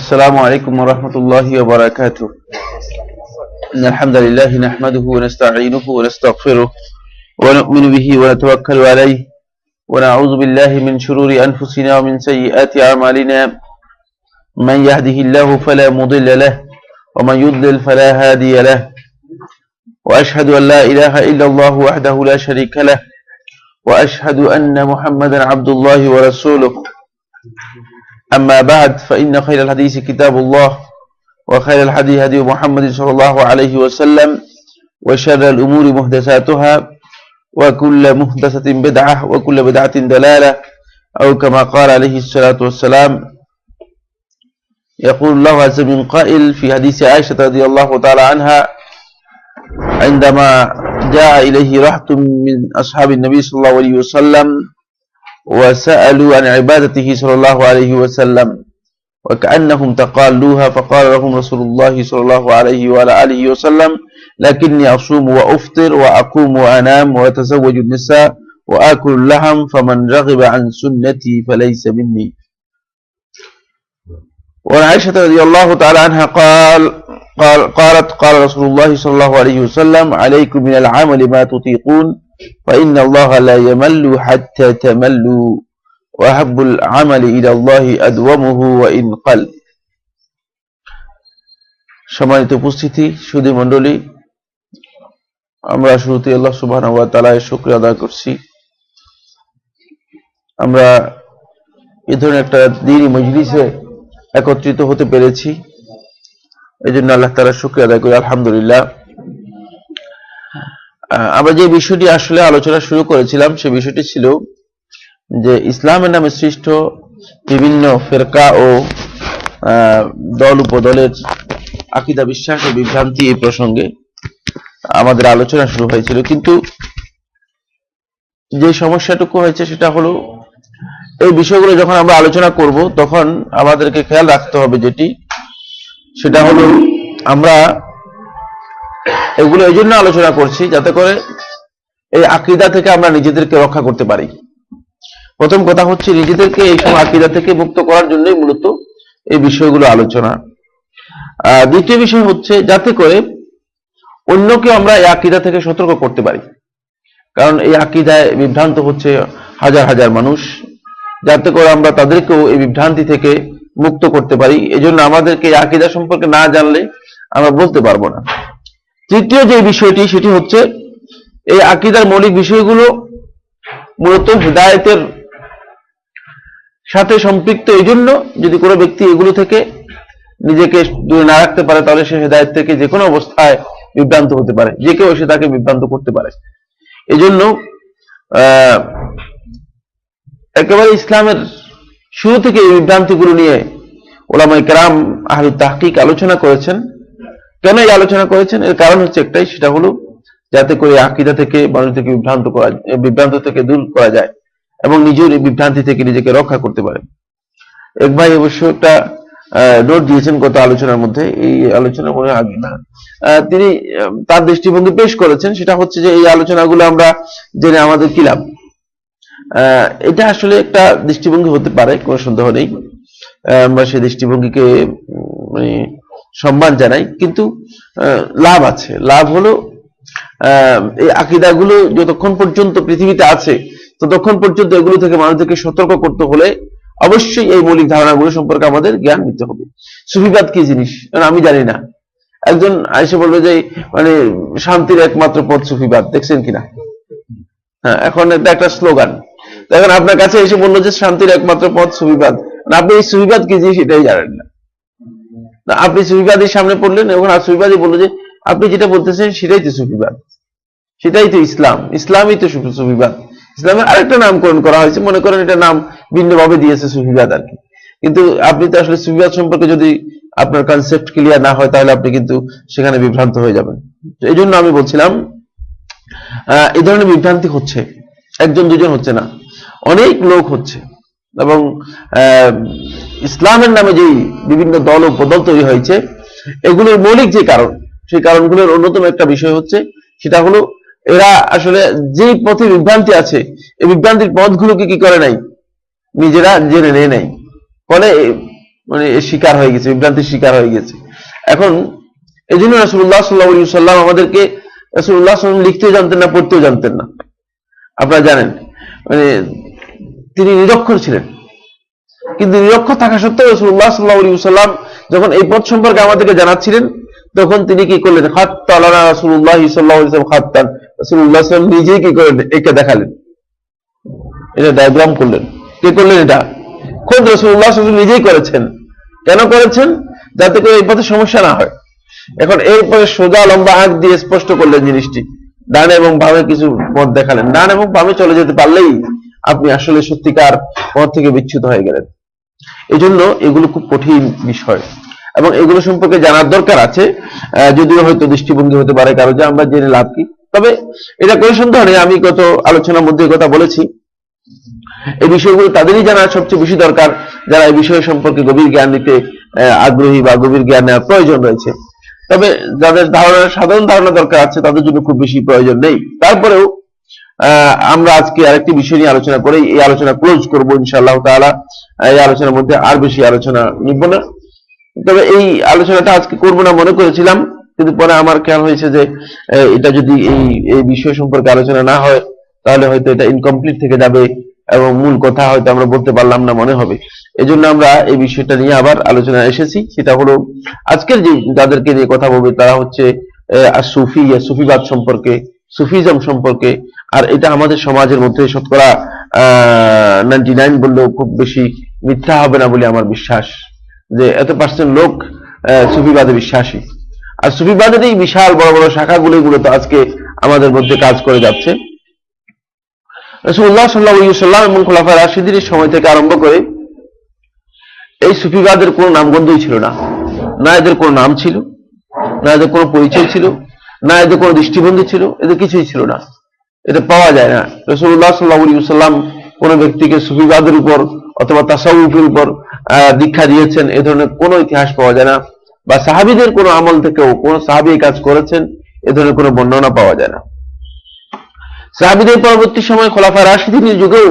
السلام عليكم ورحمة الله وبركاته. إن الحمد لله نحمده ونستعينه ونستغفره ونؤمن به ونتوكل عليه ونعوذ بالله من شرور أنفسنا ومن سيئات أعمالنا. من يهده الله فلا مضل له ومن يضلل فلا هادي له. وأشهد أن لا إله إلا الله وحده لا شريك له وأشهد أن محمدا عبد الله ورسوله. أما بعد فإن خير الحديث كتاب الله وخير الهدي هدي محمد صلى الله عليه وسلم وشر الأمور محدثاتها وكل محدثة بدعة وكل بدعة ضلالة أو كما قال عليه الصلاة والسلام. يقول الله عز من قائل في حديث عائشة رضي الله تعالى عنها عندما جاء إليه رهط من أصحاب النبي صلى الله عليه وسلم وسألوا عن عبادته صلى الله عليه وسلم وكأنهم تقالوها فقال لهم رسول الله صلى الله عليه وعلى آله وسلم: لكني أصوم وأفطر وأقوم وأنام وأتزوج النساء وآكل اللحم فمن رغب عن سنتي فليس مني. وعن عائشة رضي الله تعالى عنها قالت قال رسول الله صلى الله عليه وسلم: عليكم من العمل ما تطيقون فإن الله لا يمل حتى تملوا وأحب العمل إلى الله أدومه وإن قل. সম্মানিত উপস্থিতি, সুধী মণ্ডলী, আমরা শুরুতে আল্লাহ সুবহানাহু ওয়া তাআলার শুকরিয়া আদায় করছি। আমরা এই ধরনের একটা দ্বীনি মজলিসে একত্রিত হতে পেরেছি, এই জন্য আল্লাহ তাআলার শুকরিয়া আদায় করি, আলহামদুলিল্লাহ। আমরা যে বিষয়টি আসলে আলোচনা শুরু করেছিলাম সে বিষয়টি ছিল যে ইসলামের নামে সৃষ্ট বিভিন্ন ফিরকা ও দল উপদলের আকীদা বিশ্বাস ও বিভ্রান্তি এই প্রসঙ্গে আমাদের আলোচনা শুরু হয়েছিল। কিন্তু যে সমস্যাটুকু হয়েছে সেটা হলো, এই বিষয়গুলো যখন আমরা আলোচনা করব তখন আমাদেরকে খেয়াল রাখতে হবে যেটি, সেটা হলো আমরা এগুলো এই জন্য আলোচনা করছি যাতে করে এই আকীদা থেকে আমরা নিজেদেরকে রক্ষা করতে পারি। প্রথম কথা হচ্ছে নিজেদেরকে এই সব আকীদা থেকে মুক্ত করার জন্যই মূলত এই বিষয়গুলো আলোচনা। দ্বিতীয় বিষয় হচ্ছে যাতে করে অন্যকে আমরা এই আকীদা থেকে সতর্ক করতে পারি, কারণ এই আকীদায় বিভ্রান্ত হচ্ছে হাজার হাজার মানুষ, যাতে করে আমরা তাদেরকেও এই বিভ্রান্তি থেকে মুক্ত করতে পারি। এজন্য আমাদেরকে এই আকীদা সম্পর্কে না জানলে আমরা বলতে পারবো না। তৃতীয় যে বিষয়টি সেটি হচ্ছে এই আকীদার মৌলিক বিষয়গুলো মূলত হিদায়াতের সাথে সম্পৃক্ত। এই জন্য যদি কোনো ব্যক্তি এগুলো থেকে নিজেকে দূরে না রাখতে পারে তাহলে সে হিদায়াত থেকে যে কোনো অবস্থায় বিভ্রান্ত হতে পারে, যে কেউ এসে তাকে বিভ্রান্ত করতে পারে। এই জন্য একেবারে ইসলামের শুরু থেকে এই বিভ্রান্তিগুলো নিয়ে উলামায়ে কেরাম আহলুত তাহকিক আলোচনা করেছেন। কেন এই আলোচনা করেছেন? এর কারণ হচ্ছে একটাই, সেটা হলো যাতে করে আকীদা থেকে মানুষকে বিভ্রান্ত থেকে দূর করা যায় এবং নিজের এই বিভ্রান্তি থেকে নিজেকে রক্ষা করতে পারে। এক ভাই অবশ্য একটা নোট দিয়েছেন গত আলোচনার মধ্যে, এই আলোচনা মনে হয় আগে না, তিনি তার দৃষ্টিভঙ্গি পেশ করেছেন, সেটা হচ্ছে যে এই আলোচনাগুলো আমরা জেনে আমাদের কি লাভ। এটা আসলে একটা দৃষ্টিভঙ্গি হতে পারে, কোনো সন্দেহ নেই, আমরা সেই দৃষ্টিভঙ্গিকে মানে সম্মান জানাই, কিন্তু লাভ আছে। লাভ হলো এই আকীদাগুলো যতক্ষণ পর্যন্ত পৃথিবীতে আছে ততক্ষণ পর্যন্ত এগুলো থেকে মানুষদেরকে সতর্ক করতে হলে অবশ্যই এই মৌলিক ধারণাগুলো সম্পর্কে আমাদের জ্ঞান নিতে হবে। সুফিবাদ কি জিনিস আমি জানি না, একজন আইসে বলবে যে মানে শান্তির একমাত্র পথ সুফিবাদ, দেখছেন কিনা? হ্যাঁ, এখন এটা একটা স্লোগান। এখন আপনার কাছে এসে বললো যে শান্তির একমাত্র পথ সুফিবাদ, আপনি এই সুফিবাদ কি জিনিস এটাই জানেন না। আপনি সুফিবাদীর সামনে পড়লেন এবং সুফিবাদী বললো যে আপনি যেটা বলতেছেন সেটাই তো সুফিবাদ, সেটাই তো ইসলাম, ইসলামই তো সুফিবাদ। ইসলামের আরেকটা নামকরণ করা হয়েছে, মনে করেন এটা নাম ভিন্নভাবে দিয়েছে সুফিবাদ আর কি, কিন্তু আপনি তো আসলে সুফিবাদ সম্পর্কে যদি আপনার কনসেপ্ট ক্লিয়ার না হয় তাহলে আপনি কিন্তু সেখানে বিভ্রান্ত হয়ে যাবেন। এই জন্য আমি বলছিলাম এই ধরনের বিভ্রান্তি হচ্ছে, একজন দুজন হচ্ছে না, অনেক লোক হচ্ছে। এবং ইসলামের নামে যে বিভিন্ন দল ও বদল তৈরি হয়েছে এগুলোর মৌলিক যে কারণ, সেই কারণগুলোর অন্যতম একটা বিষয় হচ্ছে সেটা হলো এরা আসলে যে পথে বিভ্রান্তি আছে এই বিভ্রান্তির পথগুলোকে কি করে নাই, নিজেরা জেনে নেয় নাই। ফলে মানে শিকার হয়ে গেছে, বিভ্রান্তির শিকার হয়ে গেছে। এখন এই জন্য রাসূলুল্লাহ সাল্লাল্লাহু আলাইহি সাল্লাম আমাদেরকে, রাসূলুল্লাহ সাল্লাল্লাহু আলাইহি ওয়াসাল্লাম লিখতেও জানতেন না, পড়তেও জানতেন না। আপনারা জানেন মানে তিনি নিরক্ষর ছিলেন, কিন্তু নিরক্ষর থাকা সত্ত্বেও রাসূলুল্লাহ সাল্লাল্লাহু আলাইহি ওয়াসাল্লাম যখন এই পথ সম্পর্কে আমাদেরকে জানাচ্ছিলেন, তখন তিনি কি করলেন? খাত্তা লানা রাসূলুল্লাহ সাল্লাল্লাহু আলাইহি ওয়াসাল্লাম খাত্তান, রাসূলুল্লাহ সাল্লাল্লাহু আলাইহি ওয়াসাল্লাম নিজেই কি করলেন? এঁকে দেখালেন, এটা ডায়াগ্রাম করলেন। কে করলেন এটা? খোদ রাসূলুল্লাহ সাল্লাল্লাহু আলাইহি ওয়াসাল্লাম নিজেই করেছেন। কেন করেছেন? যাতে করে এই পথে সমস্যা না হয়। এখন এরপরে সোজা লম্বা আঁক দিয়ে স্পষ্ট করলেন জিনিসটি, ডানে এবং বামে কিছু পথ দেখালেন। ডান এবং বামে চলে যেতে পারলেই আপনি আসলে সত্যিকার পথ থেকে বিচ্যুত হয়ে গেলেন। এই জন্য এগুলো খুব কঠিন বিষয় এবং এগুলো সম্পর্কে জানার দরকার আছে, যদিও হয়তো দৃষ্টিভঙ্গি হতে পারে কারো যে আমরা জেনে লাভ কি। তবে এটা কোনো সন্দেহ নেই, আমি গত আলোচনার মধ্যে কথা বলেছি, এই বিষয়গুলো তাদেরই জানা সবচেয়ে বেশি দরকার যারা এই বিষয় সম্পর্কে গভীর জ্ঞান নিতে আগ্রহী বা গভীর জ্ঞান নেওয়ার প্রয়োজন রয়েছে। তবে যাদের সাধারণ ধারণা দরকার আছে তাদের জন্য খুব বেশি প্রয়োজন নেই। তারপরেও আমরা আজকে আরেকটি বিষয় নিয়ে আলোচনা করে এই আলোচনা ক্লোজ করবো ইনশাআল্লাহ তাআলা। এই আলোচনার মধ্যে আর বেশি আলোচনা নিব না, তবে এই আলোচনাটা আজকে করব না মনে করেছিলাম, কিন্তু পরে আমার খেয়াল হয়েছে যে এটা যদি এই বিষয় সম্পর্কে আলোচনা না হয় তাহলে হয়তো এটা ইনকমপ্লিট থেকে যাবে এবং মূল কথা হয়তো আমরা বলতে পারলাম না মনে হবে। এই জন্য আমরা এই বিষয়টা নিয়ে আবার আলোচনা এসেছি। সেটা হলো আজকের যে যাদেরকে নিয়ে কথা বলবে তারা হচ্ছে সুফিবাদ সম্পর্কে, সুফিজম সম্পর্কে। আর এটা আমাদের সমাজের মধ্যে শতকরা 99 বললেও খুব বেশি মিথ্যা হবে না বলে আমার বিশ্বাস, যে এত পার্সেন্ট লোক সুফিবাদে বিশ্বাসী। আর সুফিবাদের এই বিশাল বড় বড় শাখাগুলো তো আজকে আমাদের মধ্যে কাজ করে যাচ্ছে। রাসূলুল্লাহ সাল্লাল্লাহু আলাইহি ওয়াসাল্লাম এবং খোলাফায়ে রাশিদিনের সময় থেকে আরম্ভ করে এই সুফিবাদের কোনো নামগন্ধই ছিল না, না এদের কোনো নাম ছিল, না এদের কোনো পরিচয় ছিল, না এদের কোনো দৃষ্টিভঙ্গি ছিল, এদের কিছুই ছিল না, এটা পাওয়া যায় না। রাসূলুল্লাহ সাল্লাল্লাহু আলাইহি ওয়াসাল্লাম কোনো ব্যক্তিকে সুফিবাদের উপর অথবা তাসাউফের উপর দীক্ষা দিয়েছেন এ ধরনের কোনো ইতিহাস পাওয়া যায় না, বা সাহাবীদের কোনো আমল থেকেও কোনো সাহাবী কাজ করেছেন এ ধরনের কোনো বর্ণনা পাওয়া যায় না। সাহাবীদের পরবর্তী সময় খোলাফায়ে রাশিদিনের যুগেও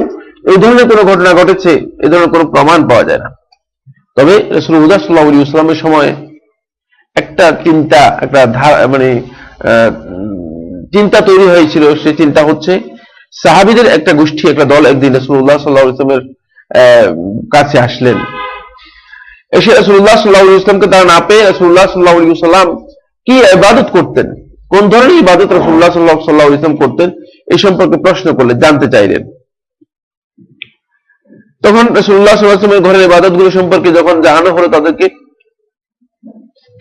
এই ধরনের কোনো ঘটনা ঘটেছে এ ধরনের কোনো প্রমাণ পাওয়া যায় না। তবে রাসূলুল্লাহ সাল্লাল্লাহু আলাইহি ওয়াসাল্লামের সময় একটা চিন্তা তৈরি হয়েছিল। সেই চিন্তা হচ্ছে সাহাবীদের একটা গোষ্ঠী, একটা দল একদিন রাসূলুল্লাহ সাল্লাল্লাহু আলাইহি ওয়াসাল্লামের কাছে আসলেন। এসে রাসূলুল্লাহ সাল্লাল্লাহু আলাইহি ওয়াসাল্লামকে তারা না পেয়ে রাসূলুল্লাহ সাল্লাল্লাহু আলাইহি ওয়াসাল্লাম কি ইবাদত করতেন, কোন ধরনের ইবাদত রাসূলুল্লাহ সাল্লাল্লাহু আলাইহি ওয়াসাল্লাম করতেন এই সম্পর্কে প্রশ্ন করলেন, জানতে চাইলেন। তখন রাসূলুল্লাহ সাল্লাল্লাহু আলাইহি ওয়াসাল্লামের ঘরের ইবাদতগুলো সম্পর্কে যখন জানানো হলো তাদেরকে,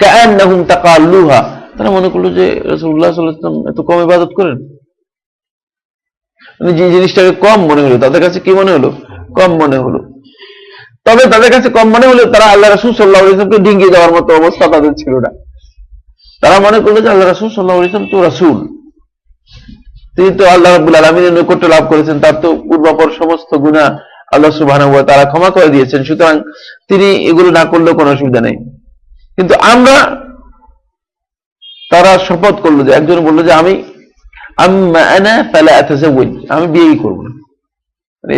কাআন্নাহুম তাকাল্লুহা, তারা মনে করলো যে রাসূলুল্লাহ সাল্লাল্লাহু আলাইহি ওয়াসাল্লাম এত কম ইবাদত করেন। মানে যে জিনিসটাকে কম মনে হলো তাদের কাছে, কি মনে হলো? কম মনে হলো। তবে তাদের কাছে কম মনে হলো তারা আল্লাহ রাসূল সাল্লাল্লাহু আলাইহি ওয়াসাল্লামকে ডিঙ্গিয়ে দেওয়ার মতো অবস্থা তাদের ছিল না। তারা মনে করলো যে আল্লাহ রাসূল সাল্লাল্লাহু আলাইহি ওয়াসাল্লাম তো রাসূল, তিনি তো আল্লাহ রাব্বুল আলামিনের নৈকট্য লাভ করেছেন, তার তো পূর্বাপর সমস্ত গুনাহ আল্লাহ সুবহানাহু ওয়া তাআলা ক্ষমা করে দিয়েছেন, সুতরাং তিনি এগুলো না করলেও কোনো অসুবিধা নেই। কিন্তু তারা শপথ করলো, যে একজন বললো যে আমি বিয়েই করব না,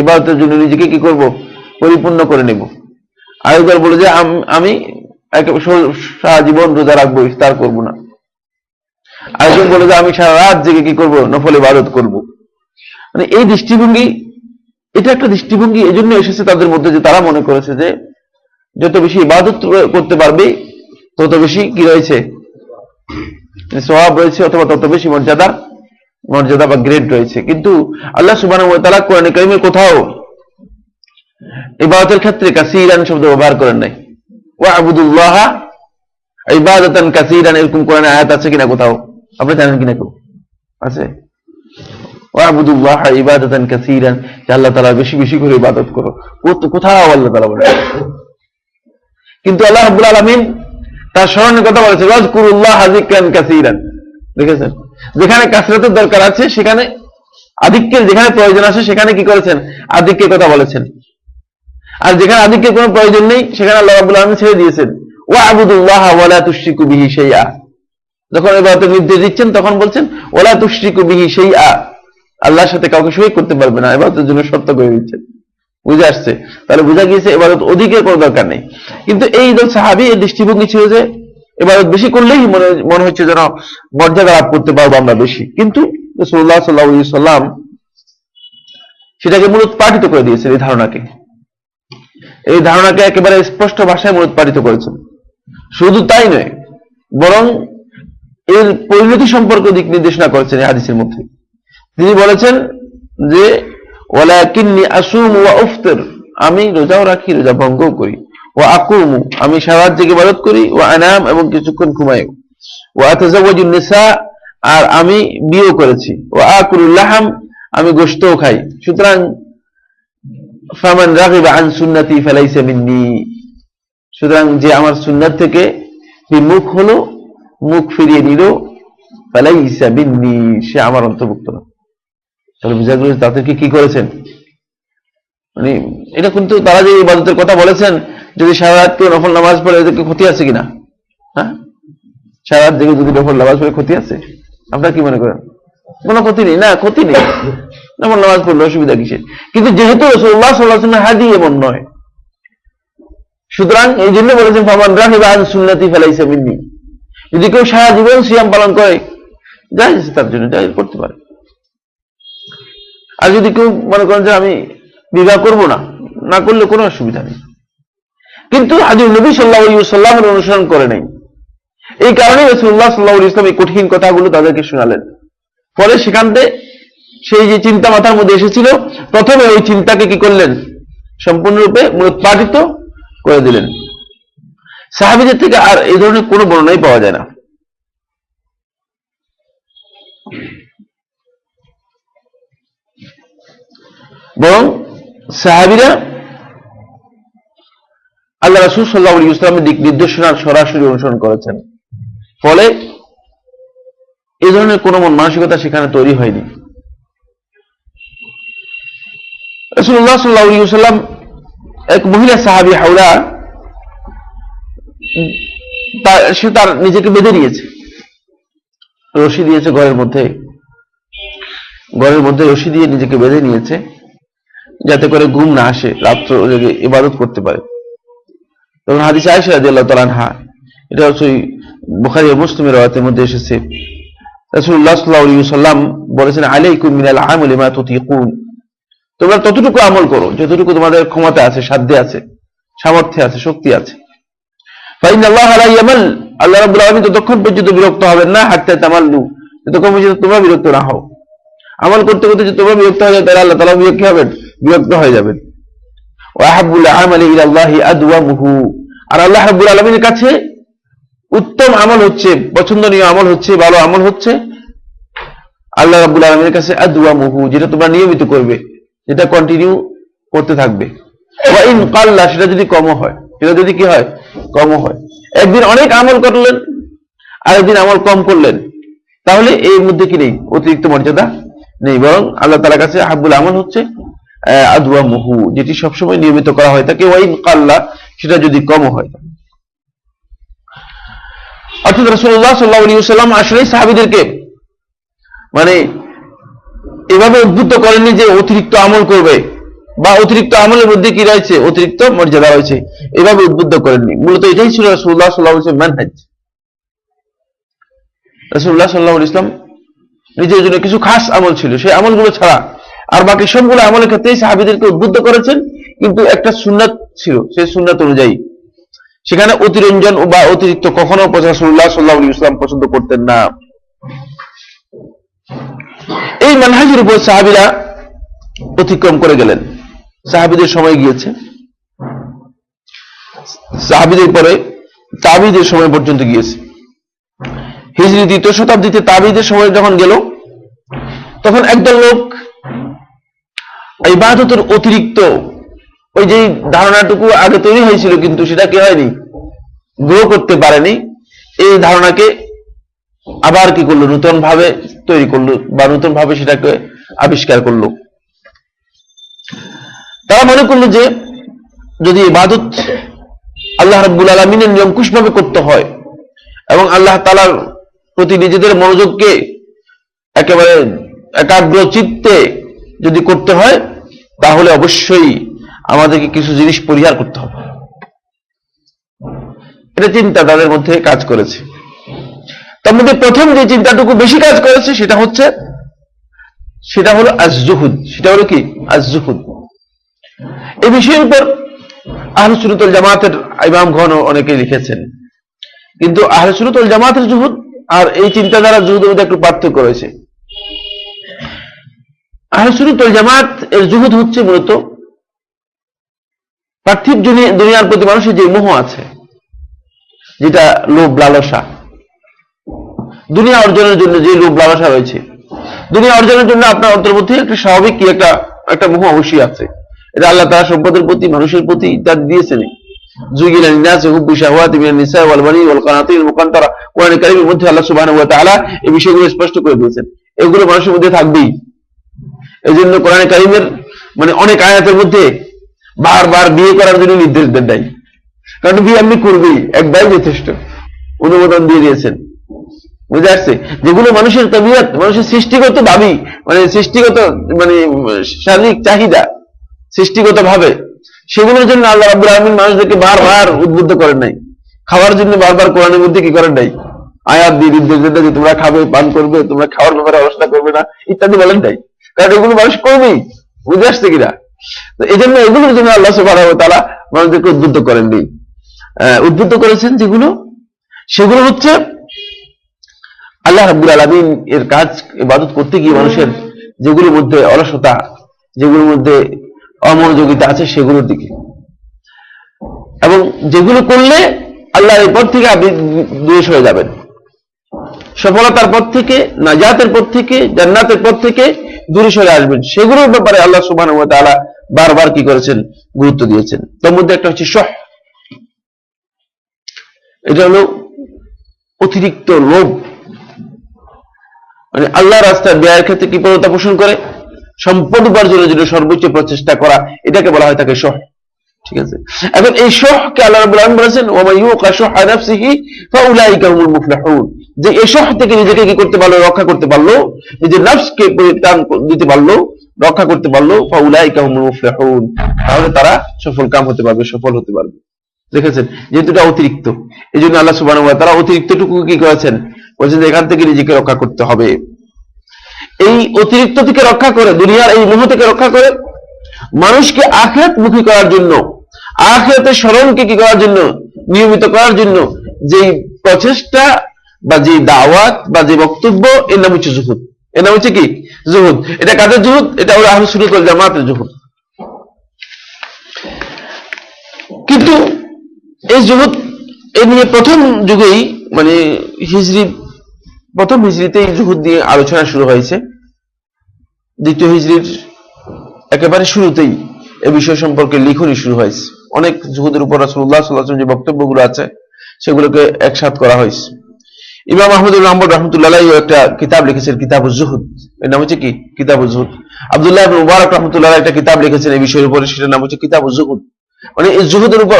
ইবাদতের জন্য নিজেকে কি করব? পরিপূর্ণ করে নেব। আরেকবার বললো যে আমি সারা জীবন রোজা রাখবো, ইফতার করব না। আরেকজন বললো যে আমি সারা রাত জেগে কি করব? নফল ইবাদত করব। মানে এই দৃষ্টিভঙ্গি, এটা একটা দৃষ্টিভঙ্গি এজন্য এসেছে তাদের মধ্যে যে তারা মনে করেছে যে যত বেশি ইবাদত করতে পারবে তত বেশি কি রয়েছে? সওয়াব রয়েছে, অথবা তত বেশি মর্যাদা বা গ্রেড রয়েছে। কিন্তু আল্লাহ সুবহানাহু ওয়া তাআলা কোরআনে কারীমে কোথাও ইবাদতের ক্ষেত্রে কাসীরান শব্দ ব্যবহার করেন নাই। ওয়া'বুদুল্লাহা ইবাদাতান কাসীরান, এরকম কোরআনে আয়াত আছে কিনা কোথাও? আপনি জানেন কিনা? কেউ আছে? ওয়া'বুদুল্লাহা ইবাদাতান কাসীরান, যে আল্লাহ তাআলা বেশি বেশি করে ইবাদত করো, কোথাও আল্লাহ তাআলা বলেন। কিন্তু আল্লাহ রাব্বুল আলামিন তার স্মরণের কথা বলেছে, ওয়াজকুরুল্লাহা যিকরান কাসীরান। দেখেছেন, যেখানে কাসরাতের দরকার আছে সেখানে আধিক্যের, যেখানে প্রয়োজন আছে সেখানে কি করেছেন? আধিক্যের কথা বলেছেন। আর যেখানে আধিক্যের কোনো প্রয়োজন নেই সেখানে আল্লাহ রাব্বুল আলামিন ছেড়ে দিয়েছেন, ওয়া'বুদুল্লাহা ওয়া লা তুশরিকু বিহি শাইআ। যখন ইবাদতের নির্দেশ দিচ্ছেন তখন বলছেন ওয়া লা তুশরিকু বিহি শাইআ, আল্লাহর সাথে কাউকে শরীক করতে পারবে না, ইবাদতের জন্য শর্ত করে দিচ্ছেন। বুঝে আসছে? তাহলে বোঝা গিয়েছে ইবাদত অধিকের কোনো দরকার নেই। কিন্তু এই দল সাহাবী এর দৃষ্টিভঙ্গি ছিল যে ইবাদত বেশি করলেই মনে হচ্ছে যেন মর্যাদা লাভ করতে পারবো আমরা বেশি। কিন্তু রাসূলুল্লাহ সাল্লাল্লাহু আলাইহি সাল্লাম সেটাকে মূলোৎপাটিত করে দিয়েছেন। এই ধারণাকে একেবারে স্পষ্ট ভাষায় মূলোৎপাটিত করেছেন। শুধু তাই নয়, বরং এর পরিণতি সম্পর্কে দিক নির্দেশনা করেছেন এই হাদিসের মধ্যে। তিনি বলেছেন যে ওয়ালাকিন্নী আসুমু ওয়া আফতির, আমি রোজাও রাখি, রোজা ভঙ্গও করি। ওয়া আকুমু, আমি সারা রাত জেগে ইবাদত করি। ওয়া আনাম, এবং কিছুক্ষণ ঘুমাই। ওয়া আতাজাওয়াজুন নিসা, আর আমি বিয়ে করেছি। ওয়া আকুলুল লাহম, আমি গোশতও খাই। সুতরাং ফামান রাগিবা আন সুন্নতি ফালাইসা মিন্নি, সুতরাং যে আমার সুন্নাত থেকে বিমুখ হলো, মুখ ফিরিয়ে নিল, ফালাইসা মিন্নি, সে আমার অন্তর্ভুক্ত না। তাহলে বুঝা গেল তাদেরকে কি করেছেন, মানে এটা কিন্তু তারা যে ইবাদতের কথা বলেছেন, যদি সারা রাত কেউ নফল নামাজ পড়ে এদেরকে ক্ষতি আছে কিনা? হ্যাঁ, সারা রাত জেগে যদি নফল নামাজ পড়ে ক্ষতি আছে? আপনারা কি মনে করেন? কোনো ক্ষতি নেই না, ক্ষতি নেই, নফল নামাজ পড়লে অসুবিধা কিসের? কিন্তু যেহেতু রাসূলুল্লাহ সাল্লাল্লাহু আলাইহি ওয়াসাল্লাম হাদী এমন নয়, সুতরাং এই জন্য বলেছেন ফামান রাগিবা আন সুন্নতি ফালাইসা মিন্নি। যদি কেউ সারা জীবন সিয়াম পালন করে, জায়েজ তার জন্য, জায়েজ করতে পারে। আর যদি কেউ মনে করেন যে আমি বিবাহ করব না, না করলে কোনো অসুবিধা নেই। কিন্তু হাজর নবী সাল্লাল্লাহু আলাইহি ওয়াসাল্লামের অনুসরণ করে নাই। এই কারণে রাসূলুল্লাহ সাল্লাল্লাহু আলাইহি ওয়াসাল্লাম এই কঠিন কথাগুলো তাদেরকে শোনালেন। পরে সেখান থেকে সেই যে চিন্তা মাথার মধ্যে এসেছিল, প্রথমে ওই চিন্তাকে কি করলেন, সম্পূর্ণরূপে মূলোৎপাটিত করে দিলেন। সাহাবীদের থেকে আর এই ধরনের কোনো বর্ণনাই পাওয়া যায় না। বরং সাহাবীরা আল্লাহ রাসূল সাল্লাল্লাহু আলাইহি ওয়াসাল্লামের দিক নির্দেশনার সরাসরি অনুসরণ করেছেন। ফলে এই ধরনের কোনো মন মানসিকতা সেখানে তৈরি হয়নি। রাসূলুল্লাহ সাল্লাল্লাহু আলাইহি ওয়াসাল্লাম, এক মহিলা সাহাবী হাওলা, সে তার নিজেকে বেঁধে নিয়েছে, রশি দিয়েছে ঘরের মধ্যে রশি দিয়ে নিজেকে বেঁধে নিয়েছে, যাতে করে ঘুম না আসে, রাত্র জেগে ইবাদত করতে পারে। তখন হাদিস আয়েশা রাদিয়াল্লাহু তাআলা আনহা, এটা হচ্ছে বুখারী ও মুসলিমের রাওয়ায়াতের মধ্যে এসেছে, রাসূলুল্লাহ সাল্লাল্লাহু আলাইহি ওয়াসাল্লাম বলেছেন আলাইকুম মিনাল আমালি মা তুতিকুন, তোমরা ততটুকু আমল করো যতটুকু তোমাদের ক্ষমতা আছে, সাধ্যে আছে, সামর্থ্যে আছে, শক্তি আছে। ফাইনাল্লাহ লা ইয়ামাল, আল্লাহ রাব্বুল আলামিন ততক্ষণ পর্যন্ত বিরক্ত হবেন না, হাত্তা তামাল্লু, যতক্ষণ পর্যন্ত তোমরা বিরক্ত না হও। আমল করতে করতে যদি তোমরা বিরক্ত হয়ে যাও, তাহলে আল্লাহ তাআলা বিরক্ত হয়ে যাবেন। ওয়া আহাব্বুল আমালি ইলাল্লাহি আদওয়ামুহু, আর আল্লাহ রাব্বুল আলামিনের কাছে উত্তম আমল হচ্ছে, পছন্দনীয় আমল হচ্ছে, ভালো আমল হচ্ছে আল্লাহ রাব্বুল আলামিনের কাছে আদওয়ামুহু, যেটা তোমরা নিয়মিত করবে, যেটা কন্টিনিউ করতে থাকবে। ওয়া ইন কাল্লা, সেটা যদি কম হয়, সেটা যদি কি হয়, কম হয়। একদিন অনেক আমল করলেন, আরেকদিন আমল কম করলেন, তাহলে এর মধ্যে কি নেই, অতিরিক্ত মর্যাদা নেই। বরং আল্লাহ তাআলার কাছে হাব্বুল আমল হচ্ছে আদওয়ামুহু, যেটি সবসময় নিয়মিত করা হয় থাকে। ওয়া ইন কাল্লা, সেটা যদি কম হয়। অর্থাৎ রাসূলুল্লাহ সাল্লাল্লাহু আলাইহি ওয়াসাল্লাম আসলে সাহাবীদেরকে মানে এভাবে উদ্বুদ্ধ করেননি যে অতিরিক্ত আমল করবে, বা অতিরিক্ত আমলের মধ্যে কি রয়েছে, অতিরিক্ত মর্যাদা রয়েছে, এভাবে উদ্বুদ্ধ করেননি। মূলত এটাই ছিল রাসূলুল্লাহ সাল্লাল্লাহু আলাইহি ওয়াসাল্লামের মানহাজ। রাসূলুল্লাহ সাল্লাল্লাহু আলাইহি ওয়াসাল্লাম নিজের জন্য কিছু খাস আমল ছিল, সেই আমলগুলো ছাড়া আর বাকি সবগুলো আমলের ক্ষেত্রেই সাহাবীদেরকে উদ্বুদ্ধ করেছেন, কিন্তু একটা সুন্নাত ছিল, সেই সুন্নাত অনুযায়ী। সেখানে অতিরঞ্জন বা অতিরিক্ত কখনো রাসূলুল্লাহ সাল্লাল্লাহু আলাইহি ওয়াসাল্লাম পছন্দ করতেন না। এই মানহাজের উপর সাহাবীরা অতিক্রম করে গেলেন। সাহাবীদের সময় গিয়েছে, সাহাবীদের পরে তাবিদের সময় পর্যন্ত গিয়েছে। হিজরি ২য় শতাব্দীতে তাবিদের সময় যখন গেল, তখন একদল লোক ইবাদতের অতিরিক্ত ওই যে ধারণাটুকু আগে তৈরি হয়েছিল, কিন্তু সেটা কি হয়নি, গ্রো করতে পারেনি। এই ধারণাকে আবার কি করলো, নতুন ভাবে তৈরি করলো, বা নতুন ভাবে সেটাকে আবিষ্কার করলো। তারা মনে করলো যে যদি ইবাদত আল্লাহ রাব্বুল আলামিনের নিরঙ্কুশ ভাবে করতে হয়, এবং আল্লাহ তাআলার প্রতি নিজেদের মনোযোগকে একেবারে একাগ্র চিত্তে যদি করতে হয়, তাহলে অবশ্যই আমাদেরকে কিছু জিনিস পরিহার করতে হবে। এটা চিন্তা তাদের মধ্যে কাজ করেছে। তার মধ্যে প্রথম যে চিন্তাটুকু বেশি কাজ করেছে সেটা হলো আজ-জুহুদ। সেটা হলো কি? আজ-জুহুদ। এই বিষয়ের উপর আহলে সুন্নাত ওয়াল জামাতের ইমামগণ অনেকে লিখেছেন, কিন্তু আহলে সুন্নাত ওয়াল জামাতের জুহুদ আর এই চিন্তাধারা জুহুদের মধ্যে একটু পার্থক্য রয়েছে। আহলে সুন্নাত ওয়াল জামাত এর জুহুদ হচ্ছে মূলত পার্থিব দুনিয়ার প্রতি মানুষের যে মোহ আছে, যেটা লোভ লালসা, দুনিয়া অর্জনের জন্য যে লোভ লালসা রয়েছে, দুনিয়া অর্জনের জন্য আপনার অন্তর মধ্যে একটা স্বাভাবিক কি একটা মোহ অবশ্যই আছে। এটা আল্লাহ তাআলা সম্পদের প্রতি, মানুষের প্রতি ইত্যাদি দিয়েছেন। যুগিলা লিন-নাসি হুব্বু শাহওয়াতি মিনান নিসাই ওয়াল বানিন ওয়াল কানাতিরিল মুকান্তারা, কোরআনে কারীমের মধ্যে আল্লাহ সুবহানাহু ওয়া তাআলা এই বিষয়গুলো স্পষ্ট করে দিয়েছেন। এগুলো মানুষের মধ্যে থাকবেই। এজন্য কোরআনে কারীমের অনেক আয়াতের মধ্যে বারবার বিয়ে করার জন্য নির্দেশ দেন নাই, কারণ বিয়ে আপনি করবেই, একবারই যথেষ্ট, অনুমোদন দিয়ে দিয়েছেন। বুঝে আসছে? যেগুলো মানুষের তবিয়ত, মানুষের সৃষ্টিগত ভাবি, সৃষ্টিগত শারীরিক চাহিদা, সৃষ্টিগত ভাবে, সেগুলোর জন্য আল্লাহ রাব্বুল আলামিন মানুষদেরকে বারবার উদ্বুদ্ধ করেন নাই। খাওয়ার জন্য বারবার কোরআনের মধ্যে কি করেন নাই? আয়াত দিয়ে নির্দেশ দেন যে তোমরা খাবে, পান করবে, তোমরা খাওয়ার ব্যাপারে অবস্থা করবে না ইত্যাদি বলেন নাই, কারণ এগুলো মানুষ করবেই। বুঝে আসছে কিনা? এই জন্য এগুলোর জন্য আল্লাহ সুবহানাহু ওয়া তাআলা মানুষদেরকে উদ্বুদ্ধ করেননি। উদ্বুদ্ধ করেছেন সেগুলো হচ্ছে আল্লাহ রাব্বুল আলামিন এর কাজ ইবাদত করতে গিয়ে মানুষের যেগুলোর মধ্যে অলসতা, যেগুলোর মধ্যে অমনোযোগিতা আছে সেগুলোর দিকে, এবং যেগুলো করলে আল্লাহর এই পথ থেকে আপনি দূরে সরে যাবেন, সফলতার পথ থেকে, নাজাতের পথ থেকে, জান্নাতের পথ থেকে দূরে সরে আসবেন, সেগুলোর ব্যাপারে আল্লাহ সুবহানাহু ওয়া তাআলা বারবার কি করেছেন? গুরুত্ব দিয়েছেন। তার মধ্যে একটা হচ্ছে শহ। এটা হলো অতিরিক্ত লোভ, আল্লাহর রাস্তায় ব্যয়ের ক্ষেত্রে কৃপণতা পোষণ করে সম্পদ উপার্জনের জন্য সর্বোচ্চ প্রচেষ্টা করা, এটাকে বলা হয় থাকে শহ। ঠিক আছে? এখন এই শহকে আল্লাহ রাব্বুল আলামিন বলেছেন ওয়া মান ইউকা শুহা নাফসিহি ফাউলাইকা হুমুল মুফলিহুন, যে এই শহ থেকে নিজেকে কি করতে পারলো? রক্ষা করতে পারলো, নিজের নফসকে পরিত্রাণ দিতে পারলো, রক্ষা করতে পারলো, ফাউলাইকা হুমুল মুফলিহুন, তাহলে তারা সফল কাম হতে পারবে, সফল হতে পারবে। দেখেছেন? যেহেতু এটা অতিরিক্ত, এই জন্য আল্লাহ সুবহানাহু ওয়া তাআলা অতিরিক্তটুকু কি করেছেন? বলছেন যে এখান থেকে নিজেকে রক্ষা করতে হবে। এই অতিরিক্ত থেকে রক্ষা করে, দুনিয়ার এই মোহ থেকে রক্ষা করে মানুষকে আখিরাত মুখী করার জন্য, আখিরাতের স্মরণকে কি করার জন্য? নিয়মিত করার জন্য যে প্রচেষ্টা বা যে দাওয়াত বা যে বক্তব্য, এর নাম হচ্ছে জুহুদ। এর নাম হচ্ছে কি? জুহুদ। এটা কাদের জুহুদ? এটা হলো আহলে সুন্নাত ওয়াল জামাতের জুহুদ। কিন্তু এই জুহুদ এ নিয়ে প্রথম যুগেই প্রথম হিজরিতেই জুহুদ নিয়ে আলোচনা শুরু হয়েছে। দ্বিতীয় হিজরির একেবারে শুরুতেই এ বিষয় সম্পর্কে লিখনই শুরু হয়েছে। অনেক জুহুদের উপর রাসূলুল্লাহ সাল্লাল্লাহু আলাইহি ওয়াসাল্লাম যে বক্তব্যগুলো আছে সেগুলোকে একসাথ করা হয়েছে। ইমাম আহমদ ইবনে হাম্বল রাহমাতুল্লাহ আলাইহি একটা কিতাব লিখেছেন, কিতাবুজ জুহুদ। এর নাম হচ্ছে কি? কিতাবুজ জুহুদ। আব্দুল্লাহ ইবনে মুবারক রাহমাতুল্লাহ আলাইহি একটা কিতাব লিখেছেন এই বিষয়ের উপরে, সেটার নাম হচ্ছে কিতাবুজ জুহুদ। এই জুহুদের উপর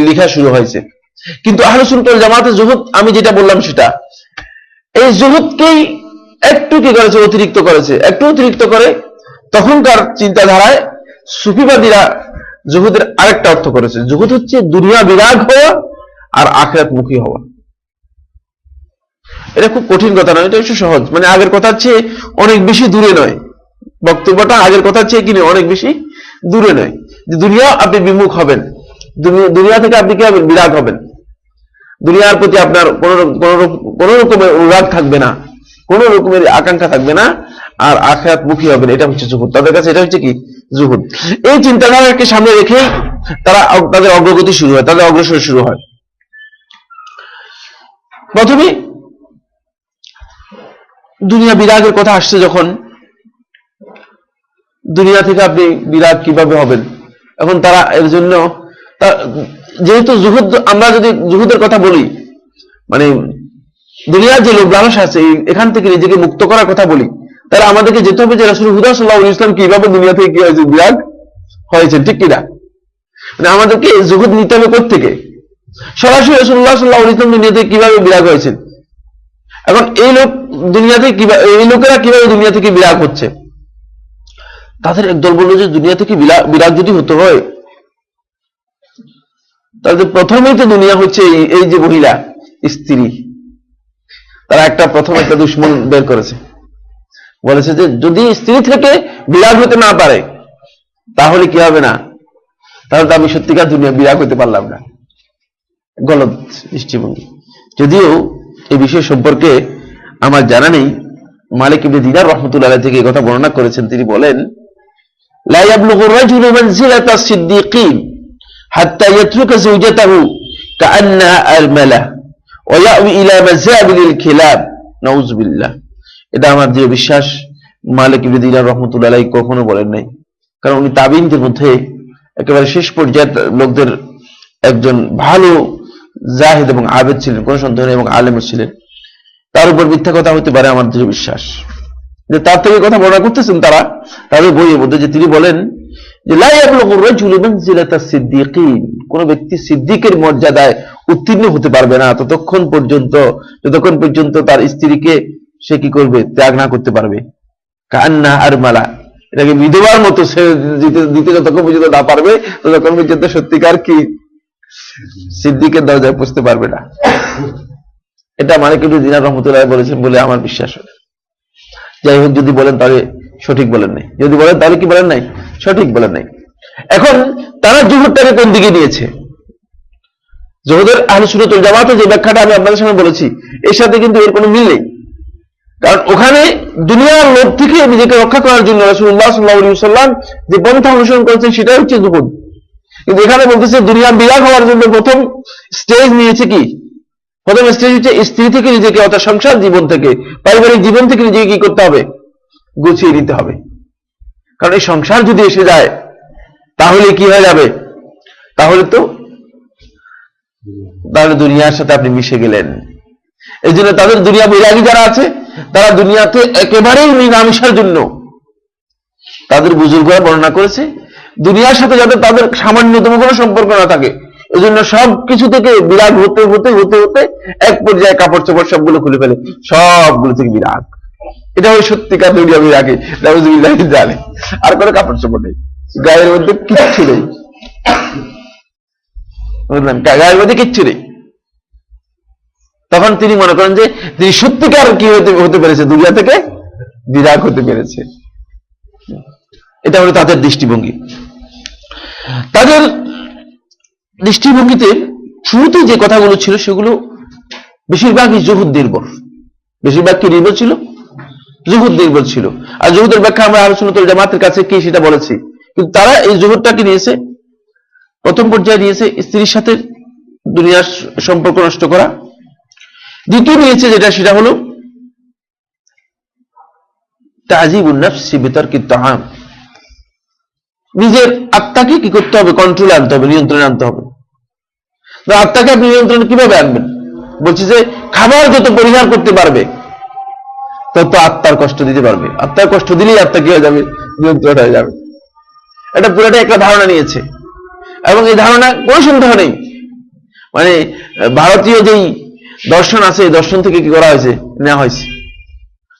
লেখা শুরু হয়েছে। কিন্তু আহলে সুন্নাত ওয়াল জামাতের জুহুদ, আমি যেটা বললাম সেটা, এই জুহুদকেই একটু কি করেছে? অতিরিক্ত করেছে। একটু অতিরিক্ত করে তখনকার চিন্তাধারায় সুফিবাদীরা জুহুদের আরেকটা অর্থ করেছে। জুহুদ হচ্ছে দুনিয়া বিরাগ হওয়া আর আখিরাত মুখী হওয়া। এটা খুব কঠিন কথা নয়, এটা একটু সহজ। আগের কথার চেয়ে অনেক বেশি দূরে নয়, বক্তব্যটা আগের কথার চেয়ে কি নয়, অনেক বেশি দূরে নয়। যে দুনিয়া আপনি বিমুখ হবেন, দুনিয়া থেকে আপনি কি হবেন? বিরাগ হবেন। দুনিয়ার প্রতি আপনার কোন রকমের অনুরাগ থাকবে না, কোন রকমের আকাঙ্ক্ষা থাকবে না, আর আখিরাত মুখী হবেন। এটা হচ্ছে জুহুদ। তাদের কাছে এটা হচ্ছে কি? জুহুদ। এই চিন্তাধারাকে সামনে রেখেই তারা তাদের অগ্রগতি শুরু হয়, তাদের অগ্রসর শুরু হয়। প্রথমে দুনিয়া বিরাগের কথা আসছে যখন, দুনিয়া থেকে আপনি বিরাগ কিভাবে হবেন? এখন তারা এর জন্য, যেহেতু জুহুদ, আমরা যদি জুহুদের কথা বলি, দুনিয়ার যে লোভ লালসা আছে এখান থেকে নিজেকে মুক্ত করার কথা বলি, তাহলে আমাদেরকে যেতে হবে যে রাসূল হুদা সাল্লাল্লাহু আলাইহি ওয়াসাল্লাম কিভাবে দুনিয়া থেকে কি হয়েছে? বিরাগ হয়েছে, ঠিক কিনা? আমাদেরকে জুহুদ নিতে হবে কোত্থেকে? সরাসরি রাসূলুল্লাহ সাল্লাল্লাহু আলাইহি ওয়াসাল্লাম দুনিয়া থেকে কিভাবে বিরাগ হয়েছেন। এখন এই লোকেরা কিভাবে দুনিয়া থেকে বিরাগ হচ্ছে? তাদের একদল বলল যে দুনিয়া থেকে বিরাগ যদি হতে হয় তাহলে প্রথমেই তো দুনিয়া হচ্ছে এই যে মহিলা স্ত্রী, তারা প্রথম একটা দুশ্মন বের করেছে, বলেছে যে যদি স্ত্রী থেকে বিরাগ হতে না পারে তাহলে কি হবে না, তাহলে তো আমি সত্যিকার দুনিয়া বিরাগ হতে পারলাম না। গলত দৃষ্টিভঙ্গি। যদিও এই বিষয় সম্পর্কে আমার জানা নেই। মালিক ইবনে দিনার রাহমাতুল্লাহ আলাইহি থেকে এই কথা বর্ণনা করেছেন। তিনি বলেন, লা ইয়াবলুগু রাজুলু মানজিলাতা সিদ্দিকিন হাত্তা ইয়াতরুকা যাওজাতাহু কাআন্নাহা আরমালা ওয়া ইয়াবি ইলা মাযাবিলিল কিলাব। নাউযু বিল্লাহ। এটা আমার দৃঢ় বিশ্বাস মালিক ইবনে দিনার রাহমাতুল্লাহ আলাইহি কখনো বলেন নাই, কারণ উনি তাবিঈনদের মধ্যে একেবারে শেষ পর্যায়ের লোকদের একজন ভালো জাহিদ এবং আবেদ ছিলেন, কোন সন্দেহ নেই, এবং আলেম ছিলেন। তার উপর মিথ্যা কথা হতে পারে আমার দৃঢ় বিশ্বাস। যে তার থেকে কথা বর্ণনা করতেছেন তারা তাদের বইয়ের মধ্যে, যে তিনি বলেন যে লা ইয়াবলুগু রাজুলু মানজিলাতা সিদ্দিকিন, কোন ব্যক্তি সিদ্দিকের মর্যাদায় উত্তীর্ণ হতে পারবে না যতক্ষণ পর্যন্ত তার স্ত্রীকে সে কি করবে, ত্যাগ না করতে পারবে। কান্না আরমালা, এটাকে বিধবার মতো সে দিতে যতক্ষণ পর্যন্ত না পারবে ততক্ষণ পর্যন্ত সত্যিকার কি সিদ্দিকের দরজায় পৌঁছতে পারবে না। এটা মালিক ইবনে দিনার রাহমাতুল্লাহ বলেছেন বলে আমার বিশ্বাস হয়। যাই হোক, যদি বলেন তাহলে সঠিক বলেন নাই, যদি বলেন তাহলে কি বলেন নাই, সঠিক বলেন নাই। এখন তারা জুহুদটাকে কোন দিকে নিয়েছে? জুহুদের আহলে সুন্নাত ওয়াল জামাতের যে ব্যাখ্যাটা আমি আপনাদের সামনে বলেছি, এর সাথে কিন্তু এর কোনো মিল নেই। কারণ ওখানে দুনিয়ার লোভ থেকে নিজেকে রক্ষা করার জন্য রাসূলুল্লাহ সাল্লাল্লাহু আলাইহি ওয়াসাল্লাম যে পন্থা অনুসরণ করেছেন সেটাই হচ্ছে জুহুদ। কিন্তু এখানে বলতেছে দুনিয়া বিরাগ হওয়ার জন্য প্রথম স্টেজ নিয়েছে কি, প্রথম স্টেজ হচ্ছে স্ত্রী থেকে নিজেকে, অর্থাৎ সংসার জীবন থেকে, পারিবারিক জীবন থেকে নিজেকে কি করতে হবে, গুছিয়ে নিতে হবে। কারণ এই সংসার যদি এসে যায় তাহলে কি হয়ে যাবে, তাহলে দুনিয়ার সাথে আপনি মিশে গেলেন। এই জন্য তাদের দুনিয়া বৈরাগী যারা আছে তারা দুনিয়াতে একেবারেই মিলামিশার জন্য তাদের বুজুর্গরা বর্ণনা করেছে দুনিয়ার সাথে যাতে তাদের সামান্যতম কোনো সম্পর্ক না থাকে, এই জন্য সবকিছু থেকে বিরাগ হতে হতে হতে হতে এক পর্যায়ে কাপড় চোপড় সবগুলো খুলে ফেলে, সবগুলো থেকে বিরাগ। এটা ওই সত্যিকার দুনিয়া বিরাগে জানে। আর কোনো কাপড় চোপড় নেই, গায়ের মধ্যে কিচ্ছু নেই, বুঝলেন, গায়ের মধ্যে কিচ্ছু নেই। তখন তিনি মনে করেন যে তিনি সত্যিকার কি হতে পেরেছে, দুনিয়া থেকে বিরাগ হতে পেরেছে। এটা হলো তাদের দৃষ্টিভঙ্গি। তাদের দৃষ্টিভঙ্গিতে শুরুতে যে কথাগুলো ছিল সেগুলো বেশিরভাগই জুহুদ নির্ভর, বেশিরভাগ কি নির্ভর ছিল, জুহুদ নির্ভর ছিল। আর জুহুদের ব্যাখ্যা আমরা আহলে সুন্নাত ওয়াল জামাতের কাছে কি সেটা বলেছি। কিন্তু তারা এই জুহুদটাকে নিয়েছে, প্রথম পর্যায়ে নিয়েছে স্ত্রীর সাথে দুনিয়ার সম্পর্ক নষ্ট করা। দ্বিতীয় নিয়েছে যেটা, সেটা হলো তাযিবুন নাফসি বিতারকিত তাআম, নিজের আত্মাকে কি করতে হবে, কন্ট্রোলে আনতে হবে, নিয়ন্ত্রণে আনতে হবে। তো আত্মাকে আপনি নিয়ন্ত্রণে কিভাবে আনবেন? বলছি যে খাবার যত পরিহার করতে পারবে তত আত্মার কষ্ট দিতে পারবে, আত্মার কষ্ট দিলেই আত্মা কি হয়ে যাবে, নিয়ন্ত্রণ হয়ে যাবে। এটা পুরোটা একটা ধারণা নিয়েছে, এবং এই ধারণা কোনো সন্দেহ নেই। মানে ভারতীয় যেই দর্শন আছে এই দর্শন থেকে কি করা হয়েছে, নেওয়া হয়েছে।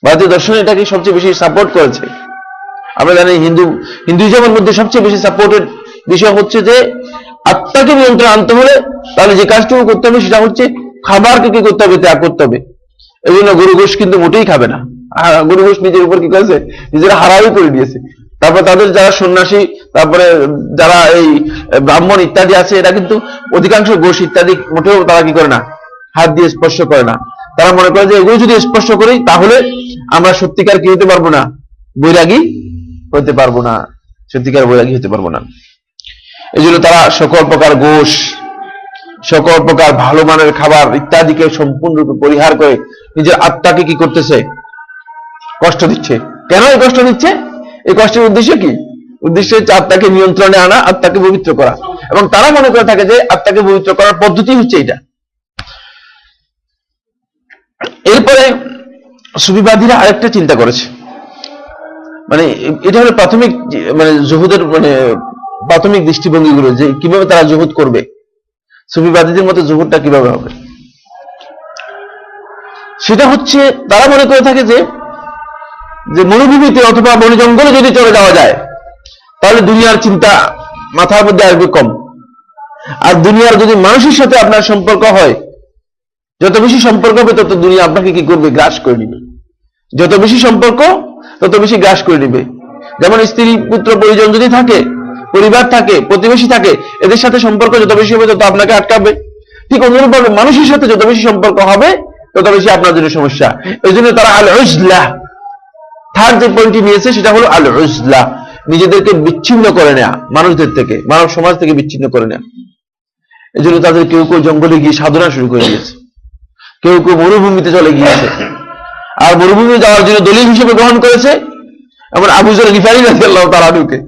ভারতীয় দর্শন এটাকে সবচেয়ে বেশি সাপোর্ট করেছে। আমরা জানি হিন্দুইজমের মধ্যে সবচেয়ে বেশি সাপোর্টেড বিষয় হচ্ছে যে আত্মাকে নিয়ন্ত্রণ আনতে হলে তাহলে যে কাজটুকু করতে হবে সেটা হচ্ছে খাবারকে কি করতে হবে, ত্যাগ করতে হবে। এই জন্য গরু গোশ কিন্তু মোটেই খাবে না। আর গরু গোশ নিজের উপর কি করেছে, নিজেরা হারাই করে দিয়েছে। তারপর তাদের যারা সন্ন্যাসী, তারপরে যারা এই ব্রাহ্মণ ইত্যাদি আছে, এরা কিন্তু অধিকাংশ গোশ ইত্যাদি মোটেও তারা কি করে না, হাত দিয়ে স্পর্শ করে না। তারা মনে করে যে এগুলো যদি স্পর্শ করি তাহলে আমরা সত্যিকার কি হতে পারবো না, বৈরাগী হতে পারবো না, সত্যিকার বৈরাগী হতে পারবো না। এই জন্য তারা সকল প্রকার গোশ, সকল প্রকার ভালো মানের খাবার ইত্যাদিকে সম্পূর্ণরূপে পরিহার করে নিজের আত্মাকে কি করতেছে, কষ্ট দিচ্ছে। কেন এই কষ্ট দিচ্ছে? এই কষ্টের উদ্দেশ্য কি? উদ্দেশ্য হচ্ছে আত্মাকে নিয়ন্ত্রণে আনা, আত্মাকে পবিত্র করা। এবং তারা মনে করে থাকে যে আত্মাকে পবিত্র করার পদ্ধতি হচ্ছে এটা। এরপরে সুফিবাদীরা আরেকটা চিন্তা করেছে, মানে এটা হলো প্রাথমিক, মানে জুহুদের মানে প্রাথমিক দৃষ্টিভঙ্গিগুলো, যে কিভাবে তারা জুহুদ করবে, সুফিবাদীদের মতো জুহুদটা কিভাবে হবে। সেটা হচ্ছে তারা মনে করে থাকে যে মরুভূমিতে অথবা বন জঙ্গলে যদি চলে যাওয়া যায় তাহলে দুনিয়ার চিন্তা মাথার মধ্যে আসবে কম। আর দুনিয়ার যদি মানুষের সাথে আপনার সম্পর্ক হয়, যত বেশি সম্পর্ক হবে তত দুনিয়া আপনাকে কি করবে? গ্রাস করে নিবে। যত বেশি সম্পর্ক তত বেশি গ্রাস করে নিবে। যেমন স্ত্রী পুত্র পরিজন যদি থাকে, পরিবার থাকে, প্রতিবেশী থাকে, এদের সাথে সম্পর্ক যত বেশি হবে তত আপনাকে আটকাবে। ঠিক অনুরূপভাবে মানুষের সাথে যত বেশি সম্পর্ক হবে তত বেশি আপনার জন্য সমস্যা। এই জন্য তারা আল উজলা, থার্ড যে পয়েন্টটি নিয়েছে সেটা হলো আল উজলা, নিজেদেরকে বিচ্ছিন্ন করে নেয়া, মানুষদের থেকে, মানব সমাজ থেকে বিচ্ছিন্ন করে নেয়া। এই জন্য তাদের কেউ কেউ জঙ্গলে গিয়ে সাধনা শুরু করে দিয়েছে, কেউ কেউ মরুভূমিতে চলে গিয়েছে, আর মরুভূমি যাওয়ার জন্য দলিল হিসেবে গ্রহণ করেছে এমন আবু যর গিফারি রাদিয়াল্লাহু তাআলা আনহুকে।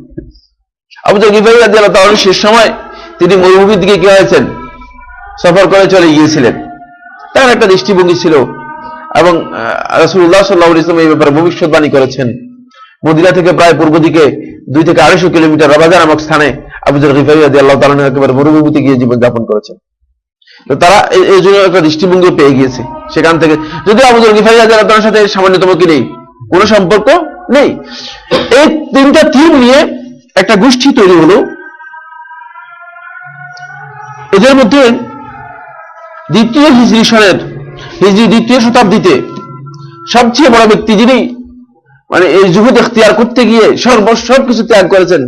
আবু যর গিফারি রাদিয়াল্লাহু তাআলা শেষ সময় তিনি মরুভূমির দিকে কি হয়েছেন? সফর করে চলে গিয়েছিলেন। তার একটা দৃষ্টিভঙ্গি ছিল এবং রাসূলুল্লাহ সাল্লাল্লাহু আলাইহি ওয়াসাল্লাম এই ব্যাপারে ভবিষ্যৎবাণী করেছেন। মদিনা থেকে প্রায় পূর্ব দিকে 2 থেকে 250 কিলোমিটার রাবাজা নামক স্থানে আবু যর গিফারি রাদিয়াল্লাহু তাআলা একেবারে মরুভূমিতে গিয়ে জীবন যাপন করেছেন। তো তারা এই জন্য একটা দৃষ্টিভঙ্গি পেয়ে গিয়েছে সেখান থেকে। যদিও আবু যর গিফারি রাদিয়াল্লাহু তাআলার সাথে সামান্যতম কি নেই, কোনো সম্পর্ক নেই। এই তিনটা থিম নিয়ে একটা গোষ্ঠী তৈরি হলো। এদের মধ্যে দ্বিতীয় হিজরি সনের দ্বিতীয় শতাব্দীতে সবচেয়ে বড় ব্যক্তি যিনি মানে এই জুহুদ ইখতিয়ার করতে গিয়ে সবকিছু ত্যাগ করেছেন,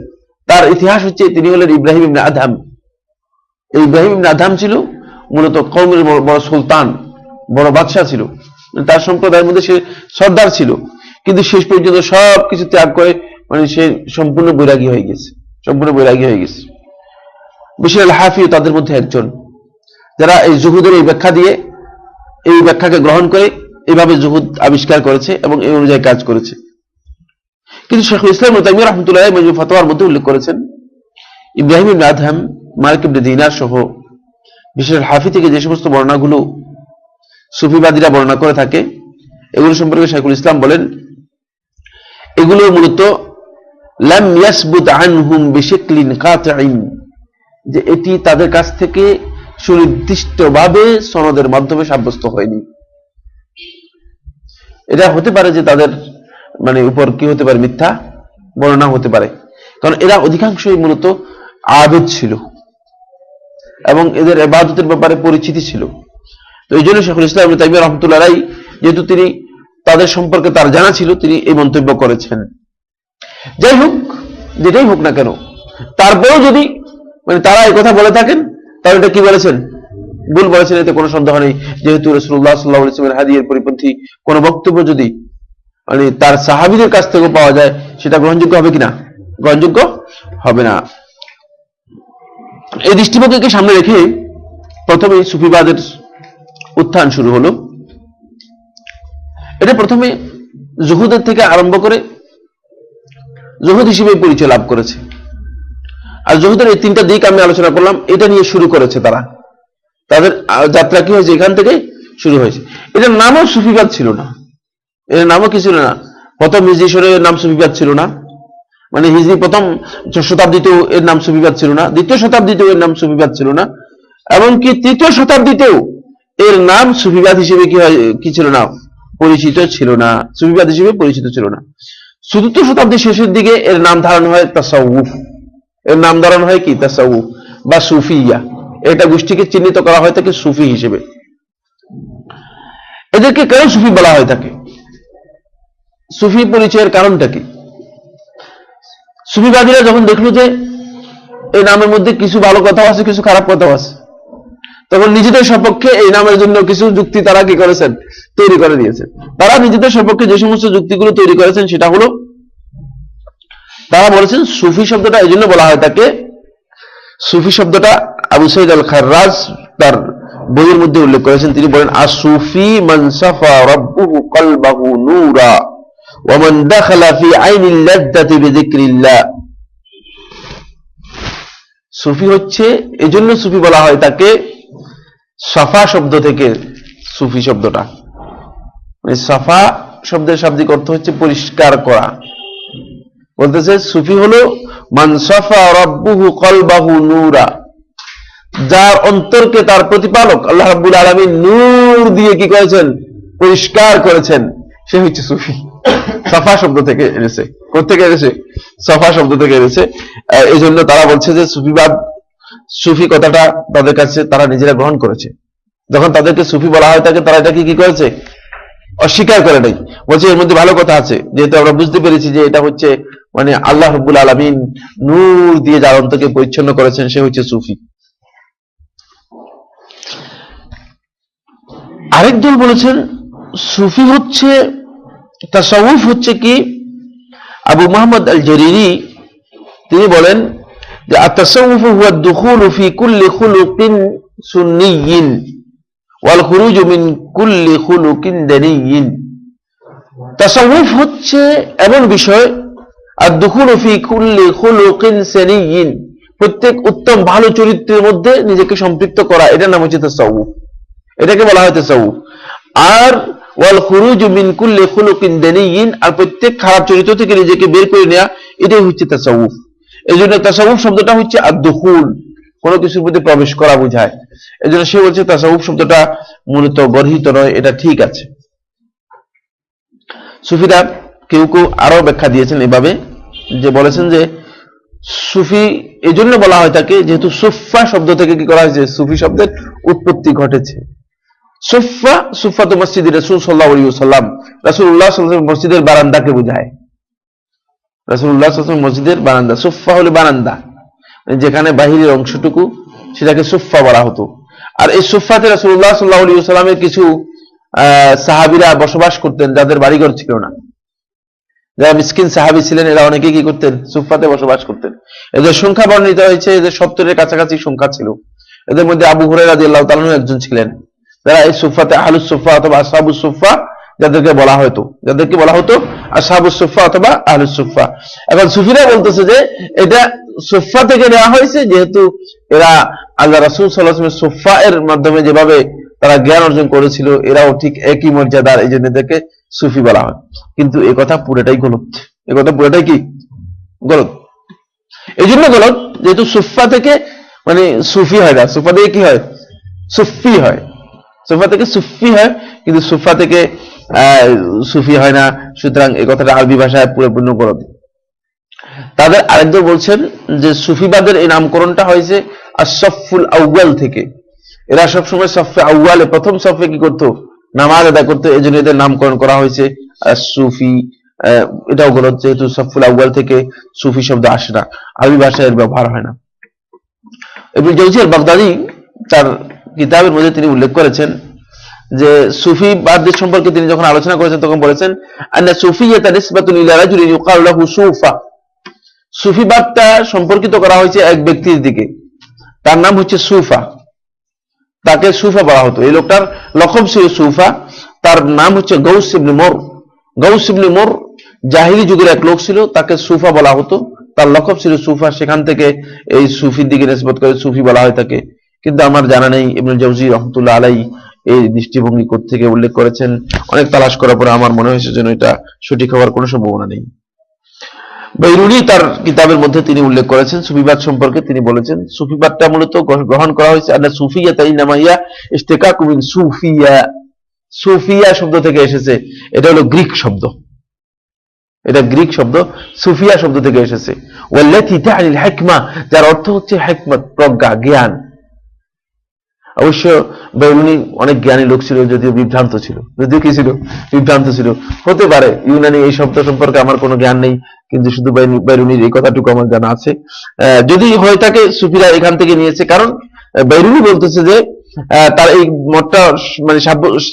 তার ইতিহাস হচ্ছে তিনি হলেন ইব্রাহিম ইবনে আদহাম। এই ইব্রাহিম ইবনে আদহাম ছিল মূলত কওমের বড় সুলতান, বড় বাদশাহ ছিল। তার সম্প্রদায়ের মধ্যে সে সর্দার ছিল, কিন্তু শেষ পর্যন্ত সবকিছু ত্যাগ করে মানে সে সম্পূর্ণ বৈরাগী হয়ে গেছে, বিশাল হাফিও তাদের মধ্যে একজন, যারা এই জুহুদের এই ব্যাখ্যা দিয়ে, এই ব্যাখ্যাকে গ্রহণ করে এইভাবে জুহুদ আবিষ্কার করেছে এবং এই অনুযায়ী কাজ করেছে। কিন্তু শেখুল ইসলাম ইবনে তাইমিয়া রাহমাতুল্লাহ আলাইহি মাজমু ফাতোয়ার মধ্যে উল্লেখ করেছেন ইব্রাহিম ইবনে আদহাম, মালিক ইবনে দিনার সহ বিশাল হাফি থেকে যে সমস্ত বর্ণনাগুলো সুফিবাদীরা বর্ণনা করে থাকে এগুলো সম্পর্কে শেখুল ইসলাম বলেন এগুলো মূলত লাম ইয়াসবুত আনহুম বিশাকলিন কাতিইন, যে এটি তাদের কাছ থেকে সুনির্দিষ্টভাবে সনদের মাধ্যমে সাব্যস্ত হয়নি। এটা হতে পারে যে তাদের মানে উপর কি হতে পারে, মিথ্যা বর্ণনা হতে পারে, কারণ এরা অধিকাংশই মূলত আবেদ ছিল এবং এদের ইবাদতের ব্যাপারে পরিচিতি ছিল। তো এই জন্য শেখুল ইসলাম ইবনে তাইমিয়া রাহমাতুল্লাহ আলাইহি যেহেতু তিনি তাদের সম্পর্কে তার জানা ছিল, তিনি এই মন্তব্য করেছেন। যাই হোক, যেটাই হোক না কেন, তারপরেও যদি মানে তারা এই কথা বলে থাকেন তাহলে এটা কি বলেছেন, ভুল বলেছেন, এতে কোনো সন্দেহ নেই। যেহেতু রাসূলুল্লাহ সাল্লাল্লাহু আলাইহি ওয়াসাল্লামের হাদিয়ের পরিপন্থী কোনো বক্তব্য যদি মানে তার সাহাবীদের কাছ থেকে পাওয়া যায় সেটা গ্রহণযোগ্য হবে কিনা? গ্রহণযোগ্য হবে না। এই দৃষ্টিভঙ্গিকে সামনে রেখে প্রথমে সুফিবাদের উত্থান শুরু হলো। এটা প্রথমে জুহুদের থেকে আরম্ভ করে জুহুদ হিসেবে পরিচয় লাভ করেছে। আর জুহুদের এই তিনটা দিক আমি আলোচনা করলাম, এটা নিয়ে শুরু করেছে তারা। তাদের যাত্রা কি হয়েছে, এখান থেকে শুরু হয়েছে। এটার নামও সুফিবাদ ছিল না, এর নামও কি ছিল না, প্রথম হিজরি শরীফের নাম সুফিবাদ ছিল না, মানে হিজরি প্রথম শতাব্দীতেও এর নাম সুফিবাদ ছিল না, দ্বিতীয় শতাব্দীতেও এর নাম সুফিবাদ ছিল না, এমনকি তৃতীয় শতাব্দীতেও এর নাম সুফিবাদ হিসেবে কি ছিল না, পরিচিত ছিল না, সুফিবাদ হিসেবে পরিচিত ছিল না। চতুর্থ শতাব্দীর শেষের দিকে এর নাম ধারণ হয় তাসাউফ, এর নাম ধারণ হয় কি তাসাউফ বা সুফিয়া। এটা গোষ্ঠীকে চিহ্নিত করা হয় থাকে সুফি হিসেবে। এদেরকে কেন সুফি বলা হয় থাকে, সুফি পরিচয়ের কারণটা কি? সুফিবাদীরা যখন দেখলো যে এই নামের মধ্যে কিছু ভালো কথাও আছে, কিছু খারাপ কথাও আছে, তখন নিজেদের সপক্ষে এই নামের জন্য কিছু যুক্তি তারা কি করেছেন, তৈরি করে দিয়েছেন। তারা নিজেদের সপক্ষে যে সমস্ত যুক্তিগুলো তৈরি করেছেন সেটা হলো, তারা বলেছেন সুফি শব্দটা এই জন্য বলা হয় তাকে, সুফি শব্দটা আবু সাইদ আল খাররাজ তার বইয়ের মধ্যে উল্লেখ করেছেন। তিনি বলেন আসুফি মান সাফা রাব্বুহু কলবাহু নূরা ওয়া মান দাখালা ফি আইনিল লাযযাতি বিযিকরিল্লাহ। সুফি হচ্ছে এজন্য সুফি বলা হয় তাকে, সাফা শব্দ থেকে সুফি শব্দটা, মানে সাফা শব্দের শাব্দিক অর্থ হচ্ছে পরিষ্কার করা। বলতেছে সুফি হলো মান সাফা রাব্বুহু কলবাহু নূরা, যার অন্তরকে তার প্রতিপালক আল্লাহ রাব্বুল আলামিন নূর দিয়ে কি করেছেন, পরিষ্কার করেছেন, সে হচ্ছে সুফি। সাফা শব্দ থেকে এনেছে, কোথা থেকে এনেছে? সাফা শব্দ থেকে এনেছে। এই জন্য তারা বলছে যে সুফিবাদ সুফি কথাটা তাদের কাছে তারা নিজেরা গ্রহণ করেছে। যখন তাদেরকে সুফি বলা হয় থাকে, তারা এটাকে কি করেছে? অস্বীকার করে নাই, বলছে এর মধ্যে ভালো কথা আছে, যেহেতু আমরা বুঝতে পেরেছি যে এটা হচ্ছে মানে আল্লাহ রাব্বুল আলামিন নূর দিয়ে যার অন্তরকে পরিচ্ছন্ন করেছেন, সে হচ্ছে সুফি। আরেক দল বলেছেন সুফি হচ্ছে, তাসাউফ হচ্ছে কি, আবু মুহাম্মদ আল জারিরি তিনি বলেন যে আত-তাসাউফু হুয়া আদ-দুখুলু ফি কুল্লি খুলুকিন সুন্নিয়্যিন ওয়াল খুরুজু মিন কুল্লি খুলুকিন দানিয়্যিন। তাসাউফ হচ্ছে এমন বিষয়, আদ-দুখুলু ফি কুল্লি খুলুকিন সানিয়্যিন, প্রত্যেক উত্তম ভালো চরিত্রের মধ্যে নিজেকে সম্পৃক্ত করা, এটার নাম হচ্ছে তাসাউফ, এটাকে বলা হয় তাসাউফ। আর ওয়াল খুরুজু মিন কুল্লি খুলুকিন দানিয়্যিন, আর প্রত্যেক খারাপ চরিত্র থেকে নিজেকে বের করে নেওয়া, এটাই হচ্ছে তাসাউফ। এজন্য তাসাউফ শব্দটা হচ্ছে আদ-দুখুল, কোনো কিছুর মধ্যে প্রবেশ করা বোঝায়। এজন্য সে বলছে তাসাউফ শব্দটা মূলত গর্হিত নয়, এটা ঠিক আছে। সুফিরা কেউ কেউ আরো ব্যাখ্যা দিয়েছেন এভাবে, যে বলেছেন যে সুফি এই জন্য বলা হয় তাকে, যেহেতু সুফা শব্দ থেকে কি করা হয়েছে, সুফি শব্দের উৎপত্তি ঘটেছে। সুফা, সুফা তো মসজিদ রাসূল সাল্লাল্লাহু আলাইহি ওয়াসাল্লাম, রাসূলুল্লাহ সাল্লাল্লাহু আলাইহি ওয়াসাল্লাম মসজিদের বারান্দাকে বোঝায়। রাসূলুল্লাহ সাল্লাল্লাহু আলাইহি ওয়াসাল্লাম মসজিদের বারান্দা, সুফা হলো বারান্দা, যেখানে বাহিরের অংশটুকু, সেটাকে সুফা বলা হতো। আর এই সুফাতে রাসূলুল্লাহ সাল্লাল্লাহু আলাইহি ওয়াসাল্লামের কিছু সাহাবীরা বসবাস করতেন, যাদের বাড়িঘর ছিল না, যারা মিসকিন সাহাবী ছিলেন, এরা অনেকে কি করতেন, সুফাতে বসবাস করতেন। এদের সংখ্যা বর্ণিত হয়েছে, এদের 70-এর কাছাকাছি সংখ্যা ছিল। এদের মধ্যে আবু হুরায়রা রাদিয়াল্লাহু তাআলা আনহু একজন ছিলেন, যারা এই সুফাতে আহলুস সুফা অথবা আসহাবুস সুফা যাদেরকে বলা হতো, যাদেরকে বলা হতো আসহাবুস সুফা অথবা আহলুস সুফা। এখন সুফিরা বলতেছে যে এটা সুফা থেকে নেওয়া হয়েছে, যেহেতু এরা আল্লাহ রাসূল সাল্লাল্লাহু আলাইহি ওয়াসাল্লাম সুফা এর মাধ্যমে যেভাবে তারা জ্ঞান অর্জন করেছিল, এরাও ঠিক একই মর্যাদার, এই জন্য এদেরকে সুফি বলা হয়। কিন্তু এই কথা পুরোটাই গলত, এই কথা পুরোটাই কি গলত। এই জন্য গলত, যেহেতু সুফা থেকে মানে সুফি হয় না, সুফা থেকে কি হয়, সুফি হয়, সুফা থেকে সুফি হয়, কিন্তু সুফা থেকে সুফি হয় না। সুতরাং এই কথাটা আরবি ভাষায় পুরোপূর্ণ গলত। তাদের আরেকজন বলছেন যে সুফিবাদের এই নামকরণটা হয়েছে আস-সফুল আউয়াল থেকে। এরা সবসময় সফে আউয়ালে, প্রথম সফে কি করতো, নামাজ আদায় করতো, এই জন্য এদের নামকরণ করা হয়েছে সুফি। এটাও গলত, যেহেতু সফুল আউয়াল থেকে সুফি শব্দ আসে না, আরবি ভাষায় এর ব্যবহার হয় না। ইবনে জাওজি আল-বাগদাদি তার কিতাবের মধ্যে তিনি উল্লেখ করেছেন যে সুফিবাদের সম্পর্কে তিনি যখন আলোচনা করেছেন, তখন বলেছেন আন্না সুফিয়্যাতা নিসবাতুন ইলা রাজুলিন ইউকালু লাহু সুফা। সুফিবাদটা সম্পর্কিত করা হয়েছে এক ব্যক্তির দিকে, তার নাম হচ্ছে সুফা, তাকে সুফা বলা হতো। এই লোকটার লকব ছিল সুফা, তার নাম হচ্ছে গৌস ইবনে মুর। গৌস ইবনে মুর জাহিলি যুগের এক লোক ছিল, তাকে সুফা বলা হতো, তার লকব ছিল সুফা। সেখান থেকে এই সুফির দিকে নিসবত করে সুফি বলা হয় তাকে। কিন্তু আমার জানা নেই ইবনে জাওজি রাহমাতুল্লাহ আলাইহি এই দৃষ্টিভঙ্গি কোত্থেকে উল্লেখ করেছেন। অনেক তালাশ করার পরে আমার মনে হয়েছে যেন এটা সঠিক হওয়ার কোনো সম্ভাবনা নেই। বাইরুনি তার কিতাবের মধ্যে তিনি উল্লেখ করেছেন সুফিবাদ সম্পর্কে, তিনি বলেছেন সুফিবাদটা মূলত গ্রহণ করা হয়েছে আন্না সুফিয়্যাতা ইন্নামা হিয়া ইশতিকাকু মিন সুফিয়া। সুফিয়া শব্দ থেকে এসেছে, এটা হলো গ্রিক শব্দ, এটা গ্রিক শব্দ, সুফিয়া শব্দ থেকে এসেছে। ওয়াল্লাতী তা'নিল হিকমা, যার অর্থ হচ্ছে হিকমত, প্রজ্ঞা, জ্ঞান। অবশ্য বাইরুনি অনেক জ্ঞানী লোক ছিল, যদিও বিভ্রান্ত ছিল, যদিও কি ছিল, বিভ্রান্ত ছিল। হতে পারে ইউনানি এই শব্দ সম্পর্কে আমার কোনো জ্ঞান নেই, কিন্তু শুধু বাইরুনির এই কথাটুকু আমার জানা আছে। যদি হয়ে থাকে সুফিরা এখান থেকে নিয়েছে, কারণ বাইরুনি বলতেছে যে তার এই মতটা মানে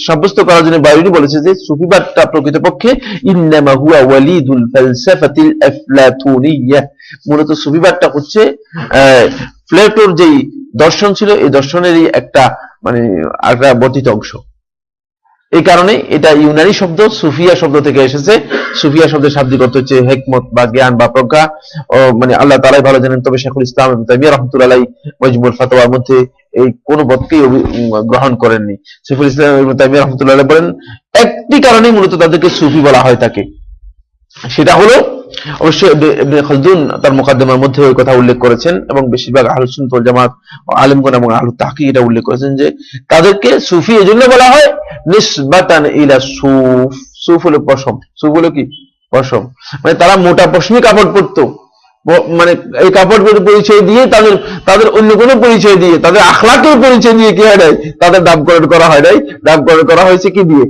সাব্যস্ত করার জন্য বাইরুনি বলেছে যে সুফিবাদটা প্রকৃতপক্ষে ইন্নামা হুয়া ওয়ালিদুল ফালসাফাতিল আফলাতুনিয়্যাহ, মূলত সুফিবাদটা হচ্ছে প্লেটোর যেই দর্শন ছিল, এই দর্শনেরই একটা মানে একটা বর্ধিত অংশ। এই কারণে এটা ইউনানি শব্দ, সুফিয়া শব্দ থেকে এসেছে। সুফিয়া শব্দের শাব্দিক অর্থ হচ্ছে হিকমত বা জ্ঞান বা প্রজ্ঞা। মানে আল্লাহ তাআলাই ভালো জানেন, তবে শেখুল ইসলাম ইবনে তাইমিয়া রাহমাতুল্লাহ আলাইহি মাজমুউল ফাতাওয়ার মধ্যে এই কোন পদকেই গ্রহণ করেননি। শেখুল ইসলাম ইবনে তাইমিয়া রাহমাতুল্লাহ আলাইহি বলেন একটি কারণেই মূলত তাদেরকে সুফি বলা হয় থাকে, সেটা হলো অবশ্যই ইবনে খালদুন তার মুকাদ্দিমার মধ্যে ওই কথা উল্লেখ করেছেন, এবং বেশিরভাগ আহলুস সুন্নাত ওয়াল জামাত আলেমগণ এবং আহলুত তাহকিক এটা উল্লেখ করেছেন যে তাদেরকে সুফি এজন্য বলা হয় নিসবাতান ইলা সুফ। সুফ হলো পশম, সুফ হলো কি পশম, মানে তারা মোটা পশমি কাপড় পরতো, মানে এই কাপড়ের পরিচয় দিয়ে তাদের অন্য কোনো পরিচয় দিয়ে, তাদের আখলাকের পরিচয় দিয়ে কি হয় নাই, তাদের নামকরণ করা হয় নাই। নামকরণ করা হয়েছে কি দিয়ে?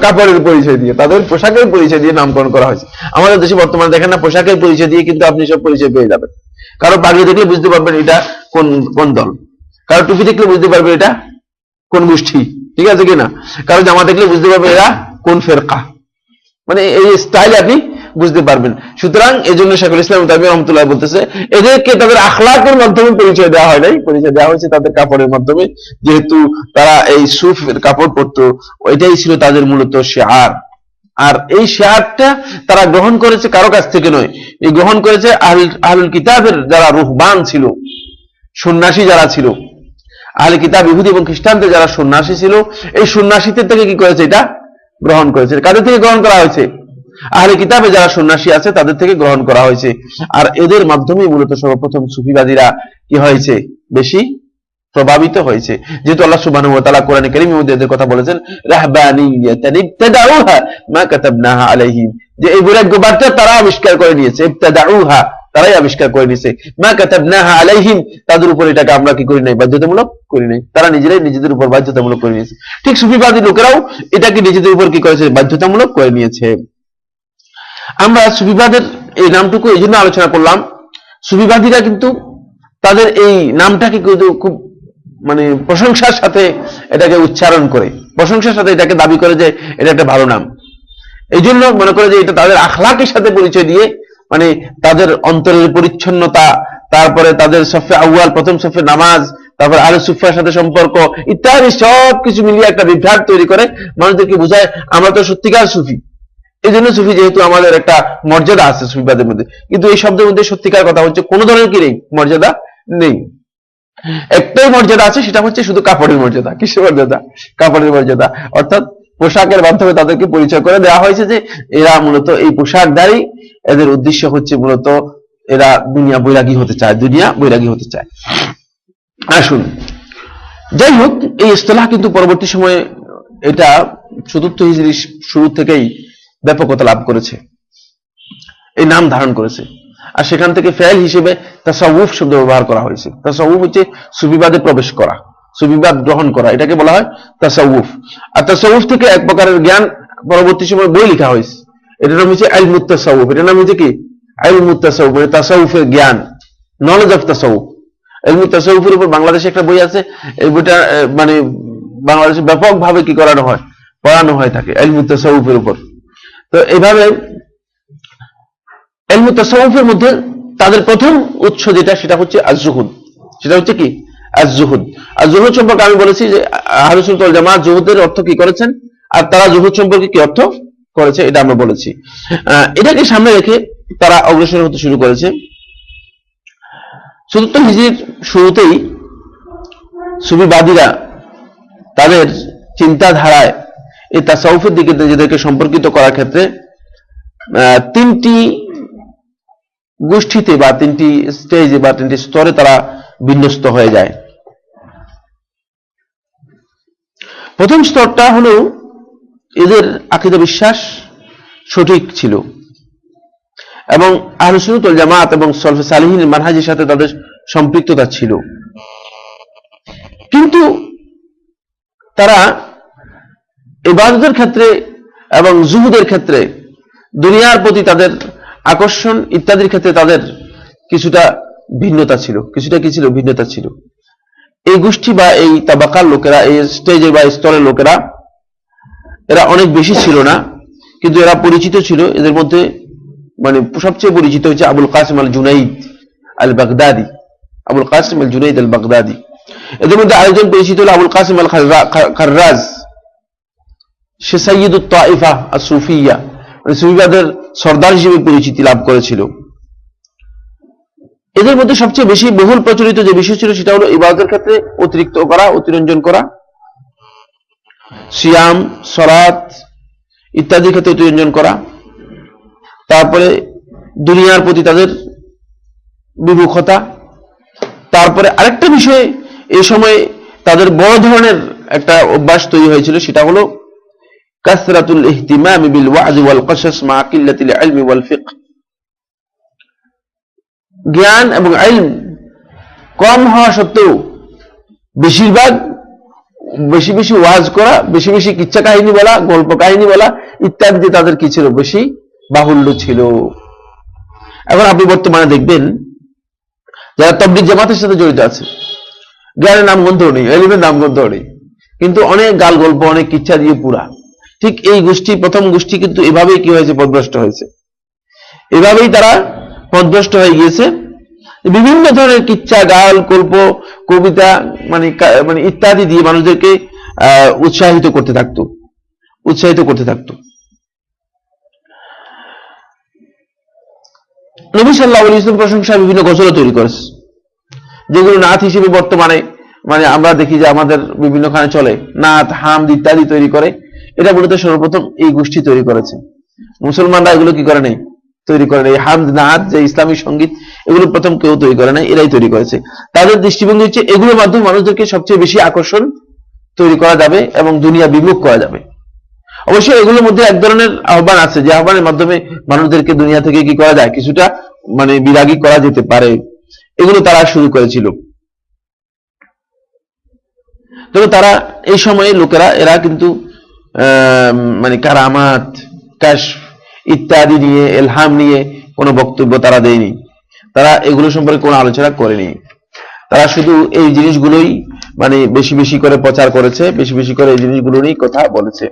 কাপড়ের পরিচয় দিয়ে, তাদের পোশাকের পরিচয় দিয়ে নামকরণ করা হয়েছে। আমাদের দেশে বর্তমানে দেখেন না, পোশাকের পরিচয় দিয়ে কিন্তু আপনি সব পরিচয় পেয়ে যাবেন। কারো পাগড়ি দেখলে বুঝতে পারবেন এটা কোন দল, কারো টুপি দেখলে বুঝতে পারবেন এটা কোন গোষ্ঠী, ঠিক আছে কিনা, কারো জামা দেখলে বুঝতে পারবেন এরা কোন ফেরকা, মানে এই স্টাইল আপনি বুঝতে পারবেন। সুতরাং এই জন্য শেখুল ইসলাম তাইমি রহমতুল্লাহ বলতেছে এদেরকে তাদের আখলাকের মাধ্যমে পরিচয় দেওয়া হয় নাই, পরিচয় দেওয়া হয়েছে তাদের কাপড়ের মাধ্যমে। যেহেতু তারা এই সুফের কাপড় পরতো, ওইটাই ছিল তাদের মূলত শিআর। আর এই শিআরটা তারা গ্রহণ করেছে কারো কাছ থেকে নয়, এই গ্রহণ করেছে আহলুল কিতাবের যারা রুহবান ছিল, সন্ন্যাসী যারা ছিল, আহলে কিতাব ইহুদি এবং খ্রিস্টানদের যারা সন্ন্যাসী ছিল, এই সন্ন্যাসীদের থেকে কি করেছে, এটা গ্রহণ করেছে। কাদের থেকে গ্রহণ করা হয়েছে? আহলে কিতাবে যারা সন্ন্যাসী আছে তাদের থেকে গ্রহণ করা হয়েছে। আর এদের মাধ্যমে মূলত সর্বপ্রথম সুফিবাদীরা কি হয়েছে, বেশি প্রভাবিত হয়েছে। যেহেতু আল্লাহ সুবহানাহু ওয়া তাআলা কোরআনে কারীমের মধ্যে এদের কথা বলেছেন, রাহবানিয়াতান ইবতাদাউহা মা কাতাবনাহা আলাইহিম, যে এই বৈরাগ্যবাদটা তারা আবিষ্কার করে নিয়েছে, ইবতাদাউহা তারাই আবিষ্কার করে নিয়েছে, মা কাতাবনাহা আলাইহিম তাদের উপর এটাকে আমরা কি করি নাই, বাধ্যতামূলক করি নাই, তারা নিজেরাই নিজেদের উপর বাধ্যতামূলক করে নিয়েছে। ঠিক সুফিবাদী লোকেরাও এটাকে নিজেদের উপর কি করেছে, বাধ্যতামূলক করে নিয়েছে। আমরা সুফিবাদের এই নামটুকু এই জন্য আলোচনা করলাম, সুফিবাদীরা কিন্তু তাদের এই নামটাকে কিন্তু খুব মানে প্রশংসার সাথে এটাকে উচ্চারণ করে, প্রশংসার সাথে এটাকে দাবি করে যে এটা একটা ভালো নাম। এই জন্য মনে করে যে এটা তাদের আখলাকের সাথে পরিচয় দিয়ে, মানে তাদের অন্তরের পরিচ্ছন্নতা, তারপরে তাদের সফে আউয়াল প্রথম সফে নামাজ, তারপর আলে সুফার সাথে সম্পর্ক ইত্যাদি সব কিছু মিলিয়ে একটা বিভ্রাট তৈরি করে মানুষদেরকে বোঝায় আমরা তো সত্যিকার সুফি। এই জন্য সুফি যেহেতু আমাদের একটা মর্যাদা আছে সুফিবাদের মধ্যে, কিন্তু এই শব্দের মধ্যে সত্যিকার কথা হচ্ছে কোন ধরনের কি নেই, মর্যাদা নেই। একটাই মর্যাদা আছে, সেটা হচ্ছে শুধু কাপড়ের মর্যাদা। কিসের মর্যাদা? কাপড়ের মর্যাদা। অর্থাৎ পোশাকের মাধ্যমে তাদেরকে পরিচয় করে দেওয়া হয়েছে যে এরা মূলত এই পোশাকধারী, এদের উদ্দেশ্য হচ্ছে মূলত এরা দুনিয়া বৈরাগী হতে চায়, দুনিয়া বৈরাগী হতে চায়। আসুন, যাই হোক, এই ইসতিলাহ কিন্তু পরবর্তী সময়ে এটা চতুর্থ হিজরির শুরু থেকেই ব্যাপকতা লাভ করেছে, এই নাম ধারণ করেছে। আর সেখান থেকে ফেল হিসেবে তাসাউফ শব্দ ব্যবহার করা হয়েছে। তাসাউফ হচ্ছে সুফিবাদে প্রবেশ করা, সুফিবাদ গ্রহণ করা, এটাকে বলা হয় তাসাউফ। আর তাসাউফ থেকে এক প্রকারের জ্ঞান পরবর্তী সময় বই লেখা হয়েছে, এটার নাম হচ্ছে ইলমুত তাসাউফ। এটার নাম হচ্ছে কি? ইলমুত তাসাউফ, মানে তাসাউফের জ্ঞান, নলেজ অফ তাসাউফ। ইলমুত তাসাউফের উপর বাংলাদেশে একটা বই আছে, এই বইটা মানে বাংলাদেশে ব্যাপকভাবে কি করানো হয়, পড়ানো হয়ে থাকে ইলমুত তাসাউফের উপর। তো এইভাবে ইলমুত তাসাউফের মধ্যে তাদের প্রথম উৎস যেটা, সেটা হচ্ছে আজ-জুহুদ। সেটা হচ্ছে কি? আজ-জুহুদ। আর জুহুদ সম্পর্কে আমি বলেছি যে আহলুস সুন্নাহ ওয়াল জামাত জুহুদের অর্থ কি করেছেন, আর তারা জুহুদ সম্পর্কে কি অর্থ করেছে, এটা আমরা বলেছি। এটাকে সামনে রেখে তারা অগ্রসর হতে শুরু করেছে। চতুর্থ হিজরির শুরুতেই সুফিবাদীরা তাদের চিন্তাধারায় এই তাসাউফের দিকে নিজেদেরকে সম্পর্কিত করার ক্ষেত্রে তিনটি গোষ্ঠীতে বা তিনটি স্টেজে বা তিনটি স্তরে তারা বিন্যস্ত হয়ে যায়। প্রথম স্তরটা হলো এদের আকীদা বিশ্বাস সঠিক ছিল এবং আহলুস সুন্নাহ ওয়াল জামাত এবং সালফে সালেহিনের মানহাজের সাথে তাদের সম্পৃক্ততা ছিল, কিন্তু তারা ইবাদতের ক্ষেত্রে এবং জুহুদের ক্ষেত্রে, দুনিয়ার প্রতি তাদের আকর্ষণ ইত্যাদির ক্ষেত্রে তাদের কিছুটা ভিন্নতা ছিল। কিছুটা কি ছিল? ভিন্নতা ছিল। এই গোষ্ঠী বা এই তাবাকার লোকেরা, এই স্টেজের বা স্তরের লোকেরা, এরা অনেক বেশি ছিল না, কিন্তু এরা পরিচিত ছিল। এদের মধ্যে মানে সবচেয়ে পরিচিত হচ্ছে আবুল কাসিম আল জুনাইদ আল বাগদাদি, আবুল কাসিম আল জুনাইদ আল বাগদাদি। এদের মধ্যে আরেকজন পরিচিত হল আবুল কাসিম আল খাররাজ, সে সাইয়্যিদুত তাইফা আস-সুফিয়্যা, মানে সুফিবাদের সর্দার হিসেবে পরিচিতি লাভ করেছিল। এদের মধ্যে সবচেয়ে বেশি বহুল প্রচলিত যে বিষয় ছিল সেটা হলো ইবাদতের ক্ষেত্রে অতিরিক্ত করা, অতিরঞ্জন করা, সিয়াম, সালাত ইত্যাদির ক্ষেত্রে অতিরঞ্জন করা। তারপরে দুনিয়ার প্রতি তাদের বিমুখতা। তারপরে আরেকটা বিষয় এই সময় তাদের বড় ধরনের একটা অভ্যাস তৈরি হয়েছিল, সেটা হলো কাসরাতুল ইহতিমাম বিল ওয়াজ ওয়াল কসস মা কিল্লাতিল ইলম ওয়াল ফিকহ। জ্ঞান এবং ইলম কম হওয়া সত্ত্বেও বেশিরভাগ বেশি বেশি ওয়াজ করা, বেশি বেশি কিচ্ছা কাহিনী বলা, গল্প কাহিনী বলা ইত্যাদিতে তাদের কি ছিল? বেশি বাহুল্য ছিল। এখন আপনি বর্তমানে দেখবেন যারা তাবলীগ জামাতের সাথে জড়িত আছে, জ্ঞানের নাম গন্ধ নেই, এলিমের নাম গন্ধ নেই, কিন্তু অনেক গাল গল্প, অনেক কিচ্ছা দিয়ে পুরা। ঠিক এই গোষ্ঠী, প্রথম গোষ্ঠী কিন্তু এভাবেই কি হয়েছে? পথভ্রষ্ট হয়েছে। এভাবেই তারা পথভ্রষ্ট হয়ে গিয়েছে। বিভিন্ন ধরনের কিচ্ছা, গাল গল্প, কবিতা মানে ইত্যাদি দিয়ে মানুষদেরকে উৎসাহিত করতে থাকতো। নবী সাল্লাল্লাহু আলাইহি ওয়াসাল্লাম প্রশংসায় বিভিন্ন গজল তৈরি করেছে, যেগুলো নাত হিসেবে বর্তমানে আমরা দেখি যে আমাদের বিভিন্নখানে চলে, নাত, হামদ ইত্যাদি তৈরি করে। এটা মূলত সর্বপ্রথম এই গোষ্ঠী তৈরি করেছে। মুসলমানরা এগুলো কি করে নাই? তৈরি করে নাই। হামদ, নাত, যে ইসলামী সঙ্গীত, এগুলো প্রথম কেউ তৈরি করে নাই, এরাই তৈরি করেছে। তাদের দৃষ্টিভঙ্গি হচ্ছে এগুলোর মাধ্যমে মানুষদেরকে সবচেয়ে বেশি আকর্ষণ তৈরি করা যাবে এবং দুনিয়া বিমুখ করা যাবে। অবশ্যই এগুলোর মধ্যে এক ধরনের আহ্বান আছে, যে আহ্বানের মাধ্যমে মানুষদেরকে দুনিয়া থেকে কি করা যায়? কিছুটা বিরাগী করা যেতে পারে। এগুলো তারা শুরু করেছিল। তবে তারা এই সময়ে লোকেরা, এরা কিন্তু কারামাত, কাশফ ইত্যাদি নিয়ে, ইলহাম নিয়ে কোনো বক্তব্য তারা দেয়নি। তারা এগুলো সম্পর্কে কোনো আলোচনা করেনি। তারা শুধু এই জিনিসগুলোই বেশি বেশি করে প্রচার করেছে, বেশি বেশি করে এই জিনিসগুলো নিয়ে কথা বলেছে।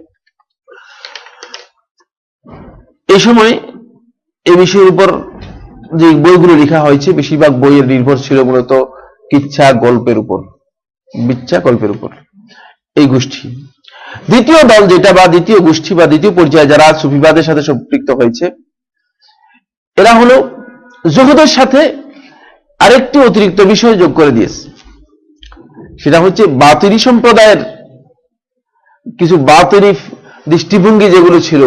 এই সময় এই বিষয়ের উপর যে বইগুলো লেখা হয়েছে, বেশিরভাগ বইয়ের নির্ভর ছিল মূলত কিচ্ছা গল্পের উপর, এই গোষ্ঠী। দ্বিতীয় দল যেটা, বা দ্বিতীয় গোষ্ঠী বা দ্বিতীয় পর্যায়ে যারা সুফিবাদের সাথে সম্পৃক্ত হয়েছে, এরা হলো জুহুদের সাথে আরেকটি অতিরিক্ত বিষয় যোগ করে দিয়েছে। সেটা হচ্ছে বাতিনি সম্প্রদায়ের কিছু বাতিনি দৃষ্টিভঙ্গি যেগুলো ছিল,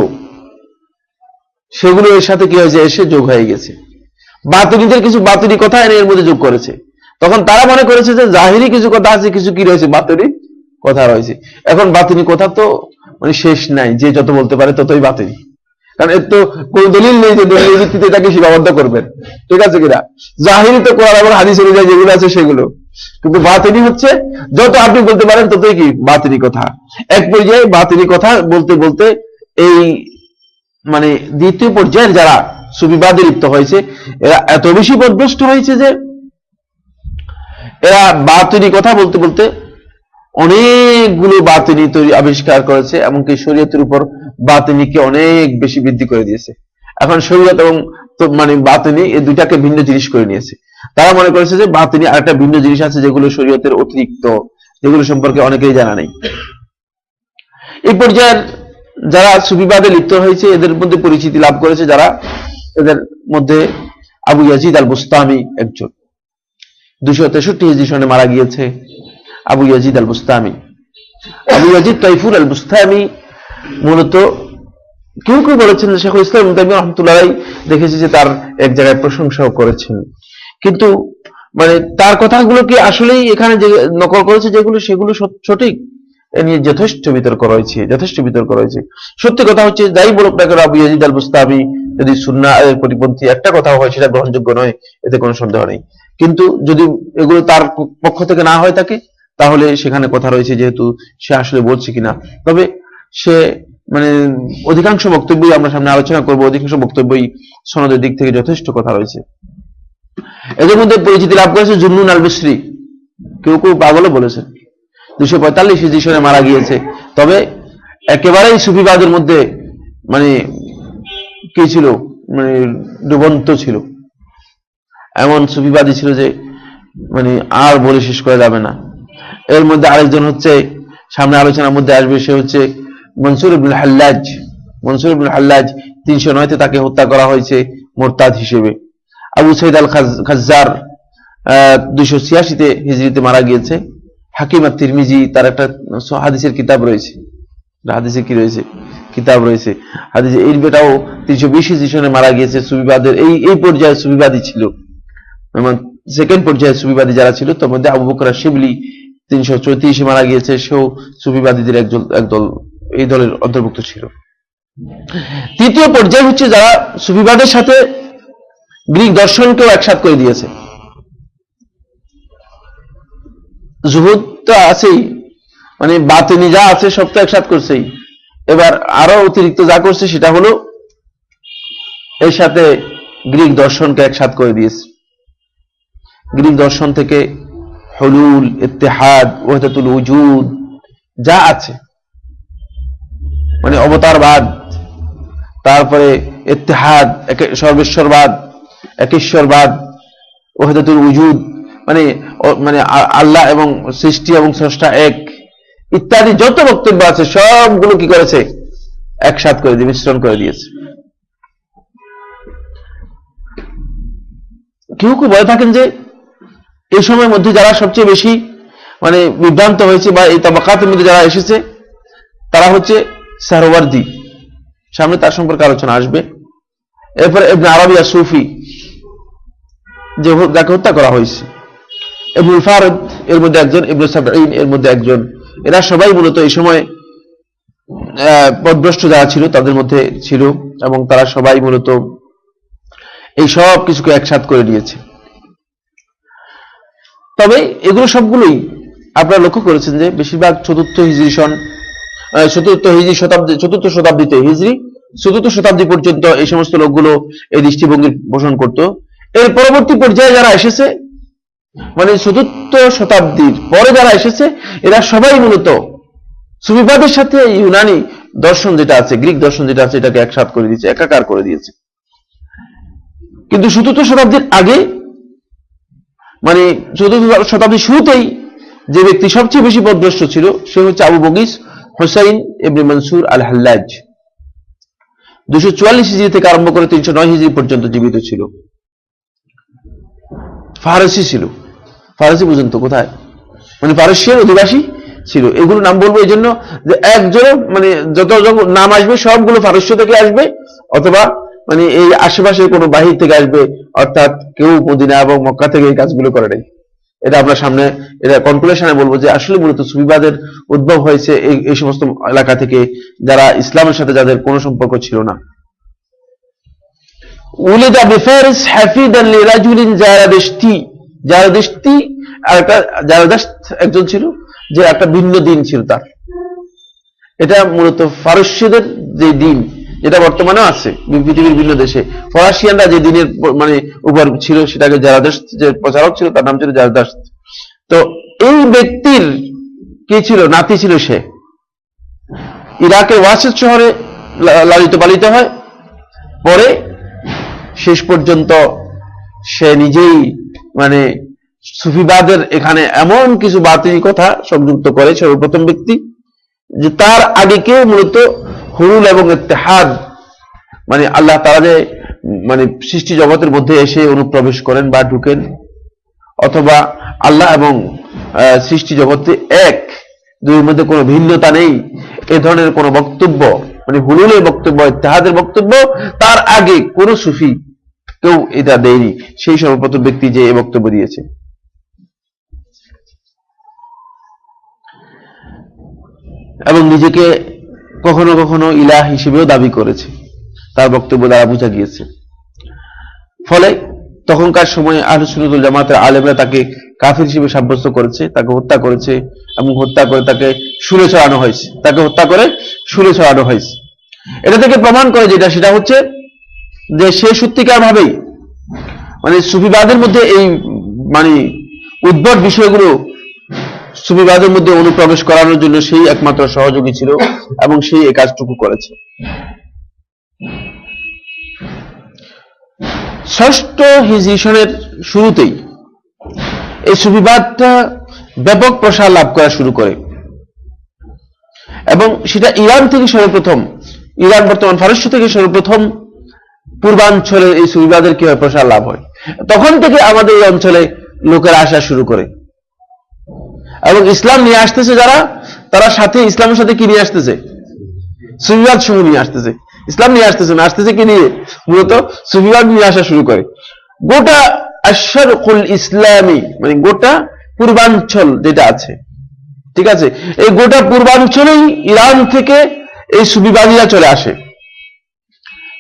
সেগুলো এর সাথে কি হয়েছে? এসে যোগ হয়ে গেছে। বাতিনিদের কিছু বাতিনি কথা এর মধ্যে যোগ করেছে। তখন তারা মনে করেছে যে জাহিরি কিছু কথা আছে, কিছু কি রয়েছে? বাতিনি কথা রয়েছে। এখন বাতিনি কথা তো শেষ নাই, যে যত বলতে পারে ততই বাতিনি। কারণ এর তো কোন দলিল নেই যে দলিলের ভিত্তিতে এটাকে সীমাবদ্ধ করবেন, ঠিক আছে কিনা? জাহিরি তো কোরআন এবং হাদিস অনুযায়ী যেগুলো আছে সেগুলো, কিন্তু বাতিনি হচ্ছে যত আপনি বলতে পারেন ততই কি? বাতিনি কথা। এক পর্যায়ে বাতিনি কথা বলতে বলতে এই দ্বিতীয় পর্যায়ের যারা সুফিবাদে লিপ্ত হয়েছে, এরা এত বেশি পথভ্রষ্ট হয়েছে যে এরা বাতিনি কথা বলতে বলতে অনেকগুলো বাতিনি তৈরি আবিষ্কার করেছে, এমনকি শরীয়তের উপর বাতিনিকে অনেক বেশি বৃদ্ধি করে দিয়েছে। এখন শরীয়ত এবং বাতিনি এই দুইটাকে ভিন্ন জিনিস করে নিয়েছে। তারা মনে করেছে যে বাতিনি আরেকটা ভিন্ন জিনিস আছে, যেগুলো শরীয়তের অতিরিক্ত, যেগুলো সম্পর্কে অনেকেই জানা নেই। এই পর্যায়ের যারা সুফিবাদে লিপ্ত হয়েছে, এদের মধ্যে পরিচিতি লাভ করেছে যারা, এদের মধ্যে আবু ইয়াজিদ আল বুস্তামি একজন। 263 হিজরি সনে মারা গিয়েছে Abu Yazid al Bustami. Abu Yazid Tayfur al Bustami মূলত কেউ কেউ বলেছেন যে শেখুল ইসলাম ইবনে তাইমিয়া রাহমাতুল্লাহ আলাইহি, দেখেছি যে তার এক জায়গায় প্রশংসাও করেছেন। কিন্তু তার কথাগুলো কি আসলেই এখানে যে নকল করেছে যেগুলো, সেগুলো সঠিক? এ নিয়ে যথেষ্ট বিতর্ক রয়েছে। সত্যি কথা হচ্ছে, যাই বলুক না কেন, আবু ইয়াজিদ আল বুস্তামি যদি সুন্নাহের পরিপন্থী একটা কথা হয়, সেটা গ্রহণযোগ্য নয়, এতে কোনো সন্দেহ নেই। কিন্তু যদি এগুলো তার পক্ষ থেকে না হয়ে থাকে, তাহলে সেখানে কথা রয়েছে, যেহেতু সে আসলে বলছে কিনা। তবে সে অধিকাংশ বক্তব্যই আমরা সামনে আলোচনা করব, অধিকাংশ বক্তব্যই সনদের দিক থেকে যথেষ্ট কথা রয়েছে। এদের মধ্যে পরিচিতি লাভ করেছে জুন্নুন আল বিসরি, কেউ কেউ পাগলও বলেছেন। 245 হিজরি সনে মারা গিয়েছে। তবে একেবারেই সুফিবাদের মধ্যে কি ছিল? ডুবন্ত ছিল। এমন সুফিবাদী ছিল যে আর বলে শেষ করা যাবে না। এর মধ্যে আরেকজন হচ্ছে, সামনে আলোচনার মধ্যে আসবে, সে হচ্ছে মনসুর ইবনুল হাল্লাজ। 309-তে তাকে হত্যা করা হয়েছে মুরতাদ হিসেবে। আবু সাইদ আল খাজ্জার 286 হিজরিতে মারা গিয়েছে। হাকিম আত-তিরমিজি, তার একটা হাদিসের কিতাব রয়েছে, হাদিসে এই বেটাও 320 হিজরি সনে মারা গিয়েছে। সুফিবাদের এই পর্যায়ে সুফিবাদী ছিল, সেকেন্ড পর্যায়ে সুফিবাদী যারা ছিল, তার মধ্যে আবু বকর শিবলি 334 মারা গিয়েছে, সেও সুফিবাদীদের একদল, এই দলের অন্তর্ভুক্ত ছিল। তৃতীয় পর্যায়ে হচ্ছে যারা সুফিবাদের সাথে গ্রিক দর্শনকেও একসাথ করে দিয়েছে। জুহুদ তো আছেই, মানে বাতিনি যা আছে সব তো একসাথ করছেই। এবার আরো অতিরিক্ত যা করছে সেটা হলো এর সাথে গ্রিক দর্শনকে একসাথ করে দিয়েছে। গ্রিক দর্শন থেকে হুলুল, ইত্তেহাদ, ওয়াহদাতুল উজুদ যা আছে, মানে অবতারবাদ, তারপরে ইত্তেহাদ, সর্বেশ্বরবাদ, একেশ্বরবাদ, ওয়াহদাতুল উজুদ, মানে মানে আল্লাহ এবং সৃষ্টি এবং স্রষ্টা এক, ইত্যাদি যত বক্তব্য আছে সবগুলো কি করেছে, একসাথ করে দিয়ে মিশ্রণ করে দিয়েছে। কেউ কেউ বলে থাকেন যে এই সময়ের মধ্যে যারা সবচেয়ে বেশি মানে বিভ্রান্ত হয়েছে বা এই তাবাকাতের মধ্যে যারা এসেছে তারা হচ্ছে সাহরওয়ার্দী, সামনে তার সম্পর্কে আলোচনা আসবে। এরপরে ইবনে আরবি সুফি, যে যাকে হত্যা করা হয়েছে, ইবনুল ফারিদ এর মধ্যে একজন, ইবনে সাবঈন এর মধ্যে একজন, এরা সবাই মূলত এই সময় পথভ্রষ্ট যারা ছিল তাদের মধ্যে ছিল, এবং তারা সবাই মূলত এই সব কিছুকে একসাথ করে দিয়েছে। তবে এগুলো সবগুলোই আপনারা লক্ষ্য করেছেন যে বেশিরভাগ চতুর্থ শতাব্দী পর্যন্ত এই সমস্ত লোকগুলো এই দৃষ্টিভঙ্গি পোষণ করত। এর পরবর্তী পর্যায়ে যারা এসেছে, মানে চতুর্থ শতাব্দীর পরে যারা এসেছে, এরা সবাই মূলত সুফিবাদের সাথে ইউনানি দর্শন যেটা আছে, গ্রিক দর্শন যেটা আছে, এটাকে একসাথ করে দিয়েছে, একাকার করে দিয়েছে। কিন্তু চতুর্থ শতাব্দীর আগে, মানে চতুর্থ শতাব্দীর শুরুতেই যে ব্যক্তি সবচেয়ে বেশি পথভ্রষ্ট ছিল সে হচ্ছে আবু বগিস হুসাইন ইবনে মনসুর আল হাল্লাজ। 244 হিজরি থেকে আরম্ভ করে 309 হিজরি পর্যন্ত জীবিত ছিল। ফারসি ছিল, ফারসি পর্যন্ত কোথায়, মানে পারস্যের অধিবাসী ছিল। এগুলো নাম বলবো এই জন্য যে একজন মানে যত নাম আসবে সবগুলো পারস্য থেকে আসবে, অথবা মানে এই আশেপাশে কোনো বাহির থেকে আসবে, অর্থাৎ কেউ মদিনা এবং মক্কা থেকে এই কাজগুলো করে নাই। এটা আপনার সামনে এটা কনক্লুশনে বলবো যে আসলে মূলত সুফিবাদের উদ্ভব হয়েছে এই সমস্ত এলাকা থেকে, যারা ইসলামের সাথে যাদের কোনো সম্পর্ক ছিল না। উলিদা বিফারিস হাফিদান লিরাজুলিন জারাদশতি, জারাদশতি জারাদশত একজন ছিল যে একটা ভিন্ন দিন ছিল তার। এটা মূলত ফারস্যদের যে দিন যেটা বর্তমানে আছে পৃথিবীর বিভিন্ন দেশে, ফরাসিয়ানরা যে দিনের মানে উপর ছিল সেটাকে জারাদশত, যে প্রচারক ছিল তার নাম ছিল জারাদশত। তো এই ব্যক্তির কি ছিল, নাতি ছিল সে। ইরাকের ওয়াসিত শহরে লালিত পালিত হয়, পরে শেষ পর্যন্ত সে নিজেই মানে সুফিবাদের এখানে এমন কিছু বাতিল কথা সংযুক্ত করে, সর্বপ্রথম ব্যক্তি যে তার আগে কেউ মূলত হুলুল এবং ইত্তেহাদ, মানে আল্লাহ তাআলা যে মানে সৃষ্টি জগতের মধ্যে এসে অনুপ্রবেশ করেন বা ঢুকেন, অথবা আল্লাহ এবং সৃষ্টি জগতে এক, দুইয়ের মধ্যে কোনো ভিন্নতা নেই, এ ধরনের কোনো বক্তব্য, মানে হুলুলের বক্তব্য, ইত্তেহাদের বক্তব্য তার আগে কোন সুফি কেউ এটা দেয়নি। সেই সর্বপ্রথম ব্যক্তি যে এই বক্তব্য দিয়েছে। এবং নিজেকে কখনো কখনো ইলাহ হিসেবেও দাবি করেছে, তার বক্তব্য দ্বারা বোঝা গিয়েছে। ফলে তখনকার সময়ে আহলে সুন্নাত ওয়াল জামাতের আলেমরা তাকে কাফির হিসেবে সাব্যস্ত করেছে, তাকে হত্যা করেছে, এবং হত্যা করে তাকে শুলে চড়ানো হয়েছে, তাকে হত্যা করে শুলে চড়ানো হয়েছে। এটা থেকে প্রমাণ করে যেটা, সেটা হচ্ছে যে সে সত্যিকার ভাবেই মানে সুফিবাদের মধ্যে এই মানে উদ্ভট বিষয়গুলো সুফিবাদের মধ্যে অনুপ্রবেশ করানোর জন্য সেই একমাত্র সহযোগী ছিল, এবং সেই এই কাজটুকু করেছে। ষষ্ঠ হিজরি সনের শুরুতেই এই সুফিবাদটা ব্যাপক প্রসার লাভ করা শুরু করে, এবং সেটা ইরান থেকে সর্বপ্রথম, ইরান বর্তমান ফারস্য থেকে সর্বপ্রথম পূর্বাঞ্চলে এই সুফিবাদের কিভাবে প্রসার লাভ হয়, তখন থেকে আমাদের এই অঞ্চলে লোকেরা আসা শুরু করে। এবং ইসলাম নিয়ে আসতেছে যারা, তারা সাথে ইসলামের সাথে কি নিয়ে আসতেছে, সুফিবাদ সমূহ নিয়ে আসতেছে। ইসলাম নিয়ে আসতেছে না, আসতেছে কি নিয়ে, মূলত সুফিবাদ নিয়ে আসা শুরু করে। গোটা আশ-শারকুল ইসলামী, মানে গোটা পূর্বাঞ্চল যেটা আছে, ঠিক আছে, এই গোটা পূর্বাঞ্চলেই ইরান থেকে এই সুফিবাদীরা চলে আসে।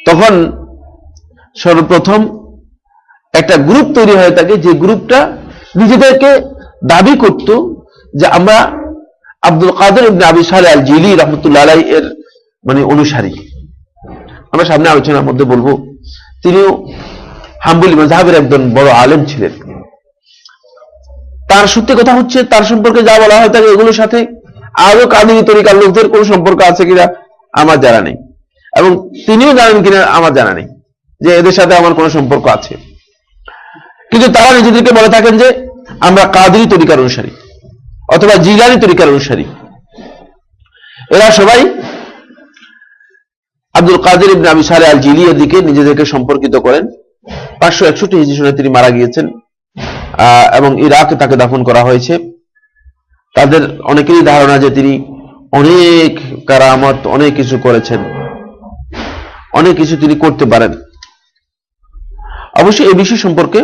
তখন সর্বপ্রথম একটা গ্রুপ তৈরি হয়ে থাকে, যে গ্রুপটা নিজেদেরকে দাবি করত যে আমরা আব্দুল কাদের ইবনে আবি সালেহ আল জিলি রহমতুল্লাহ আলাইহি এর মানে অনুসারী। আমরা সামনে আলোচনার মধ্যে বলবো, তিনিও হাম্বলি মাযহাবের একজন বড় আলেম ছিলেন। তার সত্যি কথা হচ্ছে, তার সম্পর্কে যা বলা হয় থাকে এগুলোর সাথে আরো কাদিরি তরিকার লোকদের কোন সম্পর্ক আছে কিনা আমার জানা নেই, এবং তিনিও জানেন কিনা আমার জানা নেই যে এদের সাথে আমার কোনো সম্পর্ক আছে। কিন্তু তারা নিজেদেরকে বলে থাকেন যে আমরা কাদিরি তরিকার অনুসারী অথবা জিলানী তরিকার অনুসারী। এরা সবাই আব্দুল কাদের ইবনে আবি সালেহ আল জিলি এর দিকে নিজেদেরকে সম্পর্কিত করেন। 561 হিজরি সনে তিনি মারা গিয়েছেন এবং ইরাকে তাকে দাফন করা হয়েছে। তাদের অনেকেরই ধারণা যে তিনি অনেক কারামত, অনেক কিছু করেছেন, অনেক কিছু তিনি করতে পারেন। অবশ্যই এই বিষয় সম্পর্কে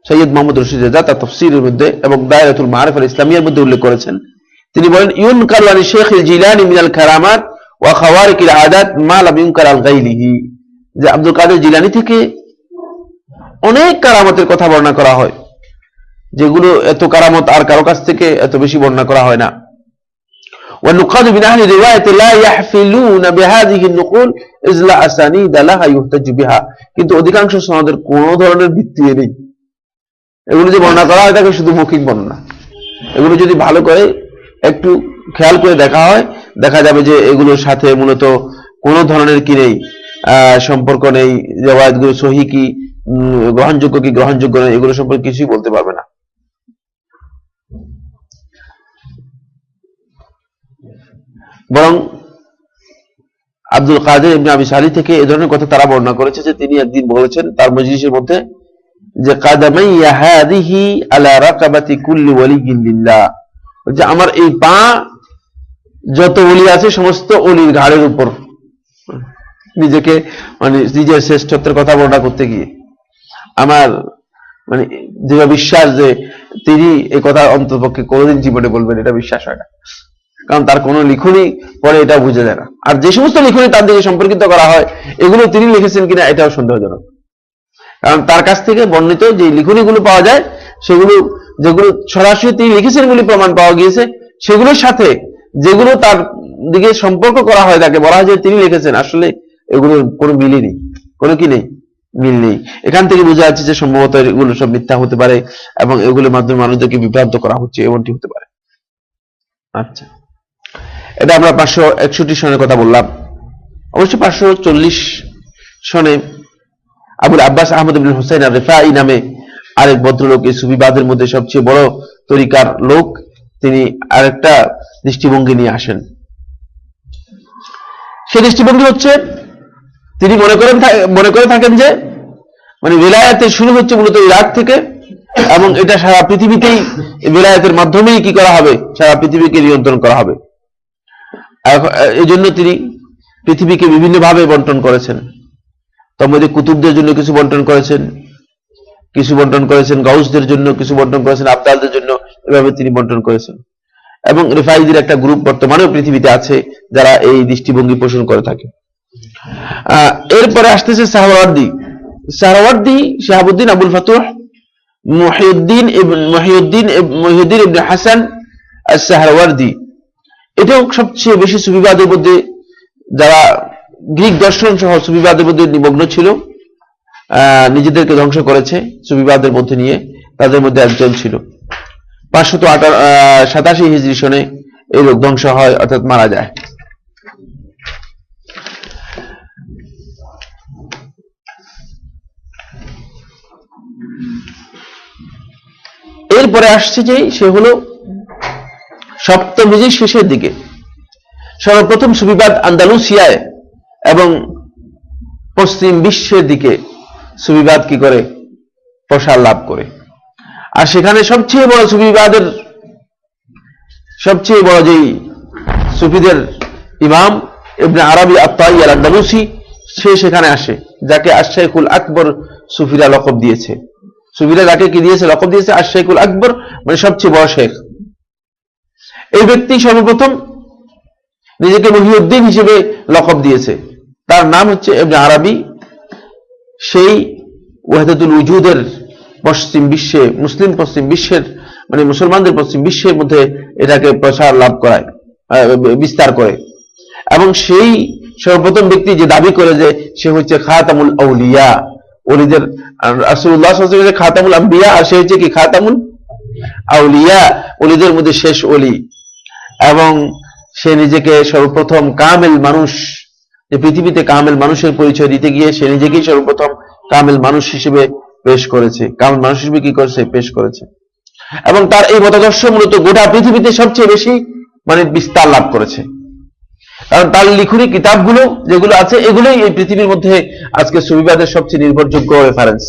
সৈয়দ মোহাম্মদ রশিদ রেজা তার তাফসীরের মধ্যে এবং দায়রাতুল মাআরিফ আল ইসলামিয়ার মধ্যে উল্লেখ করেছেন। তিনি বলেন, ইউনকারু আন শেখ আল জিলানী মিনাল কারামাত ওয়া খাওয়ারিকিল আদাত মা লাম ইউনকার আল গাইরিহি, যে আব্দুল কাদের জিলানী থেকে অনেক কারামতের কথা বর্ণনা করা হয়, যেগুলো এত কারামত আর কারো কাছ থেকে এত বেশি বর্ণনা করা হয় না। ওয়া নুকাদু মিন আহলি রিওয়ায়াতি লা ইয়াহফিলুনা বিহাযিহি আন-নুকুল ইয লা আসানিদ লাহা ইহতাজু বিহা, কিন্তু অধিকাংশ সনদের কোনো ধরনের ভিত্তি নেই। এগুলো যে বর্ণনা করা হয় থাকে শুধু মৌখিক বর্ণনা। এগুলো যদি ভালো করে একটু খেয়াল করে দেখা হয়, দেখা যাবে যে এগুলোর সাথে মূলত কোনো ধরনের কি নেই, সম্পর্ক নেই। রিওয়ায়াতগুলো সহিহ কি, গ্রহণযোগ্য কি গ্রহণযোগ্য নয়, এগুলো সম্পর্কে কিছুই বলতে পারবে না। বরং আব্দুল কাদের ইবনে আবি সালেহ থেকে এই ধরনের কথা তারা বর্ণনা করেছে যে তিনি একদিন বলেছেন তার মজলিসের মধ্যে যে কাদামাইয়া হাযিহি আলা রাকাবাতি কুল্লি ওয়ালিয়্যিন লিল্লাহ, যে আমার এই পা যত ওলি আছে সমস্ত ওলির ঘাড়ের উপর। নিজেকে মানে নিজের শ্রেষ্ঠত্বের কথা বর্ণনা করতে গিয়ে আমার মানে যেভাবে বিশ্বাস যে তিনি এই কথা অন্ততপক্ষে কোনোদিন জীবনে বলবেন, এটা বিশ্বাস হয় না। কারণ তার কোনো লিখনি পরে এটা বুঝে যায় না। আর যে সমস্ত লিখনি তার দিকে সম্পর্কিত করা হয় এগুলো তিনি লিখেছেন কিনা এটাও সন্দেহজনক। কারণ তার কাছ থেকে বর্ণিত যে লিখনিগুলো পাওয়া যায় সেগুলো, যেগুলো সরাসরি তিনি লিখেছেন বলে প্রমাণ পাওয়া গিয়েছে, সেগুলোর সাথে যেগুলো তার দিকে সম্পর্ক করা হয় তাকে বলা হয় যে তিনি লিখেছেন, আসলে এগুলোর কোনো মিলই নেই, কোনো কি নেই, মিল নেই। এখান থেকে বোঝা যাচ্ছে যে সম্ভবত এগুলো সব মিথ্যা হতে পারে এবং এগুলোর মাধ্যমে মানুষদেরকে বিভ্রান্ত করা হচ্ছে, এমনটি হতে পারে। আচ্ছা, এটা আমরা 561 সনের কথা বললাম। অবশ্য 540 সনে আবুল আব্বাস আহমদ ইবনে হুসাইন আর-রিফাঈ নামে আরেক ভদ্রলোক, এই সুফিবাদের মধ্যে সবচেয়ে বড় তরিকার লোক, তিনি আরেকটা দৃষ্টিভঙ্গি নিয়ে আসেন। সেই দৃষ্টিভঙ্গি হচ্ছে তিনি মনে করে থাকেন যে মানে বিলায়াতের শুরু হচ্ছে মূলত ইরাক থেকে, এবং এটা সারা পৃথিবীতেই বিলায়াতের মাধ্যমেই কি করা হবে, সারা পৃথিবীকে নিয়ন্ত্রণ করা হবে। এই জন্য তিনি পৃথিবীকে বিভিন্নভাবে বন্টন করেছেন। তার মধ্যে কুতুবদের জন্য কিছু বন্টন করেছেন, কিছু বন্টন করেছেন গাউসদের জন্য, কিছু বন্টন করেছেন আবদালদের জন্য, এভাবে তিনি বন্টন করেছেন। এবং রিফাইদের একটা গ্রুপ বর্তমানেও পৃথিবীতে আছে যারা এই দৃষ্টিভঙ্গি পোষণ করে থাকে। এরপরে আসতেছে সাহরাওয়ার্দী। শাহাবুদ্দিন আবুল ফাতুহ মুহিউদ্দিন ইবনে হাসান আস-সাহরাওয়ার্দী, এটাও সবচেয়ে বেশি সুফিবাদের মধ্যে, যারা গ্রিক দর্শন সহ সুফিবাদের মধ্যে নিমগ্ন ছিল, নিজেদেরকে ধ্বংস করেছে সুফিবাদের মধ্যে নিয়ে, তাদের মধ্যে একজন ছিল। 587 হিজরি সনে এই লোক ধ্বংস হয়, অর্থাৎ মারা যায়। এরপরে আসছে যে সে হলো সপ্তম হিজরির শেষের দিকে সর্বপ্রথম সুফিবাদ আন্দালুসিয়ায় এবং পশ্চিম বিশ্বের দিকে সুফিবাদ কি করে প্রসার লাভ করে। আর সেখানে সবচেয়ে বড় সুফিবাদের সবচেয়ে বড় যেই সুফিদের ইমাম ইবনে আরবি আত-তাই আল-আন্দালুসি, সে সেখানে আসে, যাকে আশ-শাইখুল আকবর সুফিরা লকব দিয়েছে। সুফিরা যাকে কি দিয়েছে, লকব দিয়েছে আশ-শাইখুল আকবর, মানে সবচেয়ে বড় শেখ। এই ব্যক্তি সর্বপ্রথম নিজেকে মুহিউদ্দিন হিসেবে লকব দিয়েছে। তার নাম হচ্ছে ইবনে আরবি। সেই ওয়াহদাতুল উজুদের পশ্চিম বিশ্বে, মুসলিম পশ্চিম বিশ্বের মানে মুসলমানদের পশ্চিম বিশ্বের মধ্যে এটাকে প্রসার লাভ করায়, বিস্তার করে। এবং সেই সর্বপ্রথম ব্যক্তি যে দাবি করে যে সে হচ্ছে খাতামুল আউলিয়া, ওলিদের রাসূলুল্লাহ সাল্লাল্লাহু আলাইহি ওয়াসাল্লাম খাতামুল আম্বিয়া, আর সে হচ্ছে কি খাতামুল আউলিয়া, ওলিদের মধ্যে শেষ ওলি। এবং সে নিজেকে সর্বপ্রথম কামেল মানুষ, যে পৃথিবীতে কামেল মানুষের পরিচয় দিতে গিয়ে সে নিজেকেই সর্বপ্রথম কামেল মানুষ হিসেবে পেশ করেছে, কামেল মানুষ হিসেবে কি করেছে, পেশ করেছে। এবং তার এই মতাদর্শ মূলত গোটা পৃথিবীতে সবচেয়ে বেশি মানে বিস্তার লাভ করেছে, কারণ তার লিখনি কিতাবগুলো যেগুলো আছে এগুলোই এই পৃথিবীর মধ্যে আজকে সুফিবাদের সবচেয়ে নির্ভরযোগ্য রেফারেন্স।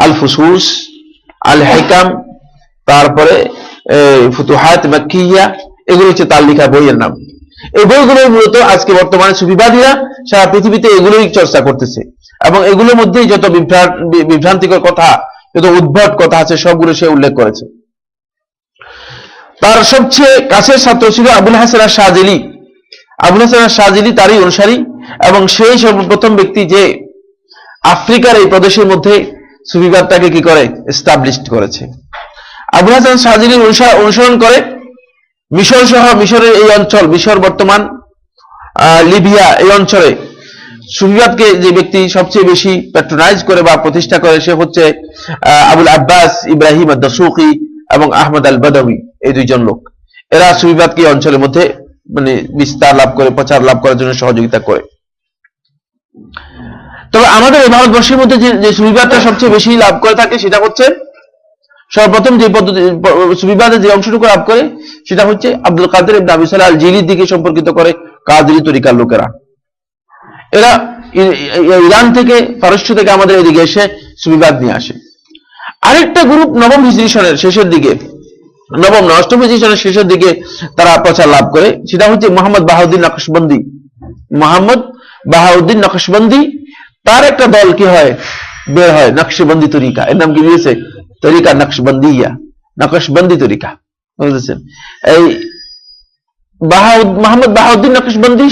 আল ফুসুস, আল হিকাম, তারপরে ফুতুহাত মাক্কিয়া, এগুলো হচ্ছে তার লেখা বইয়ের নাম। এই বইগুলো মূলত আজকে বর্তমানে সুফিবাদীরা সারা পৃথিবীতে এগুলোই চর্চা করতেছে, এবং এগুলোর মধ্যেই যত বিভ্রান্তিকর কথা, যত উদ্ভট কথা আছে সবগুলো সে উল্লেখ করেছে। তার সবচেয়ে কাছের ছাত্র ছিল আবুল হাসান আশ-শাযিলি। আবুল হাসান আশ-শাযিলি তারই অনুসারী, এবং সেই সর্বপ্রথম ব্যক্তি যে আফ্রিকার এই প্রদেশের মধ্যে সুফিবাদটাকে কি করে, এস্টাবলিশড করেছে। আবুল হাসান আশ-শাযিলির অনুসরণ করে মিশর সহ মিশরের এই অঞ্চল, মিশর বর্তমান লিবিয়া, এই অঞ্চলে সুফিবাদকে যে ব্যক্তি সবচেয়ে বেশি প্যাট্রোনাইজ করে বা প্রতিষ্ঠা করে সে হচ্ছে আবুল আব্বাস ইব্রাহিম আদ-দাসুকি এবং আহমদ আল বাদাউই, এই দুইজন লোক। এরা সুফিবাদকে অঞ্চলের মধ্যে মানে বিস্তার লাভ করে, প্রচার লাভ করার জন্য সহযোগিতা করে। তবে আমাদের এই ভারতবর্ষের মধ্যে যে সুফিবাদটা সবচেয়ে বেশি লাভ করে থাকে সেটা হচ্ছে সর্বপ্রথম যে পদ্ধতি সুফিবাদের যে অংশটুকু লাভ করে সেটা হচ্ছে আব্দুল কাদের ইবনে আবি সালাহ আল জিলির দিকে সম্পর্কিত করে কাদরি তরিকার লোকেরা। এরা ইরান থেকে, পারস্য থেকে আমাদের এদিকে এসে সুফিবাদ নিয়ে আসে। আরেকটা গ্রুপ নবম হিজরি সনের শেষের দিকে, নবম না অষ্টম হিজরি সনের শেষের দিকে তারা প্রচার লাভ করে, সেটা হচ্ছে মোহাম্মদ বাহাউদ্দিন নকশবন্দি। মোহাম্মদ বাহাউদ্দিন নকশবন্দি, তার একটা দল কি হয়, বের হয়, নকশবন্দি তরিকা। এর নাম কি দিয়েছে, তরিকা নকশবন্দিয়া, নকশবন্দি তরিকা, বুঝেছেন? এই মোহাম্মদ বাহাউদ্দিন নকশবন্দি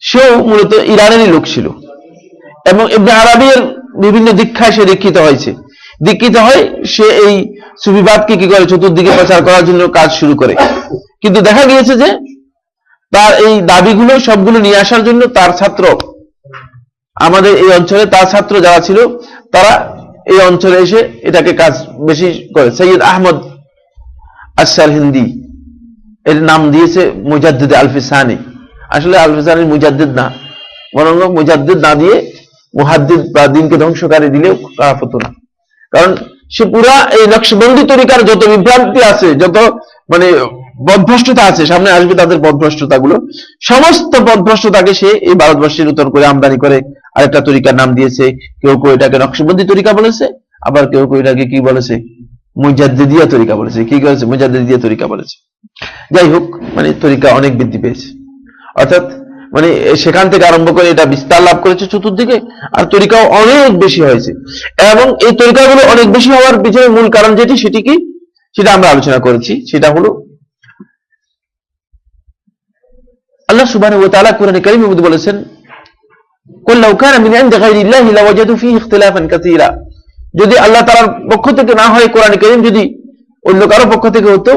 সেও মূলত ইরানেরই লোক ছিল, এবং ইবনে আরবির বিভিন্ন দীক্ষায় সে দীক্ষিত হয়েছে। দীক্ষিত হয় সে এই সুফিবাদকে কি করে, চতুর্দিকে প্রচার করার জন্য কাজ শুরু করে। কিন্তু দেখা গিয়েছে যে তার এই দাবিগুলো সবগুলো নিয়ে আসার জন্য তার ছাত্র, আমাদের এই অঞ্চলে তার ছাত্র যারা ছিল তারা এই অঞ্চলে এসে এটাকে কাজ বেশি করে। সৈয়দ আহমদ আস-সারহিন্দি, এর নাম দিয়েছে মুজাদ্দিদ আল-ফিসানি। আসলে আল-ফিসানি মুজাদ্দিদ না, বরং মুজাদ্দিদ না দিয়ে মুহাদ্দিদ বা দিনকে ধ্বংসকারী দিলেও খারাপ হতো না, কারণ সে পুরা এই নকশবন্দি তরিকার যত বিভ্রান্তি আছে, যত মানে বদভ্রষ্টতা আছে, সামনে আসবে তাদের বদভ্রষ্টতাগুলো, সমস্ত বদভ্রষ্টতাকে সে এই ভারতবর্ষে নতুন করে আমদানি করে আরেকটা তরিকার নাম দিয়েছে। কেউ কেউ এটাকে নকশবন্দি তরিকা বলেছে, আবার কেউ কেউ এটাকে কি বলেছে, মুজাদ্দিদিয়া তরিকা বলেছে। কি করেছে, মুজাদ্দিদিয়া তরিকা বলেছে। যাই হোক, মানে তরিকা অনেক বৃদ্ধি পেয়েছে, অর্থাৎ মানে সেখান থেকে আরম্ভ করে এটা বিস্তার লাভ করেছে চতুর্দিকে, আর তরিকাও অনেক বেশি হয়েছে। এবং এই তরিকাগুলো অনেক বেশি হওয়ার পিছনে মূল কারণ যেটি, সেটি কি, সেটা আমরা আলোচনা করেছি। সেটা হলো আল্লাহ সুবহানাহু ওয়া তাআলা কোরআনে কারীমের মধ্যে বলেছেন, কুল লাউ কানা মিন ইনদি গায়রিল্লাহি লাওয়াজাদু ফীহি ইখতিলাফান কাসীরা। যদি আল্লাহ তাআলার পক্ষ থেকে না হয় কোরআনে কারীম যদি অন্য কারো পক্ষ থেকে হতো,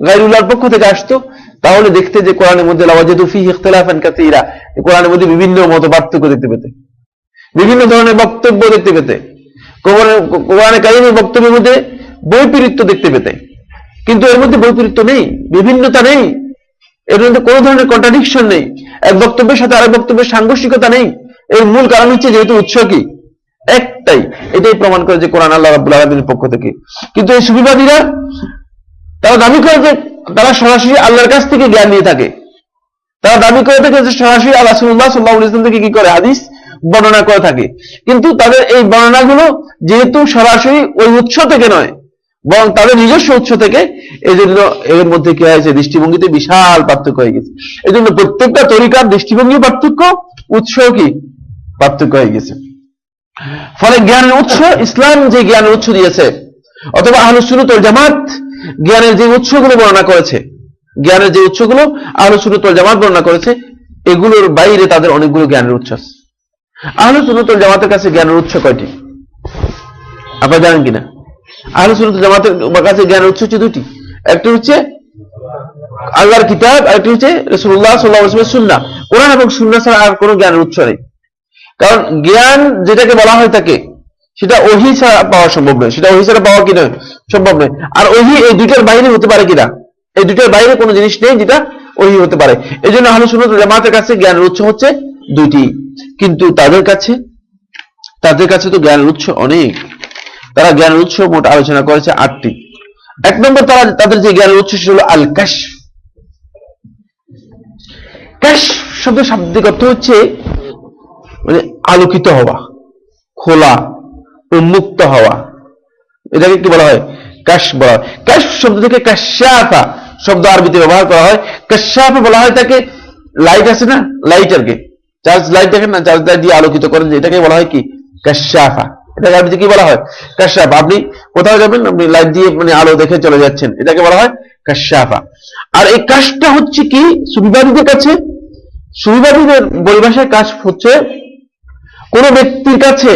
গায়রুল্লাহর পক্ষ থেকে আসতো, তাহলে দেখতে যে কোরআনের মধ্যে লাওয়াজাদু ফীহি ইখতিলাফান কাসীরা, কোরআনের মধ্যে বিভিন্ন মতপার্থক্য দেখতে পেতে, বিভিন্ন ধরনের বক্তব্য দেখতে পেতে, কোরআনে কারীমের বক্তব্যের মধ্যে বৈপরীত্য দেখতে পেতে। কিন্তু এর মধ্যে বৈপরীত্য নেই, বিভিন্নতা নেই, এর মধ্যে কোনো ধরনের কন্ট্রাডিকশন নেই, এক বক্তব্যের সাথে আরেক বক্তব্যের সাংঘর্ষিকতা নেই। এর মূল কারণ হচ্ছে যেহেতু উৎস কি একটাই, এটাই প্রমাণ করে যে কোরআন আল্লাহ রাব্বুল আলামিনের পক্ষ থেকে। কিন্তু এই সুফিবাদীরা তারা দাবি করে যে তারা সরাসরি আল্লাহর কাছ থেকে জ্ঞান নিয়ে থাকে, তারা দাবি করে থাকে যে সরাসরি আল্লাহ রাসূলুল্লাহ সাল্লাল্লাহু আলাইহি ওয়াসাল্লাম থেকে কি করে, হাদিস বর্ণনা করে থাকে। কিন্তু তাদের এই বর্ণনাগুলো যেহেতু সরাসরি ওই উৎস থেকে নয়, বরং তাদের নিজস্ব উৎস থেকে, এই জন্য এর মধ্যে কি হয়েছে, দৃষ্টিভঙ্গিতে বিশাল পার্থক্য হয়ে গেছে। এই জন্য প্রত্যেকটা তরিকার দৃষ্টিভঙ্গি পার্থক্য, উৎস কি পার্থক্য হয়ে গেছে। ফলে জ্ঞানের উৎস, ইসলাম যে জ্ঞানের উৎস দিয়েছে, অথবা আহলুস সুন্নাত ওয়াল জামাত জ্ঞানের যে উৎসগুলো বর্ণনা করেছে, জ্ঞানের যে উৎসগুলো আহলুস সুন্নাত ওয়াল জামাত বর্ণনা করেছে, এগুলোর বাইরে তাদের অনেকগুলো জ্ঞানের উৎস আছে। আহলে সুন্নাত ওয়াল জামাতের কাছে জ্ঞানের উৎস কয়টি আপনারা জানেন কিনা? আহলে সুন্নাত ওয়াল জামাতের কাছে জ্ঞানের উৎস হচ্ছে দুটি, একটা হচ্ছে আল্লাহর কিতাব, আর একটা হচ্ছে রাসূলুল্লাহ সাল্লাল্লাহু আলাইহি ওয়াসাল্লামের সুন্নাহ। কোরআন এবং সুন্নাহ ছাড়া আর কোনো জ্ঞানের উৎস নেই। কারণ জ্ঞান যেটাকে বলা হয় থাকে সেটা ওহী ছাড়া পাওয়া সম্ভব নয়, সেটা ওহী ছাড়া পাওয়া কি নয়, সম্ভব নয়। আর ওহী এই দুইটার বাইরে হতে পারে কিনা? এই দুইটার বাইরে কোনো জিনিস নেই যেটা ওহী হতে পারে। এই জন্য আহলে সুন্নাত ওয়াল জামাতের কাছে জ্ঞানের উৎস হচ্ছে দুইটি, কিন্তু তাদের কাছে তো জ্ঞানের উৎস অনেক। তারা জ্ঞানের উৎস মোট আলোচনা করেছে 8টি। এক নম্বর তাদের যে জ্ঞানের উৎস সেটা হলো আল কাশফ। কাশফ শব্দের শাব্দিক অর্থ হচ্ছে মানে আলোকিত হওয়া, খোলা, উন্মুক্ত হওয়া, এটাকে কি বলা হয়? কাশফ বলা হয়। কাশফ শব্দ থেকে কাশাফা শব্দ আরবিতে ব্যবহার করা হয়। কাশাফা বলা হয় তাকে, লাইট আছে না, লাইট আর কি, চার্জ লাইট দেখেন না, চার্জ লাইট দিয়ে আলোকিত করেন, এটাকে বলা হয় কি? কাশাফা। এটাকে আরবিতে কি বলা হয়? কাশাফা। আপনি কোথাও যাবেন, আপনি লাইট দিয়ে মানে আলো দেখে চলে যাচ্ছেন, এটাকে বলা হয় কাশাফা। আর এই কাশটা হচ্ছে কি সুবিবাদীদের কাছে, সুবিবাদীদের পরিভাষায় কাশফ হচ্ছে কোন ব্যক্তির কাছে,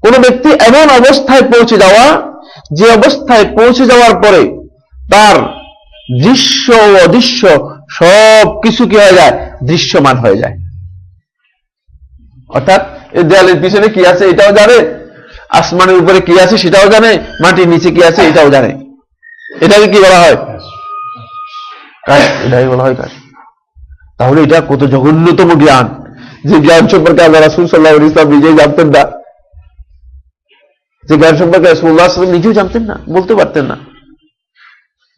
কোন ব্যক্তি এমন অবস্থায় পৌঁছে যাওয়া, যে অবস্থায় পৌঁছে যাওয়ার পরে তার দৃশ্য ও অদৃশ্য সব কিছু কি হয়ে যায়? দৃশ্যমান হয়ে যায়। অর্থাৎ এই দেয়ালের পিছনে কি আছে এটাও জানে, আসমানের উপরে কি আছে সেটাও জানে, মাটির নিচে কি আছে এটাও জানে। এটাকে কি বলা হয়? কাশফ। এটাই বলা হয় কাশফ। তাহলে এটা কত জঘন্যতম জ্ঞান, যে জ্ঞান সম্পর্কে আল্লাহ রাসূল সাল্লাল্লাহু আলাইহি ওয়াসাল্লাম নিজেই জানতেন না, যে জ্ঞান সম্পর্কে রাসূলুল্লাহ সাল্লাল্লাহু আলাইহি ওয়াসাল্লাম নিজেও জানতেন না, বলতে পারতেন না।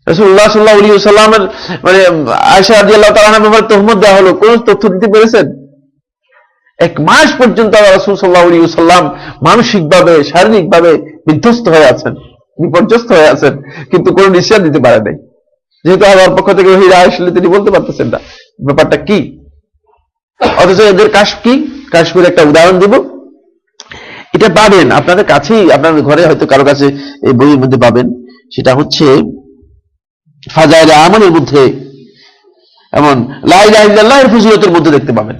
রাসূলুল্লাহ সাল্লাল্লাহু আলাইহি ওয়াসাল্লামের মানে আয়েশা রাদিয়াল্লাহু তাআলা আনহার ব্যাপারে তহমত দেওয়া হলো, কোন তথ্য দিতে পেরেছেন? 1 মাস পর্যন্ত রাসূল সাল্লাল্লাহু আলাইহি ওয়াসাল্লাম মানসিকভাবে, শারীরিকভাবে বিধ্বস্ত হয়ে আছেন, বিপর্যস্ত হয়ে আছেন, কিন্তু কোনো নিশ্চয় দিতে পারে নাই, যেহেতু আল্লাহর পক্ষ থেকে ওহী আসলে তিনি বলতে পারতেছেন না ব্যাপারটা কি। অথচ এদের কাশফ কি? কাশফের একটা উদাহরণ দেব, এটা পাবেন আপনাদের কাছেই, আপনাদের ঘরে হয়তো কারো কাছে এই বইয়ের মধ্যে পাবেন। সেটা হচ্ছে ফাজাইলে আমালের মধ্যে, এমন লা ইলাহা ইল্লাল্লাহর ফজিলতের মধ্যে দেখতে পাবেন।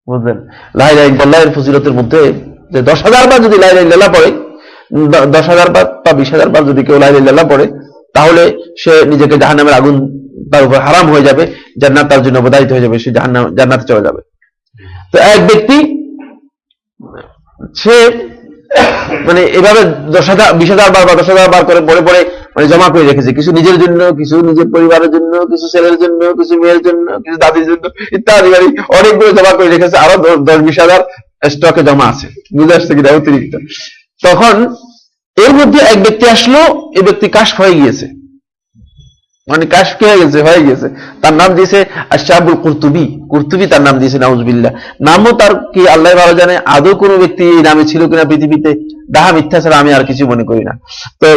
বুঝলেন? লা ইলাহা ইল্লাল্লাহর ফজিলতের মধ্যে যে 10,000 বার যদি লা ইলাহা ইল্লাল্লাহ পড়ে, 10,000 বার বা 20,000 বার যদি কেউ লা ইলাহা ইল্লাল্লাহ পড়ে, তাহলে সে নিজেকে জাহান্নামের আগুন তার উপর হারাম হয়ে যাবে, জান্নাত তার জন্য অবধারিত হয়ে যাবে, সে জান্নাতে চলে যাবে। তো এক ব্যক্তি সে মানে এভাবে 10,000 20,000 বার বা 10,000 বার করে পড়ে পড়ে মানে জমা করে রেখেছে, কিছু নিজের জন্য, কিছু নিজের পরিবারের জন্য, কিছু ছেলের জন্য, কিছু মেয়ের জন্য, কিছু দাদির জন্য ইত্যাদি, অনেকগুলো জমা করে রেখেছে, আরো 10-20,000 স্টকে জমা আছে। বুঝে আসছে কিনা? অতিরিক্ত। তখন এর মধ্যে এক ব্যক্তি আসলো, এই ব্যক্তি কাশফ হয়ে গিয়েছে, মানে কাশফ হয়ে গেছে। তার নাম দিয়েছে আশ-শাহাবুল কুরতুবী, কুরতুবী তার নাম দিয়েছে, নাউজুবিল্লাহ। নামও তার কি আল্লাহ ভালো জানে, আদৌ কোনো ব্যক্তি এই নামে ছিল কিনা পৃথিবীতে, ডাহা মিথ্যা ছাড়া আমি আর কিছু মনে করি না। তো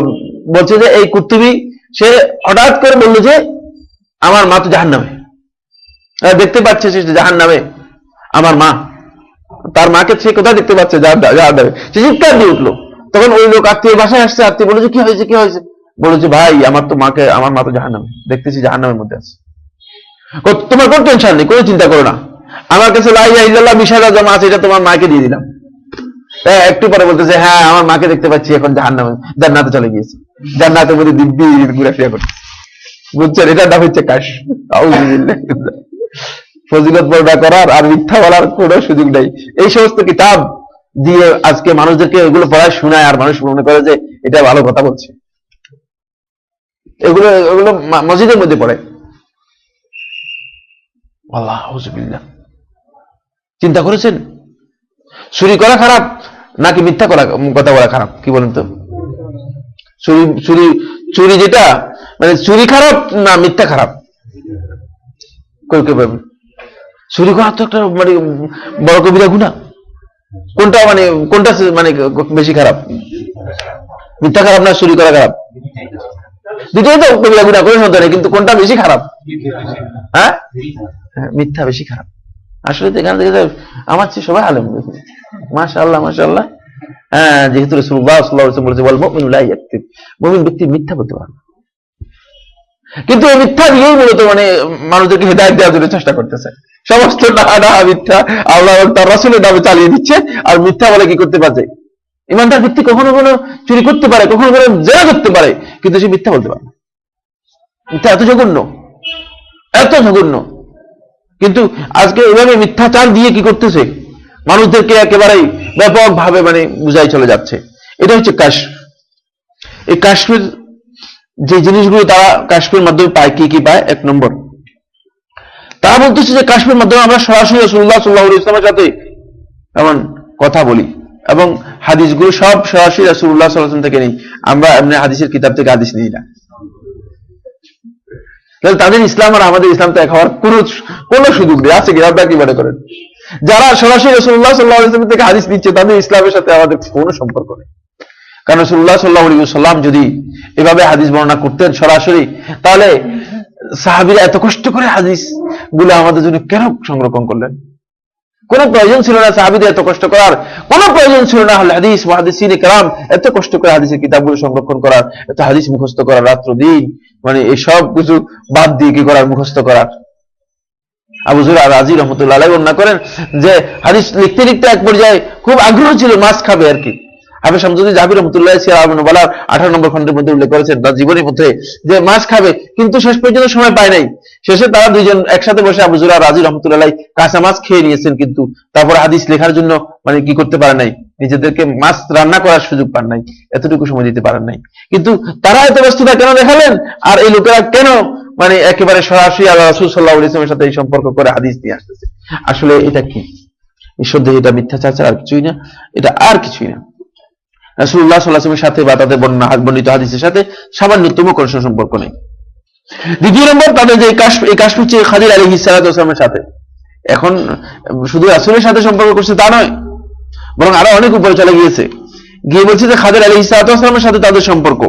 বলছে যে এই কুরতুবী সে হঠাৎ করে বললো যে আমার মা তো জাহান্নামে, দেখতে পাচ্ছে সে জাহান্নামে, আমার মা, তার মাকে সে কোথায় দেখতে পাচ্ছে? জাহান্নামে। সে চিৎকার দিয়ে উঠলো। তখন ওই লোক আত্মীয় বাসায় আসছে, আত্মীয় বলে যে কি হয়েছে, কি হয়েছে? বলেছে ভাই আমার মা তো জাহান্নামে, দেখতেছি জাহান্নামের মধ্যে আছে। তোমার কোন টেনশন নেই, কোনো চিন্তা করো না, আমার কাছে লা ইলাহা ইল্লাল্লাহ 20,000 জমা আছে, এটা তোমার মাকে দিয়ে দিলাম। একটু পরে বলতেছে হ্যাঁ আমার মাকে দেখতে পাচ্ছি এখন জাহান্নামে, জান্নাতে চলে গিয়েছে, জান্নাতের মধ্যে দিব্যি ঘুরাফিরা করছে। বুঝছেন? এটার নাম হচ্ছে কাশফ। আউযুবিল্লাহ। ফজিলত বর্ণনা করার আর মিথ্যা বলার কোনো সুযোগ নেই। এই সমস্ত কিতাব দিয়ে আজকে মানুষদেরকে এগুলো পড়ায় শোনায়, আর মানুষ মনে করে যে এটা ভালো কথা বলছে। এগুলো মসজিদের মধ্যে পড়ে। আল্লাহ আউযুবিল্লাহ। চিন্তা করেছেন চুরি করা খারাপ নাকি মিথ্যা কথা বলা খারাপ? কি বলেন তো? চুরি যেটা মানে চুরি খারাপ না মিথ্যা খারাপ? চুরি করা তো একটা মানে বড় কবিরা গুনাহ। কোনটা মানে বেশি খারাপ? মিথ্যা খারাপ না চুরি করা খারাপ? দুটোই তো কবিরা গুনাহ, কোনো সন্দেহ নেই, কিন্তু কোনটা বেশি খারাপ? হ্যাঁ, মিথ্যা বেশি খারাপ। আসলে এখানে দেখে আমার চেয়ে সবাই আলেম, মাশাআল্লাহ মাশাআল্লাহ। হ্যাঁ, যেহেতু রাসূলুল্লাহ সাল্লাল্লাহু আলাইহি ওয়াসাল্লাম বলেছে ওয়াল মুমিনু লা ইয়াকযিব, মুমিন ব্যক্তি মিথ্যা বলতে পারে না। কিন্তু এই মিথ্যা দিয়েই মূলত মানে মানুষদেরকে হেদায়েত দেওয়ার জন্য চেষ্টা করতেছে। সমস্ত ডাহা মিথ্যা আল্লাহ তার রাসূলের নামে চালিয়ে দিচ্ছে, আর মিথ্যা বলে কি করতে পারে? ইমানদার ব্যক্তি কখনো কখনো চুরি করতে পারে, কখনো কখনো জেনা করতে পারে, কিন্তু সে মিথ্যা বলতে পারে না। মিথ্যা এত জঘন্য, এত জঘন্য। কিন্তু আজকে এভাবে মিথ্যাচার দিয়ে কি করতেছে, মানুষদেরকে একেবারেই ব্যাপকভাবে মানে বুঝাই চলে যাচ্ছে। এটা হচ্ছে কাশফ। এই কাশফের যে জিনিসগুলো তারা কাশফের মাধ্যমে পায়, কি কি পায়? এক নম্বর, তারা বলতেছে যে কাশফের মাধ্যমে আমরা সরাসরি রাসূলুল্লাহ সাল্লাল্লাহু আলাইহি ওয়াসাল্লামের সাথে এমন কথা বলি, এবং হাদিসগুলো সব সরাসরি রাসূলুল্লাহ সাল্লাল্লাহু আলাইহি ওয়াসাল্লাম থেকে নেই, আমরা এমনি হাদিসের কিতাব থেকে হাদিস নিই না। তাহলে তাদের ইসলাম আর আমাদের ইসলাম তো এক হওয়ার কোন সুযোগ নেই, আছে কি? আপনারা কি মনে করেন? যারা সরাসরি রাসূলুল্লাহ সাল্লাল্লাহু আলাইহি ওয়াসাল্লাম থেকে হাদিস নিচ্ছে, তাদের ইসলামের সাথে আমাদের কোনো সম্পর্ক নেই। কারণ রাসূলুল্লাহ সাল্লাল্লাহু আলাইহি ওয়াসাল্লাম যদি এভাবে হাদিস বর্ণনা করতেন সরাসরি, তাহলে সাহাবীরা এত কষ্ট করে হাদিস গুলো আমাদের জন্য কেন সংরক্ষণ করলেন? কোনো প্রয়োজন ছিল না সাহাবীদের এত কষ্ট করার, কোনো প্রয়োজন ছিল না আহলে হাদিস মুহাদ্দিসিন کرام এত কষ্ট করে হাদিসের কিতাবগুলো সংরক্ষণ করার, এত হাদিস মুখস্থ করার, রাত্র দিন মানে এই সব কিছু বাদ দিয়ে কি করার, মুখস্থ করার। আবু যুরা রাজি রাহমাতুল্লাহ আলাইহি বর্ণনা করেন যে হাদিস লিখতে লিখতে এক পর্যায়ে খুব আগ্রহ ছিল মাছ খাবে আর কি। হাফেজ শামসুদ্দীন জাহাবী রাহমাতুল্লাহ সিরাজ নুবালার 18 নম্বর খণ্ডের মধ্যে উল্লেখ করেছেন তার জীবনের মধ্যে যে মাছ খাবে, কিন্তু শেষ পর্যন্ত সময় পায় নাই। শেষে তারা দুইজন একসাথে বসে আবু যুরা রাজি রাহমাতুল্লাহ আলাইহি কাঁচা মাছ খেয়ে নিয়েছেন, কিন্তু তারপর হাদিস লেখার জন্য মানে কি করতে পারে নাই, নিজেদেরকে মাছ রান্না করার সুযোগ পান নাই, এতটুকু সময় দিতে পারেন নাই। কিন্তু তারা এত ব্যস্ততা কেন দেখালেন, আর এই লোকেরা কেন মানে একেবারে সরাসরি আল্লাহ রাসূল সাল্লাল্লাহু আলাইহি ওয়াসাল্লামের সাথে এই সম্পর্ক করে হাদিস নিয়ে আসতেছে? আসলে এটা কি? নিঃসন্দেহে এটা মিথ্যাচার ছাড়া আর কিছুই না, এটা আর কিছুই না। রাসূলুল্লাহ সাল্লাল্লাহু আলাইহি ওয়াসাল্লামের সাথে বা তাদের বর্ণিত হাদিসের সাথে সামান্যতম কোনো সম্পর্ক নেই। দ্বিতীয় নম্বর, তাদের যে এই কাশফ হচ্ছে খাদির আলাইহিস সালাতু ওয়াসালামের সাথে। এখন শুধু রাসূলের সাথে সম্পর্ক করছে তা নয়, বরং আরো অনেক উপরে চলে গিয়েছে, গিয়ে বলছে যে খাদির আলাইহিস সালাতু ওয়াসালামের সাথে তাদের সম্পর্ক।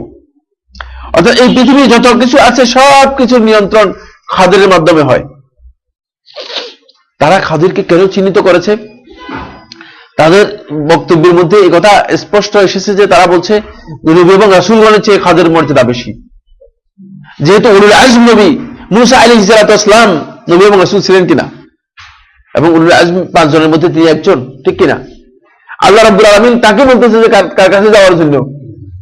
অর্থাৎ এই পৃথিবীর যত কিছু আছে সব কিছুর নিয়ন্ত্রণ খাদিরের মাধ্যমে হয়। তারা খাদিরকে কেন চিহ্নিত করেছে? তাদের বক্তব্যের মধ্যে এই কথা স্পষ্ট এসেছে যে তারা বলছে নবী এবং রাসূলগণের চেয়ে খাদির মর্যাদা বেশি। যেহেতু উলুল আজম নবী মুসা আলাইহিস সালাতু ওয়াসসালাম নবী এবং রাসূল ছিলেন কিনা, এবং উলুল আজম 5 জনের মধ্যে তিনি একজন, ঠিক কিনা? আল্লাহ রাব্বুল আলামিন তাকে বলতেছে যে কার কাছে যাওয়ার জন্য?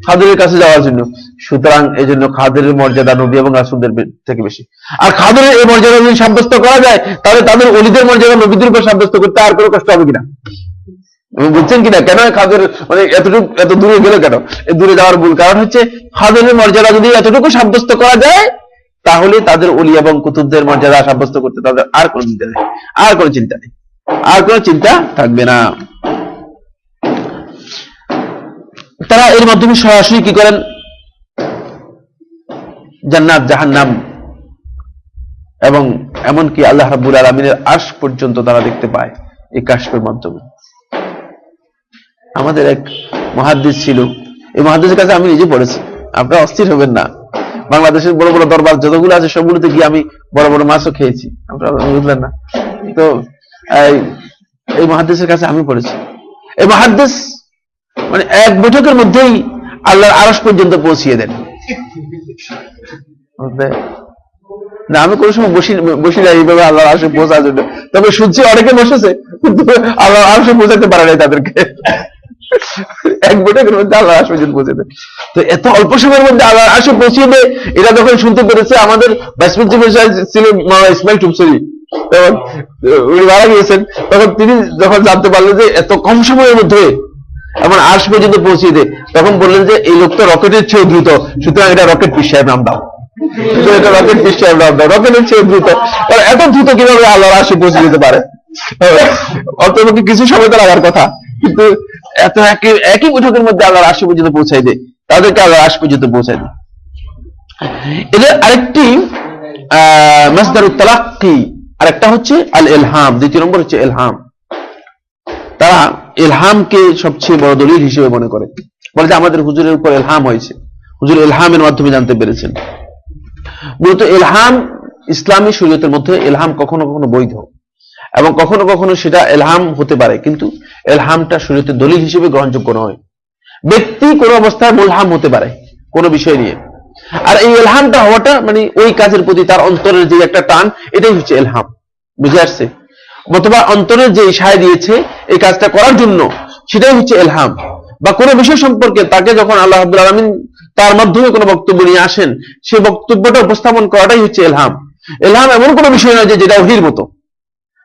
খাদিরের কাছে যাওয়ার জন্য। সুতরাং এই জন্য খাদিরের মর্যাদা নবী এবং রাসূলদের থেকে বেশি। আর খাদিরের এই মর্যাদা যদি সাব্যস্ত করা যায়, তাহলে তাদের ওলিদের মর্যাদা নবীদের উপর সাব্যস্ত করতে আর কোনো কষ্ট হবে কিনা? বুঝছেন কিনা কেন খাদির মানে এত দূরে গেল কেন? এই দূরে যাওয়ার মূল কারণ হচ্ছে খাদিরের মর্যাদা যদি এতটুকু সাব্যস্ত করা যায়, তাহলে তাদের ওলি এবং কুতুবদের মর্যাদা সাব্যস্ত করতে তাদের আর কোনো চিন্তা নেই, আর কোনো চিন্তা নেই, আর কোনো চিন্তা থাকবে না। তারা এর মাধ্যমে সরাসরি কি করেন? জান্নাত জাহান্নাম এবং এমনকি আল্লাহ রাব্বুল আলামিনের আরশ পর্যন্ত তারা দেখতে পায় এই কাশফের মাধ্যমে। আমাদের এক মুহাদ্দিস ছিল, এই মুহাদ্দিসের কাছে আমি নিজে পড়েছি, আপনারা অস্থির হবেন না। বাংলাদেশের বড় বড় দরবার যতগুলো আছে সবগুলোতে গিয়ে আমি বড় বড় মাছও খেয়েছি, আপনারা বুঝলেন না তো। এই মুহাদ্দিসের কাছে আমি পড়েছি। এই মুহাদ্দিস মানে এক বৈঠকের মধ্যেই আল্লাহর আরশ পর্যন্ত পৌঁছিয়ে দেন। না আমি কোনো সময় বসি না এইভাবে আল্লাহর আরশে পৌঁছার জন্য, তবে শুনছি অনেকে বসেছে কিন্তু আল্লাহর আরশে পৌঁছাতে পারে নাই তাদেরকে। এক বৈঠকের মধ্যে আল্লাহর আরশ পর্যন্ত পৌঁছে দেয়। তো এত অল্প সময়ের মধ্যে আল্লাহর আরশে পৌঁছিয়ে দেয়, এটা যখন শুনতে পেরেছে আমাদের ভাইস প্রিন্সিপাল ছিলেন মাওলানা ইসমাইল টুপসরি, তখন উনি মারা গিয়েছেন, তখন তিনি যখন জানতে পারলেন যে এত কম সময়ের মধ্যে এমন আরশ পর্যন্ত পৌঁছিয়ে দেয়, তখন বললেন যে এই লোক তো রকেটের চেয়ে দ্রুত, সুতরাং এটা রকেট পীর সাহেব নাম দাও, এটা রকেট পীর সাহেব নাম দাও, রকেটের চেয়ে দ্রুত। এত দ্রুত কিভাবে আল্লাহর আরশে পৌঁছে যেতে পারে? অন্তত কিছু সময় তো লাগার কথা, কিন্তু এত একই বৈঠকের মধ্যে আল্লাহর আরশ পর্যন্ত পৌঁছাই দেয়, তাদেরকে আল্লাহর আরশ পর্যন্ত পৌঁছাই দেয়। এদের আরেকটি মাসদারুত তালাক্কি, আরেকটা হচ্ছে আল ইলহাম। দ্বিতীয় নম্বর হচ্ছে ইলহাম। তারা ইলহামকে সবচেয়ে বড় দলিল হিসেবে মনে করে, বলে যে আমাদের হুজুরের উপর ইলহাম হয়েছে, হুজুর ইলহামের মাধ্যমে জানতে পেরেছেন। মূলত ইলহাম ইসলামী শরীয়তের মধ্যে ইলহাম কখনো কখনো বৈধ এবং কখনো কখনো সেটা ইলহাম হতে পারে, কিন্তু ইলহামটা শরীয়তের দলিল হিসেবে গ্রহণযোগ্য নয়। ব্যক্তি কোনো অবস্থায় মুলহাম হতে পারে কোনো বিষয় নিয়ে, আর এই ইলহামটা হওয়াটা মানে ওই কাজের প্রতি তার অন্তরের যে একটা টান, এটাই হচ্ছে ইলহাম। বুঝে আসছে? অথবা অন্তরের যে ইশারা দিয়েছে এই কাজটা করার জন্য, সেটাই হচ্ছে ইলহাম। বা কোনো বিষয় সম্পর্কে তাকে যখন আল্লাহ রাব্বুল আলামিন তার মাধ্যমে কোনো বক্তব্য নিয়ে আসেন, সেই বক্তব্যটা উপস্থাপন করাটাই হচ্ছে ইলহাম। ইলহাম এমন কোনো বিষয় নয় যে যেটা ওহীর মতো,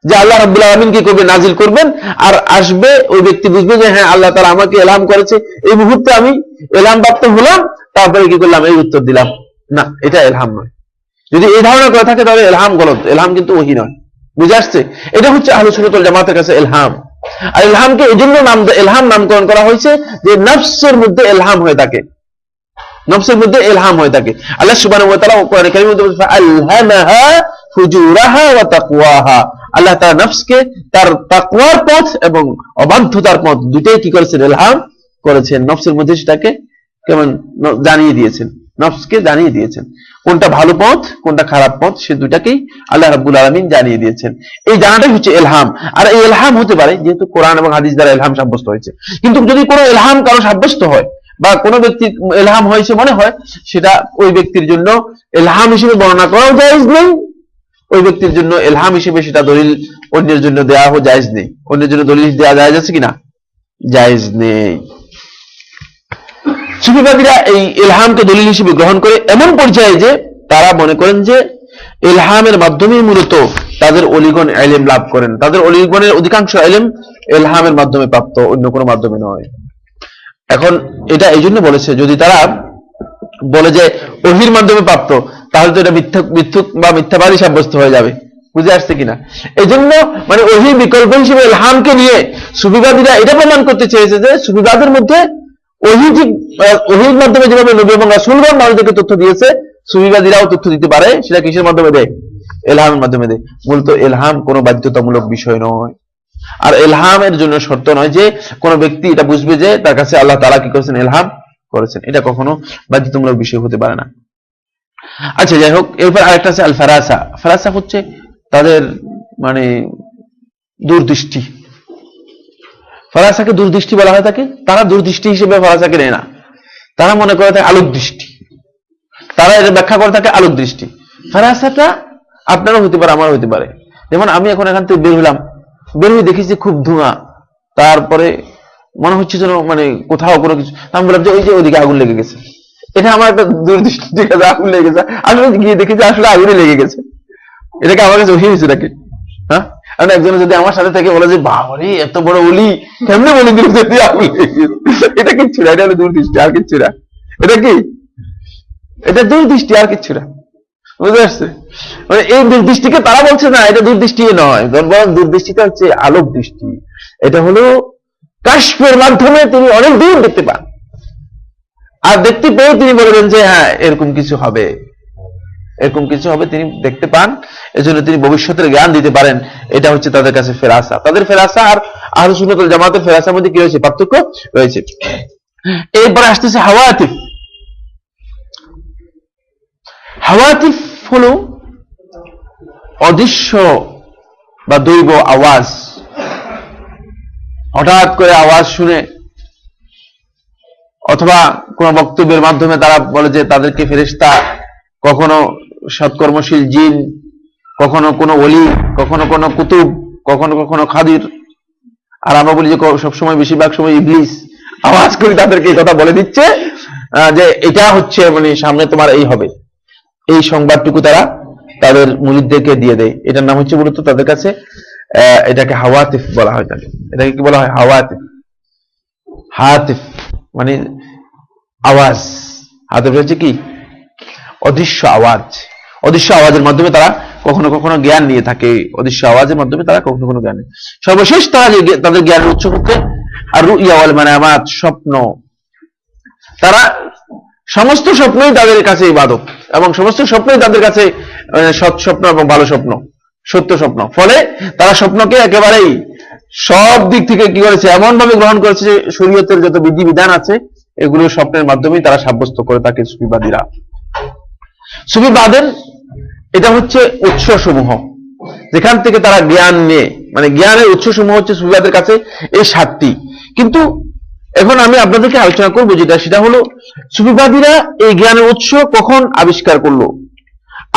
যে আল্লাহ রাব্বুল আলামিন কি করবে, নাজিল করবেন, আর আসবে ওই ব্যক্তি বুঝবে যে হ্যাঁ আল্লাহ তাআলা আমাকে ইলহাম করেছে, এই মুহূর্তে আমি ইলহাম প্রাপ্ত হলাম, তারপরে কি করলাম, এই উত্তর দিলাম। না, এটা ইলহাম নয়। যদি এই ধরনের করে থাকে তাহলে ইলহাম গলত, ইলহাম কিন্তু ওহী নয়। বুঝে আসছে? এটা হচ্ছে আহলুস সুন্নাত ওয়াল জামাতের কাছে ইলহাম। আর ইলহামকে এজন্য ইলহাম নামকরণ করা হয়েছে যে নফসের মধ্যে ইলহাম হয়ে থাকে, নফসের মধ্যে ইলহাম হয়ে থাকে। আল্লাহ সুবহানাহু ওয়া তাআলা কোরআনে কারীমের মধ্যে বলেছেন আলহামাহা ফুজুরাহা ওয়া তাকওয়াহা। আল্লাহ তাআলা নফসকে তার তাকওয়ার পথ এবং অবাধ্যতার পথ দুটোই কি করেছেন, ইলহাম করেছেন। নফসের মধ্যে সেটাকে কেমন জানিয়ে দিয়েছেন, নফসকে জানিয়ে দিয়েছেন কোনটা ভালো পথ কোনটা খারাপ পথ, সে দুটাকেই আল্লাহ রাব্বুল আলামিন জানিয়ে দিয়েছেন। এই জানাটাই হচ্ছে ইলহাম। আর এই ইলহাম হতে পারে যেহেতু কোরআন এবং হাদিস দ্বারা ইলহাম সাব্যস্ত হয়েছে। কিন্তু যদি কোনো ইলহাম কারো সাব্যস্ত হয় বা কোনো ব্যক্তি ইলহাম হয়েছে মনে হয়, সেটা ওই ব্যক্তির জন্য ইলহাম হিসেবে বর্ণনা করাও জায়েজ নেই, ওই ব্যক্তির জন্য ইলহাম হিসেবে সেটা দলিল অন্যের জন্য দেওয়াও জায়েজ নেই। অন্যের জন্য দলিল দেওয়া জায়েজ আছে কিনা? জায়েজ নেই। সুফিবাদীরা এই ইলহামকে দলিল হিসেবে গ্রহণ করে এমন পর্যায়ে যে তারা মনে করেন যে ইলহামের মাধ্যমেই মূলত তাদের ওলিগণ ইলম লাভ করেন, তাদের ওলিগণের অধিকাংশ ইলম ইলহামের মাধ্যমে প্রাপ্ত, অন্য কোনো মাধ্যমে নয়। এখন এটা এই জন্য বলেছে, যদি তারা বলে যে ওহীর মাধ্যমে প্রাপ্ত, তাহলে তো এটা মিথ্যুক বা মিথ্যাবাদী সাব্যস্ত হয়ে যাবে। বুঝে আসছে কিনা? এই জন্য মানে ওহীর বিকল্প হিসেবে ইলহামকে নিয়ে সুফিবাদীরা এটা প্রমাণ করতে চেয়েছে যে সুফিবাদের মধ্যে ওহীর মাধ্যমে যেভাবে নবী এবং রাসূলগণ মানুষদেরকে তথ্য দিয়েছে, সুফিবাদীরাও তথ্য দিতে পারে। সেটা কিসের মাধ্যমে দেয়? ইলহামের মাধ্যমে দেয়। মূলত ইলহাম কোনো বাধ্যতামূলক বিষয় নয়। আর ইলহামের জন্য শর্ত নয় যে কোনো ব্যক্তি এটা বুঝবে যে তার কাছে আল্লাহ তাআলা কি করেছেন, ইলহাম করেছেন। এটা কখনো বাধ্যতামূলক বিষয় হতে পারে না। আচ্ছা, যাই হোক, এরপর আরেকটা আছে আল ফারাসা। ফারাসা হচ্ছে তাদের মানে দূরদৃষ্টি। ফারাসাকে দূরদৃষ্টি বলা হয় থাকে। তারা দূরদৃষ্টি হিসেবে ফারাসাকে নেয় না, তারা মনে করে থাকে আলোক দৃষ্টি। তারা এটা ব্যাখ্যা করে থাকে আলোক দৃষ্টি। ফারাসাটা আপনারও হতে পারে, আমারও হতে পারে। যেমন আমি এখন এখান থেকে বের হলাম, বের হয়ে দেখেছি খুব ধোঁয়া, তারপরে মনে হচ্ছে যেন মানে কোথাও কোনো কিছু, আমি বললাম যে ওই যে ওইদিকে আগুন লেগে গেছে। এটা আমার একটা দূরদৃষ্টি, ঠিক আছে, আগুন লেগে গেছে। আসলে গিয়ে দেখেছি আসলে আগুনে লেগে গেছে। এটাকে আমার কাছে ওহী হয়েছে নাকি? হ্যাঁ, একজনে যদি আমার সাথে থেকে বলে যে বাবারে এত বড় ওলি, কেমনে বলে দিল যে আগুন লেগে গেছে, এটা কিচ্ছু না, এটা হলো দূরদৃষ্টি, আর কিচ্ছু না। এটা কি? এটা দূরদৃষ্টি, আর কিচ্ছু না। বুঝতে পারছে? মানে এই দূরদৃষ্টিকে তারা বলছে না এটা দূরদৃষ্টি নয়, বরং দূরদৃষ্টিটা হচ্ছে আলোক দৃষ্টি। এটা হলো কাশফের মাধ্যমে তিনি অনেক দূর দেখতে পান, আর দেখতে পেয়ে তিনি বলবেন যে হ্যাঁ এরকম কিছু হবে, এরকম কিছু হবে, তিনি দেখতে পান, এজন্য তিনি ভবিষ্যতের জ্ঞান দিতে পারেন। এটা হচ্ছে তাদের কাছে ফেরাসা। তাদের ফেরাসা আর আহলুস সুন্নাত ওয়াল জামাতের ফেরাসার মধ্যে কি রয়েছে? পার্থক্য রয়েছে। এরপরে আসতেছে হাওয়াতিফ। হাওয়াতিফ হলো অদৃশ্য বা দৈব আওয়াজ। হঠাৎ করে আওয়াজ শুনে অথবা কোন বক্তব্যের মাধ্যমে তারা বলে যে তাদেরকে ফেরেশতা, কখনো সৎকর্মশীল জিন, কখনো কোনো ওলি, কখনো কোনো কুতুব, কখনো কখনো খাদির। আর আমরা বলি যে সবসময় বেশিরভাগ সময় ইবলিস আওয়াজ করে তাদেরকে এই কথা বলে দিচ্ছে যে এটা হচ্ছে মানে সামনে তোমার এই হবে। এই সংবাদটুকু তারা তাদের মুরিদদেরকে দিয়ে দেয়। এটার নাম হচ্ছে মূলত তাদের কাছে এটাকে হাওয়াতিফ বলা হয়। তাকে এটাকে কি বলা হয়? হাওয়াতিফ। হাতিফ মানে আওয়াজ, হাতিফ হচ্ছে কি? অদৃশ্য আওয়াজ। অদৃশ্য আওয়াজের মাধ্যমে তারা কখনো কখনো জ্ঞান নিয়ে থাকে, অদৃশ্য আওয়াজের মাধ্যমে তারা কখনো কখনো জ্ঞান। সর্বশেষ তারা তাদের জ্ঞানের উৎস হচ্ছে আর রুইয়া ওয়াল মানামাত, স্বপ্ন। তারা সমস্ত স্বপ্নই তাদের কাছে ইবাদত, এবং সমস্ত স্বপ্নই তাদের কাছে সৎ স্বপ্ন এবং ভালো স্বপ্ন, সত্য স্বপ্ন। ফলে তারা স্বপ্নকে একেবারেই সব দিক থেকে কি করেছে, এমন ভাবে গ্রহণ করেছে যে শরীয়তের যত বিধিবিধান আছে এগুলো স্বপ্নের মাধ্যমেই তারা সাব্যস্ত করে থাকে সুফিবাদীরা। সুফিবাদের এটা হচ্ছে উৎস সমূহ যেখান থেকে তারা জ্ঞান নিয়ে, মানে জ্ঞানের উৎস সমূহ হচ্ছে সুফিবাদের কাছে এই 7টি। কিন্তু এখন আমি আপনাদেরকে আলোচনা করবো সেটা হলো সুফিবাদীরা এই জ্ঞানের উৎস কখন আবিষ্কার করলো,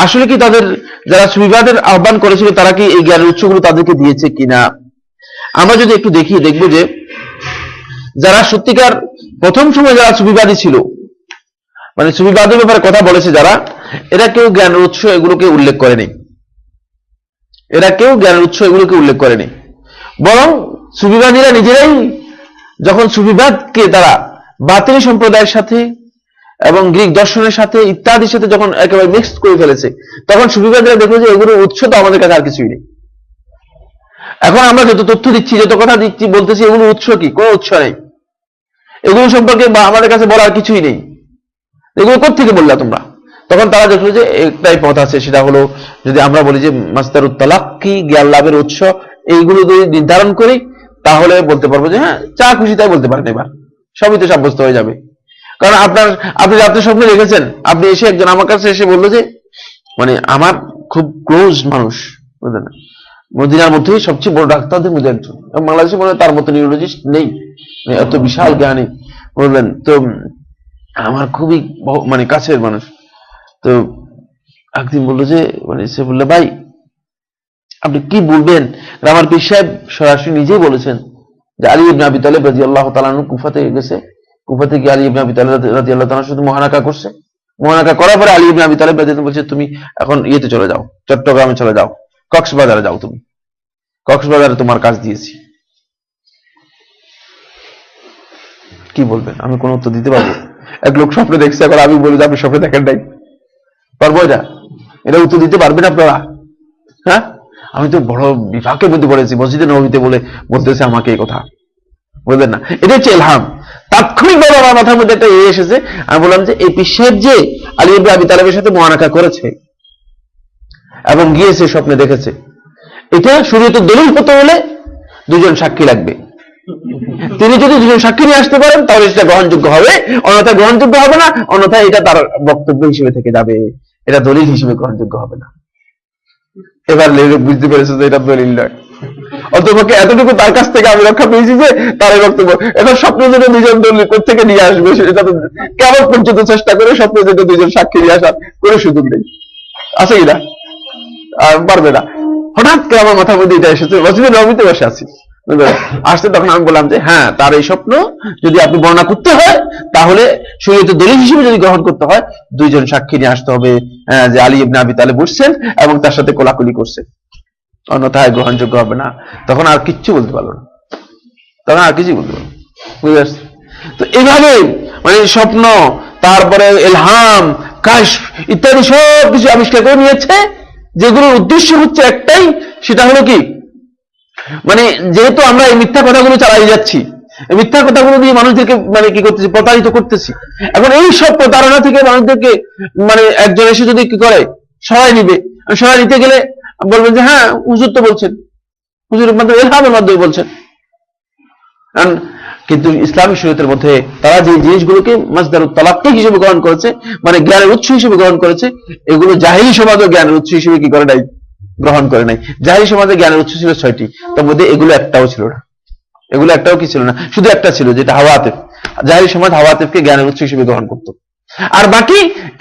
আসলে কি তাদের যারা সুফিবাদের আহ্বান করেছিল তারা কি এই জ্ঞানের উৎসগুলো তাদেরকে দিয়েছে কিনা। আমরা যদি একটু দেখবো যে যারা সত্যিকার প্রথম সময় যারা সুফিবাদী ছিল, মানে সুফিবাদের ব্যাপারে কথা বলেছে যারা, এরা কেউ জ্ঞানের উৎস এগুলোকে উল্লেখ করেনি, বরং সুফিবাদীরা নিজেরাই যখন সুফিবাদকে তারা বাতিল সম্প্রদায়ের সাথে এবং গ্রিক দর্শনের সাথে ইত্যাদির সাথে যখন একেবারে মিক্সড করে ফেলেছে, তখন সুফিবাদীরা দেখলো যে এগুলোর উৎস তো আমাদের কাছে আর কিছুই নেই। এখন আমরা যত তথ্য দিচ্ছি, যত কথা দিচ্ছি, বলতেছি, এগুলোর উৎস কি? কোনো উৎস নেই। এগুলো সম্পর্কে আমাদের কাছে বলার কিছুই নেই। এগুলো কোত্থেকে বললা তোমরা? তখন তারা দেখলো যে একটাই পথ আছে, সেটা হলো যদি আমরা বলি যে মাসদারুত তালাক্কি, জ্ঞান লাভের উৎস, এইগুলো যদি নির্ধারণ করি তাহলে বলতে পারবো যে হ্যাঁ, যা খুশি তাই বলতে পারেন, এবার সবই তো সাব্যস্ত হয়ে যাবে। কারণ আপনি রাত্রে স্বপ্নে দেখেছেন, আপনি এসে একজন আমার কাছে এসে বললো যে মানে আমার খুব ক্লোজ মানুষ, বুঝলেন না, মদিনার মধ্যেই সবচেয়ে বড় ডাক্তারদের মধ্যে একজন, বাংলাদেশে মনে হয় তার মতো নিউরোলজিস্ট নেই, এত বিশাল জ্ঞানী, বললেন। তো আমার খুবই মানে কাছের মানুষ। তো একদিন বললো যে মানে সে বললো, ভাই আপনি কি বলবেন, আমার পীর সাহেব সরাসরি নিজেই বলেছেন যে আলী ইবনে আবি তালেব রাদিয়াল্লাহু তাআলা আনহু কুফাতে গেছে, কুফাতে গিয়ে আলী ইবনে আবি তালেব রাদিয়াল্লাহু তাআলা শুধু মহানাকা করছে, মহানাকা করার পরে আলী ইবনে আবি তালেব রাদিয়াল্লাহু বলছে তুমি এখন ইয়েতে চলে যাও, চট্টগ্রামে চলে যাও, কক্সবাজারে যাও, তুমি কক্সবাজারে তোমার কাজ দিয়েছি। কি বলবেন? আমি কোনো উত্তর দিতে পারবো? এক লোক স্বপ্নে দেখছে, এখন আমি বলি যে আপনি স্বপ্নে দেখেন নাই, পারবো? এটা উত্তর দিতে পারবেন আপনারা? হ্যাঁ, আমি তো বড় বিভাগের মধ্যে পড়েছি, মসজিদে নববীতে বলতেছে আমাকে এই কথা, বুঝলেন না? এটা হচ্ছে ইলহাম। তাৎক্ষণিকভাবে আমার মাথার মধ্যে একটা এসেছে, আমি বললাম যে এই পীর সাহেব যে আলী ইবনে আবি তালেবের সাথে মুআনাকা করেছে এবং গিয়েছে, স্বপ্নে দেখেছে, এটা শরীয়তের দলিল হতে হলে দুজন সাক্ষী লাগবে। তিনি যদি দুজন সাক্ষী নিয়ে আসতে পারেন তাহলে সেটা গ্রহণযোগ্য হবে, অন্যথায় গ্রহণযোগ্য হবে না, অন্যথায় এটা তার বক্তব্য হিসেবে থেকে যাবে, এটা দলিল হিসেবে গ্রহণযোগ্য হবে না। এবার লোক বুঝতে পেরেছে যে এটা দলিল নয়, অতপক্ষে এতটুকু তার কাছ থেকে আমি রক্ষা পেয়েছি যে তার এই বক্তব্য। এখন স্বপ্নে যেটা দুজন দলিল কোথেকে নিয়ে আসবে, সেটা তো কেমন পর্যন্ত চেষ্টা করে স্বপ্নে যেটা দুজন সাক্ষী নিয়ে আসার কোনো সুযোগ নেই, আছে কিনা? পারবে না। হঠাৎ করে আমার মাথার মধ্যে এটা এসেছে, মসজিদে নববীতে বসে আছি, আসছে, তখন আমি বললাম যে হ্যাঁ, তার এই স্বপ্ন যদি আপনি বর্ণনা করতে হয় তাহলে শরীয়তের দলিল হিসেবে যদি গ্রহণ করতে হয় দুইজন সাক্ষী নিয়ে আসতে হবে, যে আলী ইবনে আবি তালেব বসছেন এবং তার সাথে কোলাকুলি করছে, অন্যথায় গ্রহণযোগ্য হবে না। তখন আর কিচ্ছু বলতে পারলো না, বুঝে আসছে? তো এইভাবে মানে স্বপ্ন, তারপরে ইলহাম, কাশফ ইত্যাদি সব কিছু আবিষ্কার করে নিয়েছে, যেগুলোর উদ্দেশ্য হচ্ছে একটাই, সেটা হলো কি, মানে যেহেতু আমরা এই মিথ্যা কথাগুলো চালাই যাচ্ছি, এই মিথ্যা কথাগুলো দিয়ে মানুষদেরকে মানে কি করতেছি, প্রতারিত করতেছি। এখন এই সব প্রতারণা থেকে মানুষদেরকে মানে একজন এসে যদি কি করে সহায় নিবে, সহায় নিতে গেলে বলবেন যে হ্যাঁ হুজুর তো বলছেন, হুজুরের মাধ্যমে ইলহামের মাধ্যমে বলছেন। কিন্তু ইসলামী শরীয়তের মধ্যে তারা যে জিনিসগুলোকে মাসদারুত তালাক্কি হিসেবে গ্রহণ করেছে, মানে জ্ঞানের উৎস হিসেবে গ্রহণ করেছে, এগুলো জাহিলি সমাজও জ্ঞানের উৎস হিসেবে কি করে নাই, গ্রহণ করে নাই। জাহিলি সমাজে জ্ঞানের উৎস ছিল 6টি, তার মধ্যে এগুলো একটাও ছিল না, শুধু একটা ছিল, যেটা হাওয়া আতিফ। জাহিলি সমাজ হাওয়া আতিফকে জ্ঞানের উৎস হিসেবে গ্রহণ করত, আর বাকি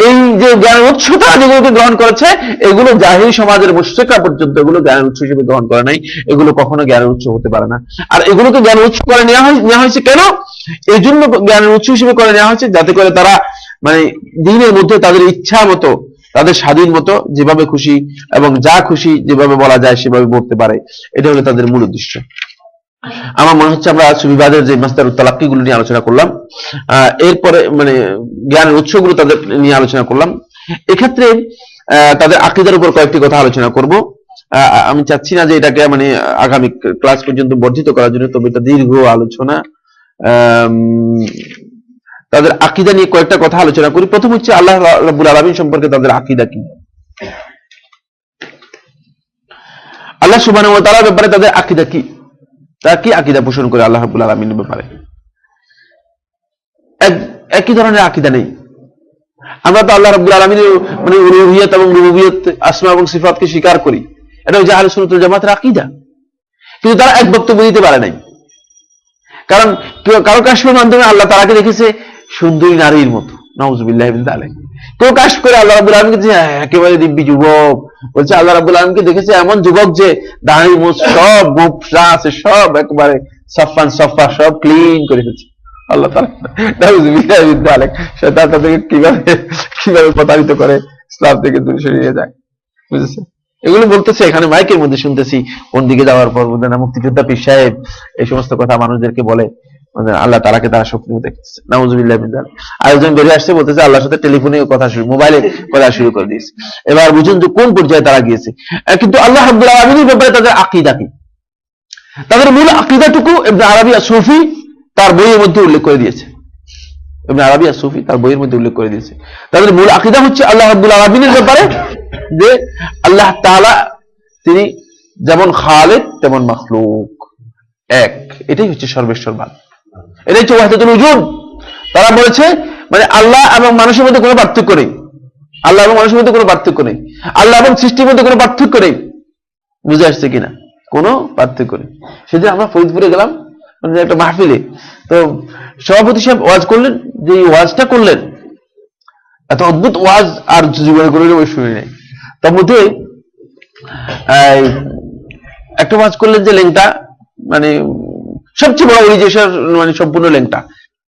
এই যে জ্ঞানের উৎস তারা যেগুলোকে গ্রহণ করেছে, এগুলো জাহিলি সমাজের মুশরিকরা পর্যন্ত এগুলো জ্ঞানের উৎস হিসেবে গ্রহণ করে নাই, এগুলো কখনো জ্ঞানের উৎস হতে পারে না। আর এগুলোকে জ্ঞানের উৎস করে নেওয়া হয়েছে কেন? এই জন্য জ্ঞানের উৎস হিসেবে করে নেওয়া হয়েছে যাতে করে তারা মানে দিনের মধ্যে তাদের ইচ্ছা মতো, তাদের স্বাধীন মতো যেভাবে খুশি এবং যা খুশি যেভাবে বলা যায় সেভাবে বলতে পারে, এটা হলো তাদের মূল উদ্দেশ্য। আমার মনে হচ্ছে আমরা সুফিবাদের যে মাসদারুত তালাক্কি গুলো নিয়ে আলোচনা করলাম, এরপরে মানে জ্ঞানের উৎসগুলো তাদের নিয়ে আলোচনা করলাম। এক্ষেত্রে তাদের আকীদার উপর কয়েকটি কথা আলোচনা করব। আমি চাচ্ছি না যে এটাকে মানে আগামী ক্লাস পর্যন্ত বর্ধিত করার জন্য, তবে এটা দীর্ঘ আলোচনা। তাদের আকীদা নিয়ে কয়েকটা কথা আলোচনা করি। প্রথম হচ্ছে আল্লাহ রাব্বুল আলামিন সম্পর্কে তাদের আকীদা কি, আল্লাহ সুবহানাহু ওয়া তাআলার ব্যাপারে তাদের আকীদা কি, তারা কি আকীদা পোষণ করে আল্লাহ রাব্বুল আলামিনের ব্যাপারে। একই ধরনের আকীদা নেই। আমরা তো আল্লাহ রাব্বুল আলামিনের মানে উলুহিয়ত এবং রুবুবিয়ত, আসমা এবং সিফাতকে স্বীকার করি, এটা হচ্ছে আহলে সুন্নাত ওয়াল জামাতের আকীদা, কিন্তু তারা এক বক্তব্য দিতে পারে নাই। কারণ কারো কাশফের মাধ্যমে আল্লাহ তাআলাকে দেখেছে সুন্দরী নারীর মতো, নাউযুবিল্লাহি মিন যালিক। কেউ কাশফ করে আল্লাহ রাব্বুল আলামিনকে একেবারে দিব্যি যুবক, বলছে আল্লাহ রাব্বুল আলামিনকে দেখেছে এমন যুবক যে দাড়ি মুছ সব গোঁফরা আছে সব একেবারে সাফান সাফা সব ক্লিন করে ফেলছে আল্লাহ তাআলা, নাউযুবিল্লাহি মিন যালিক। শয়তান তাদেরকে কিভাবে প্রতারিত করে, ইসলাম থেকে দূরে সরিয়ে যায়, বুঝেছে? এগুলো বলতেছে এখানে মাইকের মধ্যে শুনতেছি, কোন দিকে যাওয়ার পর বলতে না মুক্তিযোদ্ধা পীর সাহেব এই সমস্ত কথা মানুষদেরকে বলে, আল্লাহ তাআলাকে তারা স্বপ্ন দেখতেছে, নাউযুবিল্লাহি মিন যালিক। আরেকজন বেরিয়ে আসছে বলতেছে আল্লাহর সাথে টেলিফোনে কথা শুরু, মোবাইলে কথা শুরু করে দিয়েছে। এবার বুঝুন যে কোন পর্যায়ে তারা গিয়েছে। কিন্তু আল্লাহ রাব্বুল আলামিনের ব্যাপারে তাদের আকীদা কি, তাদের মূল আকীদাটুকু ইবনে আরবী আস-সুফি তার বইয়ের মধ্যে উল্লেখ করে দিয়েছে। ইবনে আরবী আস-সুফি তার বইয়ের মধ্যে উল্লেখ করে দিয়েছে তাদের মূল আকীদা হচ্ছে আল্লাহ রাব্বুল আলামিনের ব্যাপারে যে আল্লাহ তাআলা তিনি যেমন খালিক তেমন মাখলুক, এক। এটাই হচ্ছে সর্বেশ্বরবাদ, এটাই হচ্ছে ওয়াহদাতুল উজুদ। তারা বলেছে মানে আল্লাহ এবং মানুষের মধ্যে কোনো পার্থক্য নেই, আল্লাহ এবং মানুষের মধ্যে কোনো পার্থক্য নেই, আল্লাহ এবং সৃষ্টির মধ্যে কোনো পার্থক্য নেই। বুঝে আসছে কিনা? কোনো পার্থক্য নেই। সেদিন আমরা ফরিদপুরে গেলাম একটা মাহফিলে, তো সভাপতি সাহেব ওয়াজ করলেন, যে ওয়াজটা করলেন এত অদ্ভুত ওয়াজ আর জীবনে করে ওই শুনি নাই। তার মধ্যে একটা ওয়াজ করলেন যে লেংটা মানে সবচেয়ে বড় রিলিজিয়াস মানে সম্পূর্ণ লেংটা।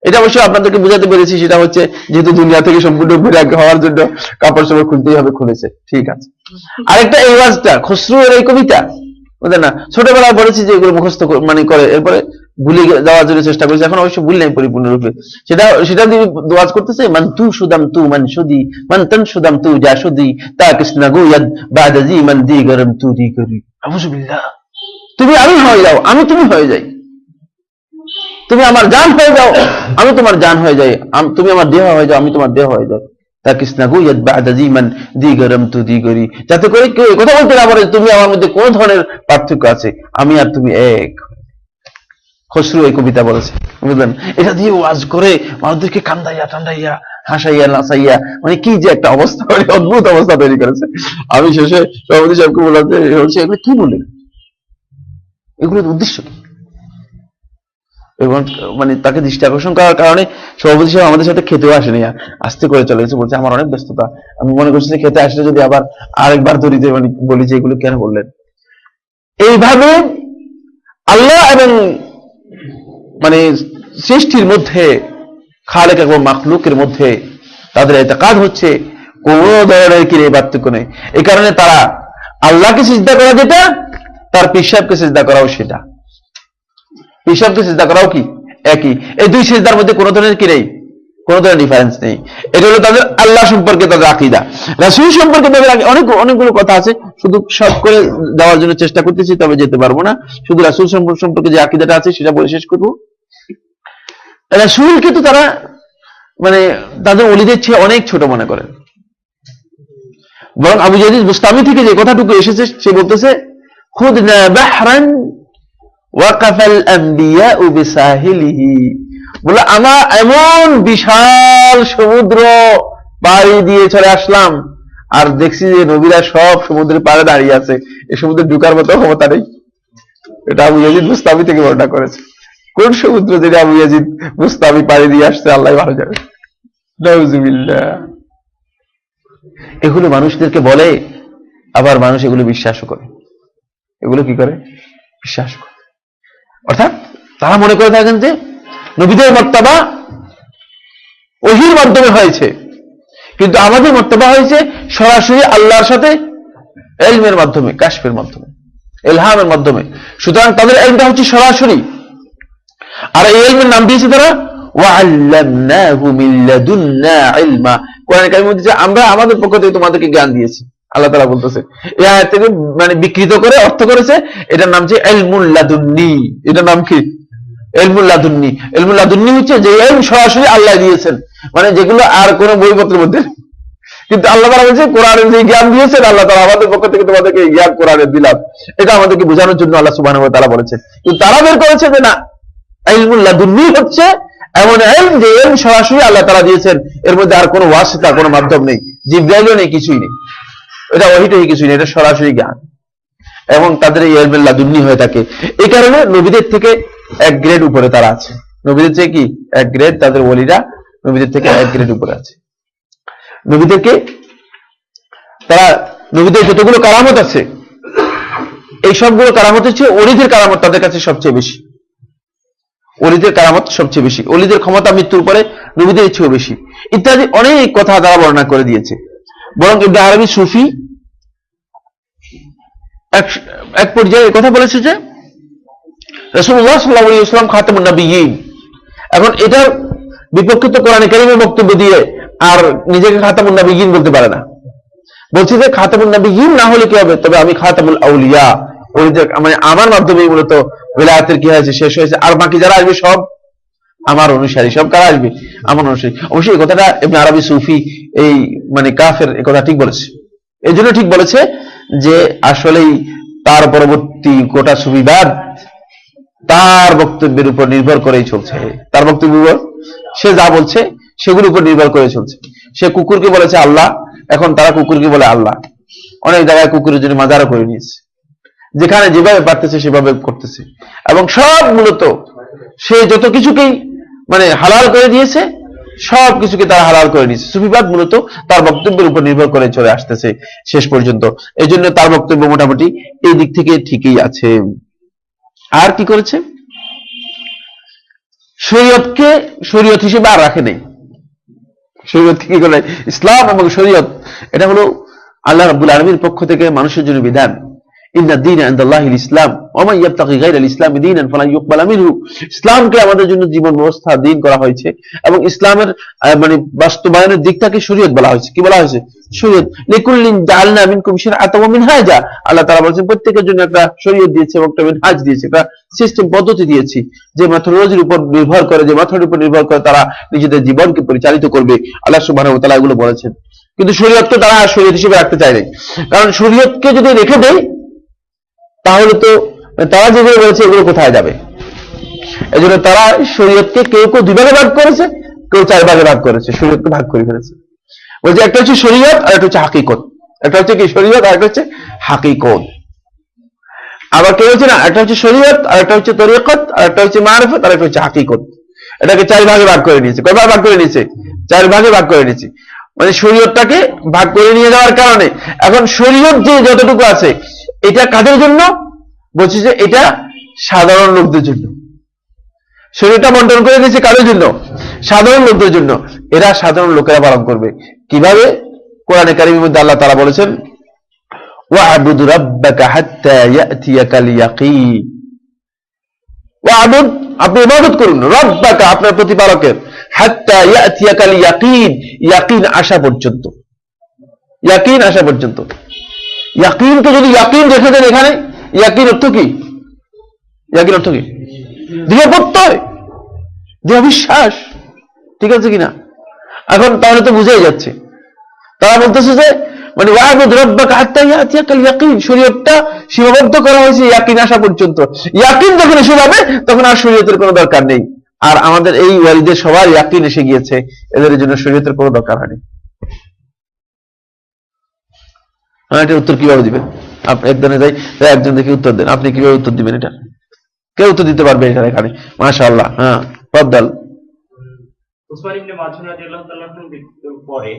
এটা অবশ্যই আপনাদেরকে বোঝাতে পেরেছি, সেটা হচ্ছে যেহেতু দুনিয়া থেকে সম্পূর্ণ বিরাগ হওয়ার জন্য কাপড় চোপড় খুলতেই হবে, খুলেছে, ঠিক আছে। আরেকটা এই ওয়াজটা খসরুর এই কবিতা বুঝলেন না, ছোটবেলায় পড়েছি যে এগুলো মুখস্থ মানে করে, এরপরে ভুলে যাওয়ার জন্য চেষ্টা করেছি, এখন অবশ্য ভুল নাই পরিপূর্ণরূপে। সেটা দিয়ে ওয়াজ করতেছে মান তু সুদাম তু মান সুদি মান তান সুদাম তু যা সুদি তা কৃষ্ণা গুয়াদ বাদাজি মান দি গরম তু দি করি। আউযুবিল্লাহ। তুমি আমি হয়ে যাও, আমি তুমি হয়ে যাই, তুমি আমার জান হয়ে যাও, আমি তোমার জান হয়ে যাই, তুমি আমার দেহ হয়ে যাও, আমি তোমার দেহ হয়ে যাও। তা কৃষ্ণা গুয়াদ বাদাজি মান দি গরম তু দি করি, যাতে করে কেউ কথা বলতে না পারে তুমি আমার মধ্যে কোন ধরনের পার্থক্য আছে, আমি আর তুমি এক। খসরু এই কবিতা বলেছে, বুঝলেন? এটা দিয়ে ওয়াজ করে মানুষদেরকে কান্দাইয়া টান্দাইয়া হাসাইয়া নাচাইয়া মানে কি যে একটা অবস্থা, মানে অদ্ভুত অবস্থা তৈরি করেছে। আমি শেষে সভাপতি সাহেবকে বললাম যে এগুলো কি বললেন, এগুলোর উদ্দেশ্য কি? এবং মানে তাকে দৃষ্টি আকর্ষণ করার কারণে সভাপতি সাহেব আমাদের সাথে খেতেও আসেনি, আস্তে করে চলে গেছে, বলছে আমার অনেক ব্যস্ততা, আমি মনে করছি যে খেতে আসলে যদি আবার আরেকবার ধরি যে মানে বলি যে এগুলো কেন বললেন। এইভাবে আল্লাহ এবং মানে সৃষ্টির মধ্যে, খালেক এবং মাখলুকের মধ্যে তাদের ইতিকাদ হচ্ছে কোন ধরনের কি পার্থক্য নেই। এই কারণে তারা আল্লাহকে সিজদা করা যেটা, তার পীর সাহেবকে সিজদা করাও সেটা, পীর সাহেবকে সিজদা করাও কি একই। এই দুই সিজদার মধ্যে কোনো ধরনের কি নেই, কোনো ধরনের ডিফারেন্স নেই। এটা হলো তাদের আল্লাহ সম্পর্কে তাদের আকীদা। রাসূল সম্পর্কে তাদের অনেকগুলো কথা আছে, শুধু সব করে দেওয়ার জন্য চেষ্টা করতেছি, তবে যেতে পারবো না। শুধু রাসূল সম্পর্কে যে আকীদাটা আছে সেটা বলে শেষ করবো। রাসূলকে তো তারা মানে তাদের ওলিদের চেয়ে অনেক ছোট মনে করেন। বরং আবু ইয়াজিদ বুস্তামি থেকে যে কথাটুকু এসেছে সে বলতেছে খুদনা বাহরান ওয়াকাফাল আম্বিয়াউ বিসাহিলিহি, বলে আমরা এমন বিশাল সমুদ্র পাড়ি দিয়ে চলে আসলাম আর দেখছি যে নবীরা সব সমুদ্রের পাড়ে দাঁড়িয়ে আছে, এই সমুদ্রে ঢুকার মতো ক্ষমতা নেই। এটা আবু ইয়াজিদ বুস্তামি থেকে বর্ণনা করেছে। কোন সমুদ্র যেটা আবু ইয়াজিদ বুস্তামি পাড়ি দিয়ে আসছে আল্লাহ ভালো জানে। নাউযুবিল্লাহ। এগুলো মানুষদেরকে বলে, আবার মানুষ এগুলো বিশ্বাসও করে। এগুলো কি করে? বিশ্বাস করে। অর্থাৎ তারা মনে করে থাকেন যে নবীদের মর্তবা ওহীর মাধ্যমে হয়েছে, কিন্তু আমাদের মর্তবা হয়েছে সরাসরি আল্লাহর সাথে ইলমের মাধ্যমে, কাশফের মাধ্যমে, ইলহামের মাধ্যমে। সুতরাং তাদের ইলমটা হচ্ছে সরাসরি। আর এই ইলমের নাম দিয়েছে তারা ওয়াআল্লামনাহু মিন লাদুন্না ইলমা। কোরআনে কারিমের মধ্যে আমরা আমাদের পক্ষ থেকে তোমাদেরকে জ্ঞান দিয়েছি, আল্লাহ তাআলা বলতেছে। এই আয়াত থেকে মানে বিকৃত করে অর্থ করেছে এটার নাম হচ্ছে ইলমুল লাদুন্নি। এটার নাম কি? ইলমুল লাদুন্নি। ইলমুল লাদুন্নি হচ্ছে যে ইলম সরাসরি আল্লাহ দিয়েছেন, মানে যেগুলো আর কোনো বইপত্রের মধ্যে। কিন্তু আল্লাহ তাআলা বলছে কোরআনের যে জ্ঞান দিয়েছেন আল্লাহ তাআলা আমাদের পক্ষ থেকে তোমাদেরকে এই জ্ঞান কোরআনে দিলাম। এটা আমাদেরকে বোঝানোর জন্য আল্লাহ সুবহানাহু ওয়া তাআলা বলেছেন। কিন্তু তারা বের করেছে যে না, ইলমুল লাদুন্নি হচ্ছে এমন ইলম যে ইলম সরাসরি আল্লাহ তাআলা দিয়েছেন, এর মধ্যে আর কোনো ওয়াসিতা, কোনো মাধ্যম নেই, জিবরাইলও নেই, কিছুই নেই, এটা ওহীটাই কিছুই নেই, এটা সরাসরি জ্ঞান। এবং তাদের এই ইলমুল লাদুন্নি হয়ে থাকে। এই কারণে নবীদের থেকে এক গ্রেড উপরে তারা আছে, নবীদের চেয়ে কি এক গ্রেড, তাদের ওলিরা নবীদের থেকে এক গ্রেড উপরে আছে। নবীদেরকে তারা, নবীদের যতগুলো কারামত আছে এই সবগুলো কারামতের চেয়ে ওলিদের কারামত তাদের কাছে সবচেয়ে বেশি, ওলিদের কারামত সবচেয়ে বেশি, ওলিদের ক্ষমতা মৃত্যুর পরে নবীদের চেয়েও বেশি, ইত্যাদি অনেক কথা তারা বর্ণনা করে দিয়েছে। বরং ইবনে আরবি সুফি এক পর্যায়ে কথা বলেছে যে রাসূলুল্লাহ সাল্লাল্লাহু আলাইহি ওয়াসাল্লাম খাতামুন নবিয়্যিন। এখন এটার বিপক্ষে তো কোরআনে কারীমের বক্তব্য দিয়ে আর নিজেকে খাতামুন নবিয়্যিন বলতে পারে না, বলছে যে খাতামুন নবিয়্যিন না হলে কি হবে, তবে আমি খাতামুল আউলিয়া, মানে আমার মাধ্যমে মূলত ওলায়াতের কি হয়েছে, শেষ হয়েছে, আর বাকি যারা আসবে সব আমার অনুসারী। সব কারা আসবে? আমার অনুসারী। অবশ্যই এই কথাটা ইবনে আরবি সুফি এই মানে কাফের এই কথা ঠিক বলেছে। এই জন্য ঠিক বলেছে যে আসলেই তার পরবর্তী গোটা সুফিবাদ তার বক্তব্যের উপর নির্ভর করেই চলছে, তার বক্তব্যের উপর সে যা বলছে সেগুলোর উপর নির্ভর করে চলছে। সে কুকুরকে বলেছে আল্লাহ, এখন তারা কুকুরকে বলে আল্লাহ। অনেক জায়গায় কুকুরের জন্য মাজারও করে নিয়েছে, যেখানে যেভাবে পারতেছে সেভাবে করতেছে, এবং সব মূলত সে যত কিছুকেই মানে হালাল করে দিয়েছে সব কিছুকে তারা হালাল করে নিয়েছে। সুফিবাদ মূলত তার বক্তব্যের উপর নির্ভর করে চলে আসতেছে শেষ পর্যন্ত। এই জন্য তার বক্তব্য মোটামুটি এই দিক থেকে ঠিকই আছে। আর কি করেছে? শরীয়তকে শরীয়ত হিসেবে আর রাখে নেই। শরীয়ত কি করে? ইসলাম এবং শরীয়ত এটা হলো আল্লাহ রাব্বুল আলামিনের পক্ষ থেকে মানুষের জন্য বিধান। ইন্না দীনা ইনদাল্লাহিল ইসলাম ওয়া মান ইয়াবতাগি গায়রাল ইসলামি দীনান ফালান ইউকবালা মিনহু। ইসলামকে আমাদের জন্য জীবন ব্যবস্থা দিন করা হয়েছে, এবং ইসলামের মানে বাস্তবায়নের দিকটাকে শরীয়ত বলা হয়েছে। কি বলা হয়েছে? শরীয়ত। লিকুল্লিন জাআলনা মিনকুম শিরআতাও ওয়া মিনহাজা। আল্লাহ তাআলা বলেছেন প্রত্যেকের জন্য একটা শরীয়ত দিয়েছে এবং একটা মিনহাজ দিয়েছে, একটা সিস্টেম পদ্ধতি দিয়েছি, যে মেথোডোলজির উপর নির্ভর করে, যে মেথডের উপর নির্ভর করে তারা নিজেদের জীবনকে পরিচালিত করবে। আল্লাহ সুবহানাহু ওয়া তাআলা এগুলো বলেছেন। কিন্তু শরীয়তকে তারা শরীয়ত হিসেবে রাখতে চায় না, কারণ শরীয়তকে যদি রেখে দেয় তাহলে তো তারা যেগুলো বলেছে এগুলো কোথায় যাবে? এই জন্য তারা শরীয়তকে কেউ কেউ দুই ভাগে ভাগ করেছে, কেউ চার ভাগে ভাগ করেছে, শরীয়তকে ভাগ করে ফেলেছে। বলছে একটা হচ্ছে শরীয়ত আর একটা হচ্ছে হাকিকত। একটা হচ্ছে কি শরীয়ত আর একটা হচ্ছে হাকিকত। আবার কেউ হচ্ছে না, একটা হচ্ছে শরীয়ত আর একটা হচ্ছে তরিকত আর একটা হচ্ছে মারিফত আর একটা হচ্ছে হাকিকত। এটাকে চার ভাগে ভাগ করে নিয়েছে। কয় ভাগ করে নিয়েছে? চার ভাগে ভাগ করে নিয়েছে। মানে শরীয়তটাকে ভাগ করে নিয়ে যাওয়ার কারণে এখন শরীয়ত যে যতটুকু আছে এটা কাদের জন্য? বলছি যে এটা সাধারণ লোকদের জন্য। শরীয়তটা বন্টন করে দিয়েছে কাদের জন্য? সাধারণ লোকদের জন্য। এরা সাধারণ লোকেরা পালন করবে কিভাবে? কোরআনে কারীমের মধ্যে আল্লাহ তাআলা বলেছেন ওয়া'বুদ রাব্বাকা হাত্তা ইয়াতিয়াকাল ইয়াকিন। ওয়া'বুদ, আপনি ইবাদত করুন, রাব্বাকা, আপনার প্রতিপালকের, হাত্তা ইয়াতিয়াকাল ইয়াকিন, ইয়াকিন আসা পর্যন্ত। ইয়াকিন আসা পর্যন্ত। ইয়াকিনকে যদি ইয়াকিন রেখে দেন এখানে, ইয়াকিন অর্থ কি? ইয়াকিন অর্থ কি? দৃঢ় প্রত্যয়, দৃঢ় বিশ্বাস। ঠিক আছে কিনা? এখন তাহলে তো বুঝেই যাচ্ছে। তারা বলতেছে যে মানে ওয়া'বুদ রাব্বাকা হাত্তা ইয়াতিয়াকাল ইয়াকিন, শরীয়তটা সীমাবদ্ধ করা হয়েছে ইয়াকিন আসা পর্যন্ত। ইয়াকিন যখন এসে যাবে তখন আর শরীয়তের কোনো দরকার নেই। আর আমাদের এই ওয়ালিদের সবার ইয়াকিন এসে গিয়েছে, এদের জন্য শরীয়তের কোনো দরকার হয়নি। এটা উত্তর কিভাবে দিবেন? আপনি একজনে যাই, একজন দেখে উত্তর দেন। আপনি কিভাবে উত্তর দিবেন এটা? কে উত্তর দিতে পারবে এখানে? মাশাআল্লাহ। হ্যাঁ, তফাদ্দাল। উসমান ইবনে মাযউন রাদিয়াল্লাহু তাআলা মৃত্যুর পরে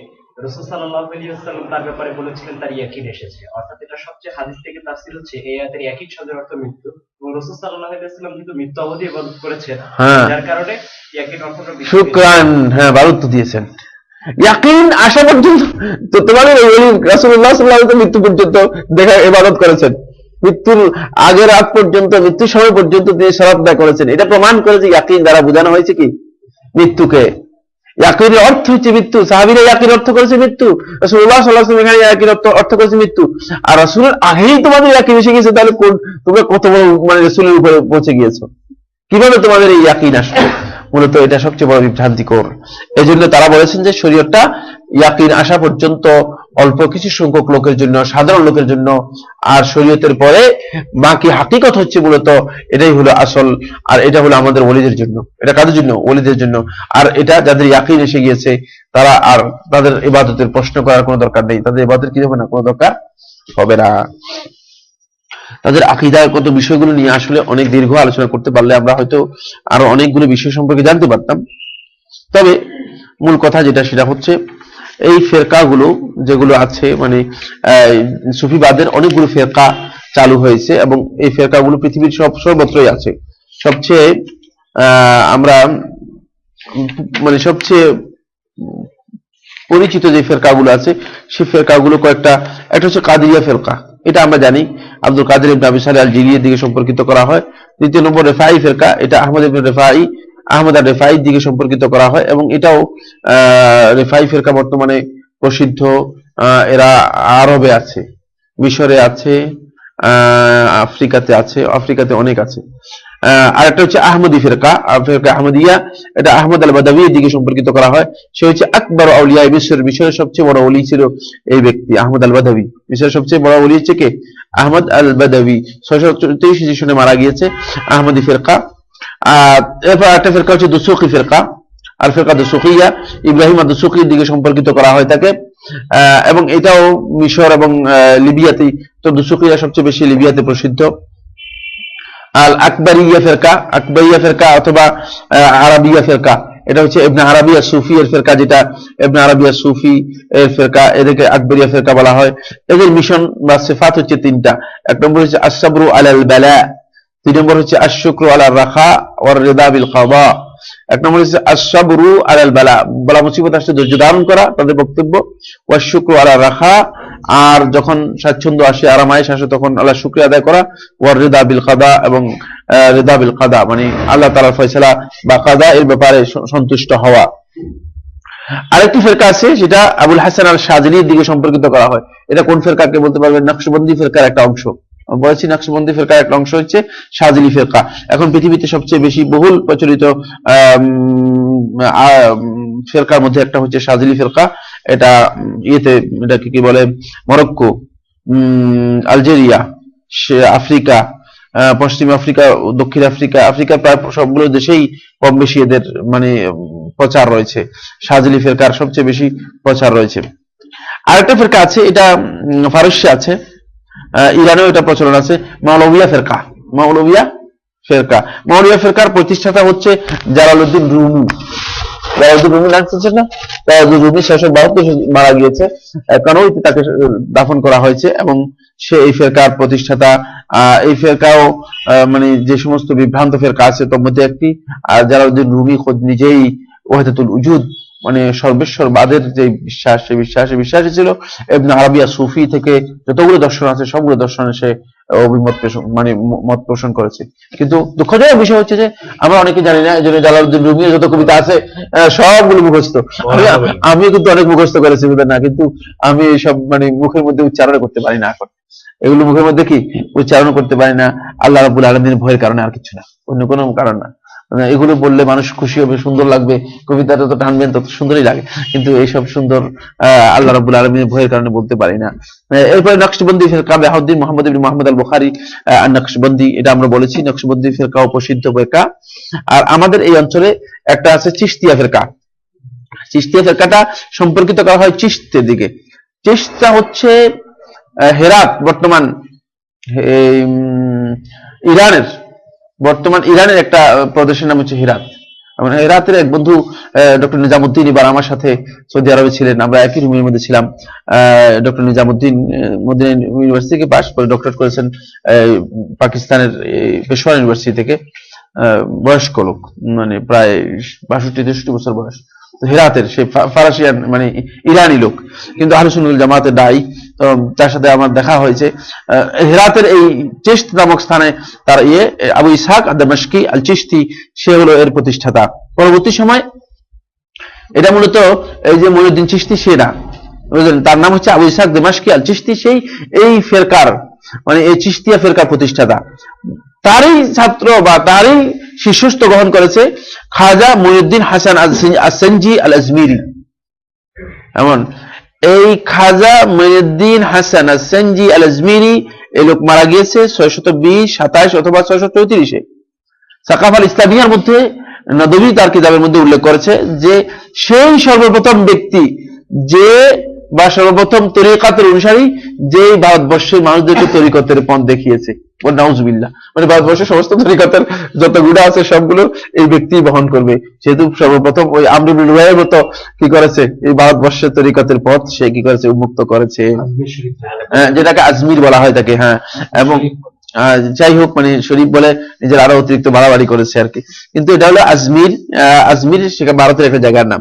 রাসূল সাল্লাল্লাহু আলাইহি ওয়াসাল্লাম তার ব্যাপারে বলেছিলেন তার ইয়াকিন এসেছে। অর্থাৎ এটা সবচেয়ে হাদিস থেকে তাফসীর হচ্ছে এই আয়াতের ইয়াকিন শব্দের অর্থ মৃত্যু, এবং রাসূল সাল্লাল্লাহু আলাইহি ওয়াসাল্লাম কিন্তু মৃত্যু অবধি ইবাদত করেছেন, যার কারণে ইয়াকিন অর্থটা বেশি। শুকরান। হ্যাঁ, ভালো উত্তর দিয়েছেন। ইয়াকিন আসা পর্যন্ত তো তোমাদের রাসূলুল্লাহ সাল্লাল্লাহু আলাইহি ওয়াসাল্লাম মৃত্যু পর্যন্ত দেখা ইবাদত করেছেন, মৃত্যুর আগের আগ পর্যন্ত, মৃত্যুর সময় পর্যন্ত তিনি সালাত আদায় করেছেন। এটা প্রমাণ করে যে ইয়াকিন দ্বারা বোঝানো হয়েছে কি? মৃত্যুকে। ইয়াকিনের অর্থ হচ্ছে মৃত্যু। সাহাবীরা ইয়াকিন অর্থ করেছে মৃত্যু, রাসূলুল্লাহ সাল্লাল্লাহু আলাইহি ওয়াসাল্লাম এখানে ইয়াকিন অর্থ করেছে মৃত্যু। আর রাসূলের আগেই তোমাদের ইয়াকিন এসে গেছে, তাহলে তোমরা কত বড় মানে রাসূলের উপরে পৌঁছে গিয়েছো? কিভাবে তোমাদের এই ইয়াকিন আসলো? মূলত এটা সবচেয়ে বড় বিভ্রান্তিকর। এই জন্য তারা বলেছেন যে শরীয়তটা ইয়াকিন আসা পর্যন্ত অল্প কিছু সংখ্যক লোকের জন্য, সাধারণ লোকের জন্য, আর শরীয়তের পরে বাকি হাকিকত হচ্ছে মূলত এটাই হলো আসল। আর এটা হলো আমাদের ওলিদের জন্য। এটা কাদের জন্য? ওলিদের জন্য। আর এটা যাদের ইয়াকিন এসে গিয়েছে তারা আর তাদের ইবাদতের প্রশ্ন করার কোনো দরকার নেই, তাদের ইবাদত কি হবে না, কোনো দরকার হবে না। তাদের আকীদাগত বিষয়গুলো নিয়ে আসলে অনেক দীর্ঘ আলোচনা করতে পারলে আমরা হয়তো আরো অনেকগুলো বিষয় সম্পর্কে জানতে পারতাম। তবে মূল কথা যেটা সেটা হচ্ছে এই ফেরকাগুলো যেগুলো আছে, মানে সুফিবাদের অনেকগুলো ফেরকা চালু হয়েছে এবং এই ফেরকাগুলো পৃথিবীর সর্বত্রই আছে। সবচেয়ে আমরা মানে সবচেয়ে পরিচিত যে ফেরকাগুলো আছে সেই ফেরকাগুলো কয়েকটা। একটা হচ্ছে কাদিরিয়া ফেরকা, এটা আমরা জানি আব্দুল কাদের ইবনে আবি সালেহ আল জিলির দিকে সম্পর্কিত করা হয়। দ্বিতীয় নম্বর রেফাই ফেরকা, এটা আহমদ ইবনে রেফাই আহমদ আর রেফাইর দিকে সম্পর্কিত করা হয় এবং এটাও রেফাই ফেরকা বর্তমানে প্রসিদ্ধ। এরা আরবে আছে, মিশরে আছে, আফ্রিকাতে আছে, আফ্রিকাতে অনেক আছে। আর একটা হচ্ছে আহমদি ফেরকা, ফেরকা আহমদিয়া, এটা আহমদ আল বাদাউইর দিকে সম্পর্কিত করা হয়। সে হচ্ছে আকবর আউলিয়া মিশর, মিশরের সবচেয়ে বড় ওলি ছিল এই ব্যক্তি আহমদ আল বাদাউই। মিশরের সবচেয়ে বড় ওলি হচ্ছে কে? আহমদ আল বাদাউই, 633 হিজরি সনে মারা গিয়েছে। আহমদি ফেরকা। এরপর একটা ফেরকা হচ্ছে দুসুকি ফেরকা, আর ফেরকা দুসুকিয়া ইব্রাহিম দুসুকির দিকে সম্পর্কিত করা হয় তাকে। এবং এটাও মিশর এবং লিবিয়াতেই, তো দুসুকিয়া সবচেয়ে বেশি লিবিয়াতে প্রসিদ্ধ। আল আকবরিয়া ফেরকা, আকবরিয়া ফেরকা অথবা আরবিয়া ফেরকা, এটা হচ্ছে ইবনে আরাবিয়া সুফি এর ফেরকা, যেটা ইবনে আরাবিয়া সুফি এর ফেরকা, এদেরকে আকবরিয়া ফেরকা বলা হয়। এদের মিশন বা সিফাত হচ্ছে তিনটা। এক নম্বর হচ্ছে আস-সাবরু আলাল বালা, দুই নম্বর হচ্ছে আশ-শুকরু আলার রাখা ওয়ার রিদা বিল কাদা। এক নম্বর হচ্ছে আস-সাবরু আলাল বালা, বলা মুসিবত আসলে ধৈর্য ধারণ করা, তাদের বক্তব্য। ওয়াশ শুকরু আলার রাখা, আর যখন স্বাচ্ছন্দ্য আসে, আরামায়েশ আসে, তখন আল্লাহ শুকরিয়া আদায় করা। ওয়ার রিদা বিল কাদা, এবং রিদা বিল কাদা মানে আল্লাহ তাআলার ফয়সালা বা কাদা এর ব্যাপারে সন্তুষ্ট হওয়া। আরেকটি ফেরকা আছে যেটা আবুল হাসান আল শাযিলির দিকে সম্পর্কিত করা হয়। এটা কোন ফেরকাকে বলতে পারবেন? নকশবন্দি ফেরকার একটা অংশ। বলেছি নকশবন্দি ফেরকার একটা অংশ হচ্ছে শাযিলি ফেরকা। এখন পৃথিবীতে সবচেয়ে বেশি বহুল প্রচলিত ফেরকার মধ্যে একটা হচ্ছে শাযিলি ফেরকা। এটা এটাকে কি বলে, মরক্কো, আলজেরিয়া, আফ্রিকা, পশ্চিম আফ্রিকা, দক্ষিণ আফ্রিকা, আফ্রিকার প্রায় সবগুলো দেশেই কম বেশি এদের মানে প্রচার রয়েছে। শাযিলি ফেরকার সবচেয়ে বেশি প্রচার রয়েছে। আরেকটা ফেরকা আছে, এটা ফারস্যে আছে, ইরানেও এটা প্রচলন আছে, মাওলাভিয়া ফেরকা। মাওলাভিয়া ফেরকা, মাওলাভিয়া ফেরকার প্রতিষ্ঠাতা হচ্ছে জালালউদ্দিন রুমি। জালালউদ্দিন রুমি নাম শুনছেন না? জালালউদ্দিন রুমি 672 মারা গিয়েছে, কানৌইতে তাকে দাফন করা হয়েছে এবং সে এই ফেরকার প্রতিষ্ঠাতা। এই ফেরকাও মানে যে সমস্ত বিভ্রান্ত ফেরকা আছে তার মধ্যে একটি। আর জালালউদ্দিন রুমি খোদ নিজেই ওয়াহদাতুল উজুদ মানে সর্বেশ্বরবাদের যে বিশ্বাস, সেই বিশ্বাসী ছিল। ইবনে আরাবিয়া সুফি থেকে যতগুলো দর্শন আছে সবগুলো দর্শনে সে অভিমত মানে মত পোষণ করেছে। কিন্তু দুঃখজনক বিষয় হচ্ছে যে আমরা অনেকে জানি না, এই জন্য জালালউদ্দিন রুমির যত কবিতা আছে সবগুলো মুখস্থ। আমি কিন্তু অনেক মুখস্থ করেছি না, কিন্তু আমি এইসব মানে মুখের মধ্যে উচ্চারণ করতে পারি না। এখন এগুলো মুখের মধ্যে কি উচ্চারণ করতে পারি না, আল্লাহ রাব্বুল আলামিনের ভয়ের কারণে, আর কিছু না, অন্য কোনো কারণ না। এগুলো বললে মানুষ খুশি হবে, সুন্দর লাগবে, কবিতা যত টানবেন তত সুন্দরই লাগে, কিন্তু এইসব সুন্দর আল্লাহ রাব্বুল আলামিনের ভয়ের কারণে বলতে পারি না। এরপরে নকশবন্দি ফেরকা, বাহাউদ্দিন মুহাম্মদ ইবনে মুহাম্মদ আল বুখারী নকশবন্দি, এটা আমরা বলেছি। নকশবন্দি ফেরকাও প্রসিদ্ধ ফেরকা। আর আমাদের এই অঞ্চলে একটা আছে চিশতিয়া ফেরকা। চিশতিয়া ফেরকাটা সম্পর্কিত করা হয় চিশতের দিকে। চিশতা হচ্ছে হেরাত, বর্তমান ইরানের একটা প্রদেশের নাম হচ্ছে হেরাত। হেরাতের এক বন্ধু ডক্টর নিজামুদ্দিন এবার আমার সাথে সৌদি আরবে ছিলেন, আমরা একই রুমের মধ্যে ছিলাম। ডক্টর নিজামুদ্দিন মদিনা ইউনিভার্সিটি থেকে পাশ করে ডক্টরেট করেছেন পাকিস্তানের পেশোয়ার ইউনিভার্সিটি থেকে। বয়স্ক লোক, মানে প্রায় 62-63 বছর বয়স। হেরাতের সে ফারাসিয়ান মানে ইরানি লোক, কিন্তু আহলে সুন্নাত ওয়াল জামাতের দায়ী। তার সাথে আমার দেখা হয়েছে হেরাতের এই চিশত নামক স্থানে। তার আবু ইসহাক আদ-দামাশকি আল চিশতি, সে হলো এর প্রতিষ্ঠাতা। পরবর্তী সময় এটা মূলত এই যে মুঈনুদ্দিন চিশতি, সে না, বুঝলেন, তার নাম হচ্ছে আবু ইসহাক দামাশকি আল চিশতি, সেই এই ফেরকার মানে এই চিশতিয়া ফেরকার প্রতিষ্ঠাতা। তারই ছাত্র বা তারই শিষ্যত্ব গ্রহণ করেছে খাজা মুঈনুদ্দিন হাসান আস-সানজি আল আজমিরি। এমন এই খাজা মুঈনুদ্দিন হাসান আস-সানজি আল আজমিরি, এই লোক মারা গিয়েছে 620, 27 অথবা 634-এ। সাকাফা আল ইসলামিয়ার মধ্যে নদভী তার কিতাবের মধ্যে উল্লেখ করেছে যে সেই সর্বপ্রথম ব্যক্তি যে বা সর্বপ্রথম তরিকাতের অনুসারী যেই ভারতবর্ষের মানুষদেরকে তরিকতের পথ দেখিয়েছে, নাউজুবিল্লাহ, মানে ভারতবর্ষের সমস্ত তরিকতের যত গুণা আছে সবগুলো এই ব্যক্তি বহন করবে, যেহেতু সর্বপ্রথম ওই আমর ইবনে লুহাইয়ের মতো কি করেছে, এই ভারতবর্ষের তরিকতের পথ সে কি করেছে, উন্মুক্ত করেছে, যেটাকে আজমির বলা হয় তাকে। হ্যাঁ, এবং যাই হোক, মানে শরীফ বলে নিজের আরো অতিরিক্ত বাড়াবাড়ি করেছে আর কি, কিন্তু এটা হলো আজমির। আজমির সেখানে ভারতের একটা জায়গার নাম,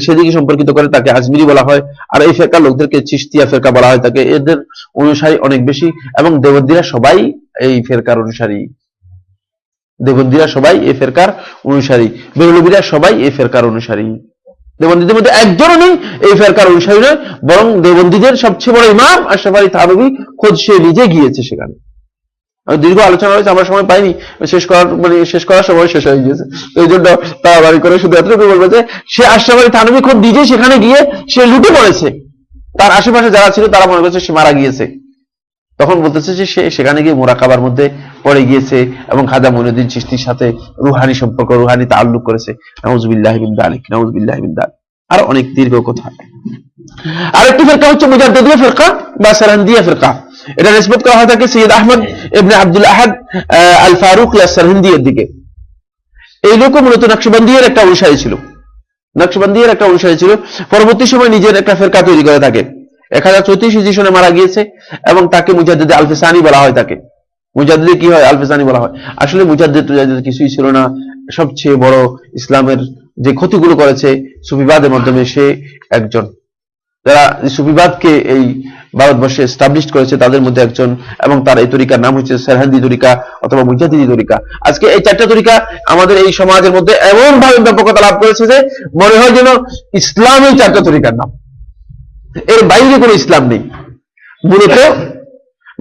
সেদিকে সম্পর্কিত করে তাকে আজমিরি বলা হয়। আর এই ফেরকা লোকদেরকে চিশতিয়া ফেরকা বলা হয় তাকে। এদের অনুসারী অনেক বেশি, এবং দেবন্দীরা সবাই এই ফেরকার অনুসারী। দেবন্দীরা সবাই এই ফেরকার অনুসারী, বেরলভীরা সবাই এই ফেরকার অনুসারী। দেবন্দীদের মধ্যে একজনও নেই এই ফেরকার অনুসারী নয়, বরং দেবন্দীদের সবচেয়ে বড় ইমাম আশরাফ আলী থানভী খোদ সে নিজে গিয়েছে সেখানে। দীর্ঘ আলোচনা হয়েছে, আমরা সময় পাইনি, শেষ করার সময় শেষ হয়ে গিয়েছে, তো এই জন্য তাড়াতাড়ি করে শুধু এতটুকু বলবো যে সে আশরাফ আলী থানভী খোদ নিজে সেখানে গিয়ে সে লুটে পড়েছে। তার আশেপাশে যারা ছিল তারা মনে করছে সে মারা গিয়েছে, তখন বলতেছে যে সে সেখানে গিয়ে মোরাকাবার মধ্যে পড়ে গিয়েছে এবং খাজা মঈনুদ্দিন চিশতির সাথে রুহানি সম্পর্ক, রুহানি তাআল্লুক করেছে। নাউজুবিল্লাহি মিন যালিক, নাউজুবিল্লাহি মিন যালিক। আর অনেক দীর্ঘ কথা। আরেকটি ফিরকা হচ্ছে মুজাদ্দিদিয়া ফিরকা বা সারহিন্দিয়া ফিরকা। এটা নিসবত করা হয় থাকে সৈয়দ আহমদ ইবনে আব্দুল আহাদ আল ফারুক সারহিন্দির দিকে। এই লোকও মূলত নকশবন্দিয়ের একটা অনুসারী ছিল, নকশবন্দিয়ের একটা অনুসারী ছিল। পরবর্তী সময় নিজের একটা ফিরকা তৈরি করে থাকে। 1034 হিজরি সনে মারা গিয়েছে এবং তাকে মুজাদ্দিদ আলফিসানি বলা হয়। তাকে মুজাদ্দিদ কি হয়, আলফিসানি বলা হয়। আসলে মুজাদ্দিদ কিছুই ছিল না, সবচেয়ে বড় ইসলামের যে ক্ষতিগুলো করেছে সুফিবাদের মাধ্যমে সে একজন। যারা সুফিবাদকে এই ভারতবর্ষে এস্টাবলিশ করেছে তাদের মধ্যে একজন, এবং তার এই তরিকার নাম হচ্ছে সারহিন্দি তরিকা অথবা মুজাদ্দিদি তরিকা। আজকে এই চারটা তরিকা আমাদের এই সমাজের মধ্যে এমন ভাবে ব্যাপকতা লাভ করেছে যে মনে হয় যেন ইসলাম এই চারটা তরিকার নাম, এর বাইরে কোনো ইসলাম নেই মূলত।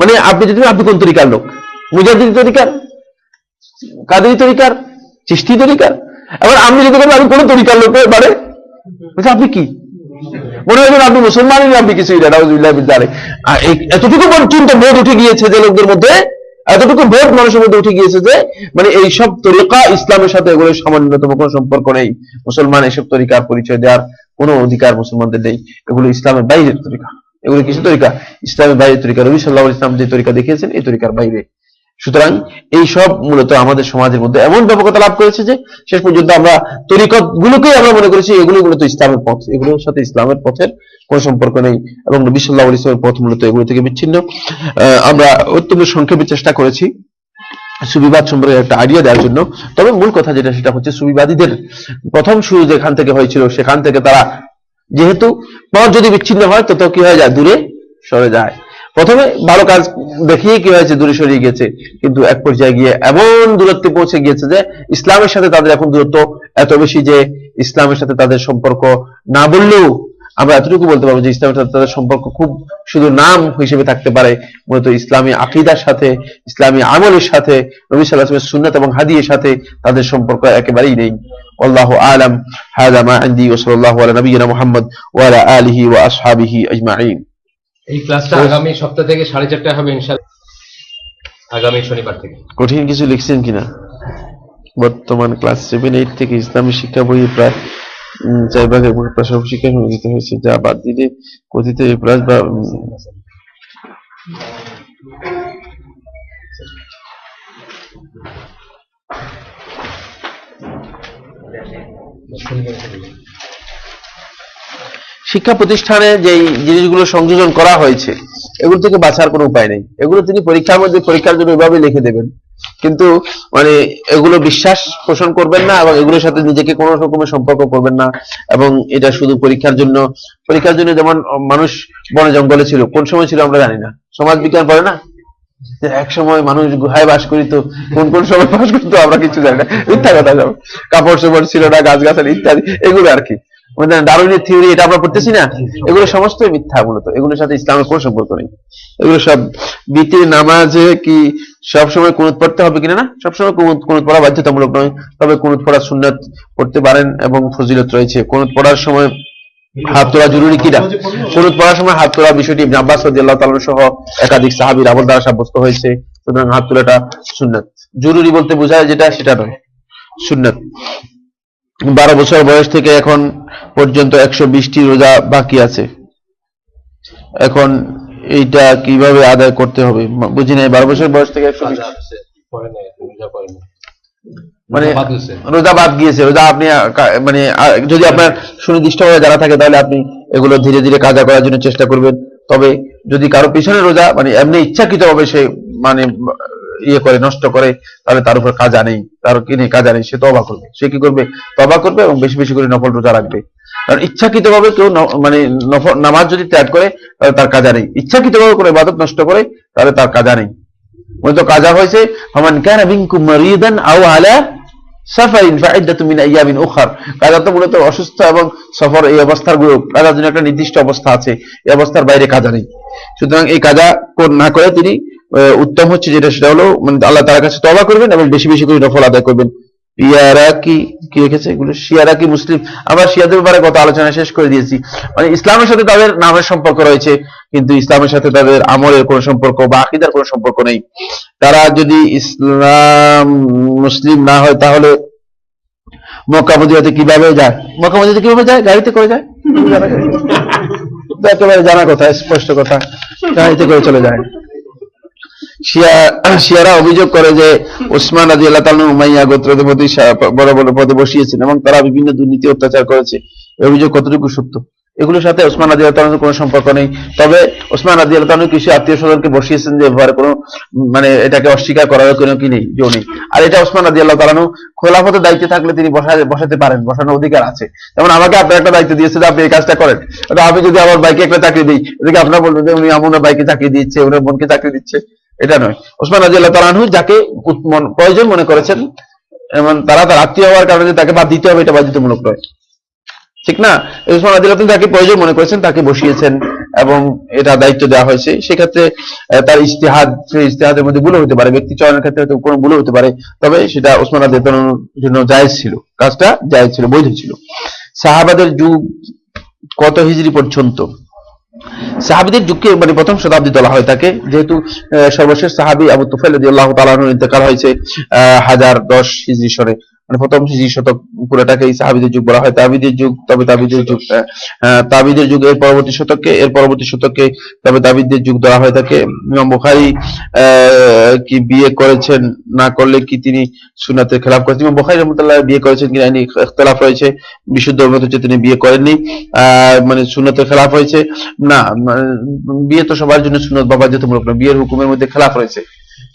মানে আপনি যদি আপনি কোন তরিকার লোক, মুজাদ্দিদি তরিকার, কাদেরি তরিকার, চিশতি তরিকার, এবার আপনি যদি বলেন আমি কোন তরিকার লোক, মানে আপনি কি মনে হয় আপনি মুসলমান, আপনি কিছুই না। নাউজুবিল্লাহি মিন যালিক। এতটুকু পর্যন্ত বোধ উঠে গিয়েছে যে লোকদের মধ্যে, এতটুকু বোধ মানুষের মধ্যে উঠে গিয়েছে যে মানে এইসব তরিকা ইসলামের সাথে এগুলো সামান্যতম কোনো সম্পর্ক নেই। মুসলমান এসব তরিকার পরিচয় দেওয়ার কোনো অধিকার মুসলমানদের নেই। এগুলো ইসলামের বাইরের তরিকা, এগুলো কিছু তরিকা ইসলামের বাইরের তরিকা। নবী সাল্লাল্লাহু আলাইহি ওয়াসাল্লাম যে তরিকা দেখিয়েছেন এই তরিকার বাইরে। সুতরাং এই সব মূলত আমাদের সমাজের মধ্যে এমন ব্যাপকতা লাভ করেছে যে শেষ পর্যন্ত আমরা তরিকত গুলোকেই আমরা মনে করেছি এগুলো মূলত ইসলামের পথ, এগুলোর সাথে ইসলামের পথের কোনো সম্পর্ক নেই, এবং নবী সাল্লাল্লাহু আলাইহি ওয়াসাল্লামের পথ মূলত এগুলো থেকে বিচ্ছিন্ন। আমরা অত্যন্ত সংক্ষেপে চেষ্টা করেছি সুফিবাদ সম্পর্কে একটা আইডিয়া দেওয়ার জন্য। তবে মূল কথা যেটা সেটা হচ্ছে সুফিবাদীদের প্রথম শুরু যেখান থেকে হয়েছিল সেখান থেকে তারা যেহেতু পথ যদি বিচ্ছিন্ন হয় তত কি হয়ে যায়, দূরে সরে যায়। প্রথমে ভালো কাজ দেখিয়ে কি হয়েছে, দূরে সরিয়ে গেছে, কিন্তু এক পর্যায়ে গিয়ে এমন দূরত্বে পৌঁছে গিয়েছে যে ইসলামের সাথে তাদের এখন দূরত্ব এত বেশি যে ইসলামের সাথে তাদের সম্পর্ক না বললেও আমরা এতটুকু বলতে পারবো যে ইসলামের সাথে তাদের সম্পর্ক খুব শুধু নাম হিসেবে থাকতে পারে, মূলত ইসলামী আকীদার সাথে, ইসলামী আমলের সাথে, নবী সাল্লাল্লাহু আলাইহি ওয়াসাল্লামের সুন্নাত এবং হাদিসের সাথে তাদের সম্পর্ক একেবারেই নেই। আল্লাহু আ'লাম। হাযা মা ইনদি ওয়া সাল্লাল্লাহু আলা নাবিয়িনা মুহাম্মদ ওয়া আলা আলিহি ওয়া আসহাবিহি আজমাইন। এই ক্লাসটা আগামী সপ্তাহ থেকে 4:30 হবে ইনশাআল্লাহ, আগামী শনিবার থেকে। কঠিন কিছু লিখছেন কিনা? বর্তমান ক্লাস 7-8 থেকে ইসলামী শিক্ষা বইয়ে প্রায় 4 ভাগের সব শিক্ষা সংযোজিত হয়েছে, যা বাদ দিলে কথিত এই প্লাস বা শিক্ষা প্রতিষ্ঠানে যে জিনিসগুলো সংযোজন করা হয়েছে এগুলো থেকে বাঁচার কোনো উপায় নেই। এগুলো তিনি পরীক্ষার মধ্যে পরীক্ষার জন্য এভাবে লিখে দেবেন, কিন্তু মানে এগুলো বিশ্বাস পোষণ করবেন না এবং এগুলোর সাথে নিজেকে কোনো রকমের সম্পর্ক করবেন না। এবং এটা শুধু পরীক্ষার জন্য যেমন মানুষ বনে জঙ্গলে ছিল, কোন সময় ছিল আমরা জানি না, সমাজ বিজ্ঞান পড়ে না যে এক সময় মানুষ গুহায় বাস করিত, কোন সময় বাস করতো আমরা কিছু জানি না, মিথ্যা কথা যাবে, কাপড় চোপড় ছিল না, গাছগাছালি ইত্যাদি, এগুলো আর কি ডারউইনের থিওরি এটা আমরা পড়তেছি না, এগুলো সমস্তই মিথ্যা। মূলত এগুলোর সাথে ইসলামের কোনো সম্পর্ক নেই। এগুলো সব বিতির নামাজে কি সবসময় কুনুত পড়তে হবে কিনা, না, সবসময় কুনুত পড়া বাধ্যতামূলক নয়, তবে কুনুত পড়া সুন্নাত পড়তে পারেন এবং ফজিলত রয়েছে। কুনুত পড়ার সময় হাত তোলা জরুরি কিনা, কুনুত পড়ার সময় হাত তোলা বিষয়টি ইবনে আব্বাস রাদিয়াল্লাহু তাআলা সহ একাধিক সাহাবীর আমল দ্বারা সাব্যস্ত হয়েছে। সুতরাং হাত তোলাটা সুন্নাত, জরুরি বলতে বোঝায় যেটা সেটা নয়, সুন্নাত। 12 বছর বয়স থেকে এখন পর্যন্ত 120টি রোজা বাকি আছে। এখন এইটা কিভাবে আদায় করতে হবে বুঝি নাই। 12 বছর বয়স থেকে 120 পরে নেই, রোজা পড়েনি। মানে বাদ দিছে। রোজা বাদ গিয়েছে। রোজা আপনি মানে যদি আপনার সুনির্দিষ্টভাবে জানা থাকে তাহলে আপনি এগুলো ধীরে ধীরে কাজা করার জন্য চেষ্টা করবেন। তবে যদি কারো পিছনে রোজা মানে এমনি ইচ্ছাকৃতভাবে সে মানে ইয়ে করে নষ্ট করে, তাহলে তার উপর কাজা নেই, তার কি নেই, কাজা নেই, সে তওবা করবে। সে কি করবে? তওবা করবে এবং বেশি বেশি করে নফল রোজা রাখবে। কারণ ইচ্ছাকৃতভাবে কেউ মানে নামাজ যদি ত্যাগ করে তাহলে তার কাজা নেই। ইচ্ছাকৃতভাবে কোনো ইবাদত নষ্ট করে তাহলে তার কাজা নেই। মূলত কাজা হয়েছে ফামান কানা মিনকুম মারিদান আও আলা সাফারিন ফাইদ্দাতুম মিন আইয়ামিন উখর। কাজা তো মূলত অসুস্থ এবং সফর, এই অবস্থার গুলো কাজার জন্য একটা নির্দিষ্ট অবস্থা আছে, এই অবস্থার বাইরে কাজা নেই। সুতরাং এই কাজা না করে তিনি উত্তম হচ্ছে যেটা, সেটা হলো মানে আল্লাহ তাআলার কাছে তওবা করবেন এবং বেশি বেশি করে নফল আদায় করবেন। কি রেখেছে এগুলো? শিয়ারা কি মুসলিম? আমরা শিয়াদের ব্যাপারে গত আলোচনা শেষ করে দিয়েছি। মানে ইসলামের সাথে তাদের নামের সম্পর্ক রয়েছে, কিন্তু ইসলামের সাথে তাদের আমলের কোনো সম্পর্ক বা আকীদার কোনো সম্পর্ক নেই। তারা যদি ইসলাম মুসলিম না হয় তাহলে মক্কা মদিনাতে কিভাবে যায়? মক্কা মদিনাতে কিভাবে যায়? গাড়িতে করে যায়। একেবারে জানা কথা, স্পষ্ট কথা, গাড়িতে করে চলে যায়। শিয়ারা অভিযোগ করে যে ওসমান রাদিয়াল্লাহু তাআলা উমাইয়া গোত্রের প্রতি বড় বড় পদে বসিয়েছেন এবং তারা বিভিন্ন দুর্নীতি অত্যাচার করেছে। এই অভিযোগ কতটুকু সত্য? এগুলোর সাথে ওসমান রাদিয়াল্লাহু তাআলার কোনো সম্পর্ক নেই। তবে ওসমান রাদিয়াল্লাহু তাআলা কিছু আত্মীয় স্বজনকে বসিয়েছেন যে এবারে কোনো মানে এটাকে অস্বীকার করার কোনো কি নেই, জো নেই। আর এটা ওসমান রাদিয়াল্লাহু তাআলা খেলাফতের দায়িত্বে থাকলে তিনি বসাতে পারেন, বসানোর অধিকার আছে। যেমন আমাকে আপনার একটা দায়িত্ব দিয়েছে যে আপনি এই কাজটা করেন, আমি যদি আমার ভাইকে একটা চাকরি দিই, এদিকে আপনার বলবেন যে উনি আমার ভাইকে চাকরি দিচ্ছে, ওনার বোনকে চাকরি দিচ্ছে, এটা নয়। ওসমান রাদিয়াল্লাহু তাআলা আনহু যাকে প্রয়োজন মনে করেছেন, এমন তারা তার আত্মীয় হওয়ার কারণে তাকে বাদ দিতে হবে, এটা বাধ্যতামূলক নয়, ঠিক না? ওসমান রাদিয়াল্লাহু তাআলা যাকে প্রয়োজন মনে করেছেন তাকে বসিয়েছেন এবং এটা দায়িত্ব দেওয়া হয়েছে। সেক্ষেত্রে তার ইজতিহাদ, সেই ইজতিহাদের মধ্যে ভুল হতে পারে, ব্যক্তি চয়নের ক্ষেত্রে হয়তো কোনো ভুল হতে পারে, তবে সেটা ওসমান রাদিয়াল্লাহু তাআলার জন্য জায়েজ ছিল, কাজটা জায়েজ ছিল, বৈধ ছিল। সাহাবাদের যুগ কত হিজরি পর্যন্ত? সাহাবীদের যুগকে মানে প্রথম শতাব্দী বলা হয় থাকে, যেহেতু সর্বশেষ সাহাবী আবু তুফাইল রাদিয়াল্লাহু তাআলা আনহুর ইন্তেকাল হয়েছে 1010 হিজরি সনে, মানে প্রথম হিজরি শতক পুরোটাকে এই সাহাবীদের যুগ বলা হয়। তাবিদের যুগ, তবে তাবিদের যুগ, তাবিদের যুগ এর পরবর্তী শতকে তবে তাবিদের যুগ দেওয়া হয় থাকে। ইমাম বুখারী কি বিয়ে করেছেন? না করলে কি তিনি সুন্নাতের খেলাফ করেছেন? ইমাম বুখারী রাহমাতুল্লাহ বিয়ে করেছেন কিনা এই ইখতিলাফ রয়েছে। বিশুদ্ধ মত হচ্ছে তিনি বিয়ে করেননি, মানে সুন্নাতের খেলাফ হয়েছে না। বিয়ে তো সবার জন্য সুন্নত বা বাধ্যতামূলক না, বিয়ের হুকুমের মধ্যে খেলাফ রয়েছে,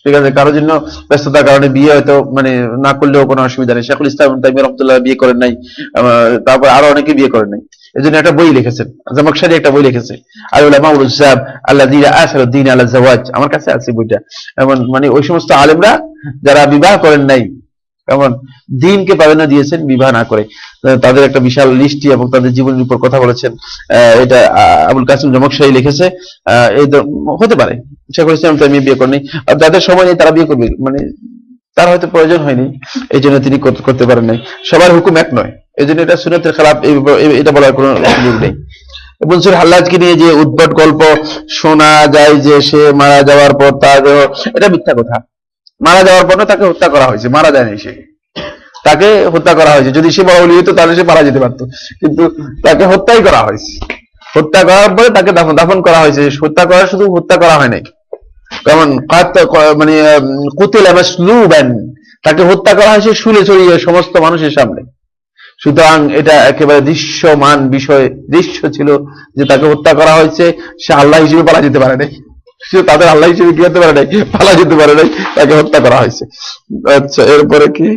ঠিক আছে? কারোর জন্য ব্যস্ততার কারণে বিয়ে হয়তো মানে না করলেও কোনো অসুবিধা নেই। শেখুল ইসলাম ইবনে তাইমিয়া রাহমাতুল্লাহ বিয়ে করেন নাই, তারপর আরো অনেকে বিয়ে করেন নাই। এজন্য একটা বই লিখেছেন, জামাখশারি একটা বই লিখেছে, আল উলামা ওয়াল উজ্জাব আল্লাযীনা আসারুদ দ্বীন আলা যাওয়াজ। আমার কাছে আছে বইটা। এমন মানে ওই সমস্ত আলেমরা যারা বিবাহ করেন নাই, এমন দ্বীনকে প্রাধান্য দিয়েছেন বিবাহ না করে, তাদের একটা বিশাল লিস্টি এবং তাদের জীবনের উপর কথা বলেছেন। এটা আবুল কাসিম জামাখশারি লিখেছে। এই হতে পারে শেখুল ইসলাম তাইমিয়া বিয়ে করেননি, আর যাদের সময় নেই তারা বিয়ে করবে, মানে তার হয়তো প্রয়োজন হয়নি, এই জন্য তিনি করতে পারেন নাই। সবার হুকুম এক নয়, এই জন্য এটা সুন্নাতের খেলাফ, এটা বলার কোনো সুযোগ নেই। ইবনে সুর হাল্লাজকে নিয়ে যে উদ্ভট গল্প শোনা যায় যে সে মারা যাওয়ার পর তার, এটা মিথ্যা কথা। মারা যাওয়ার পর তাকে হত্যা করা হয়েছে, মারা যায়নি সে, তাকে হত্যা করা হয়েছে। যদি সে বড় ওলি হতো তাহলে সে মারা যেতে পারতো, কিন্তু তাকে হত্যাই করা হয়েছে। হত্যা করার পরে তাকে দাফন করা হয়েছে। হত্যা করা শুধু হত্যা করা হয় নাই, যেমন মানে কুতিলা মাসলুবান, তাকে হত্যা করা হয়েছে শুলে চড়িয়ে সমস্ত মানুষের সামনে। সুতরাং এটা একেবারে দৃশ্যমান বিষয়, দৃশ্য ছিল যে তাকে হত্যা করা হয়েছে। সে আল্লাহ হিসেবে পালা যেতে পারে নাই, সে তাদের আল্লাহ হিসেবে কি হতে পারে নাই, পালা যেতে পারে নাই, তাকে হত্যা করা হয়েছে। আচ্ছা, এরপরে কি?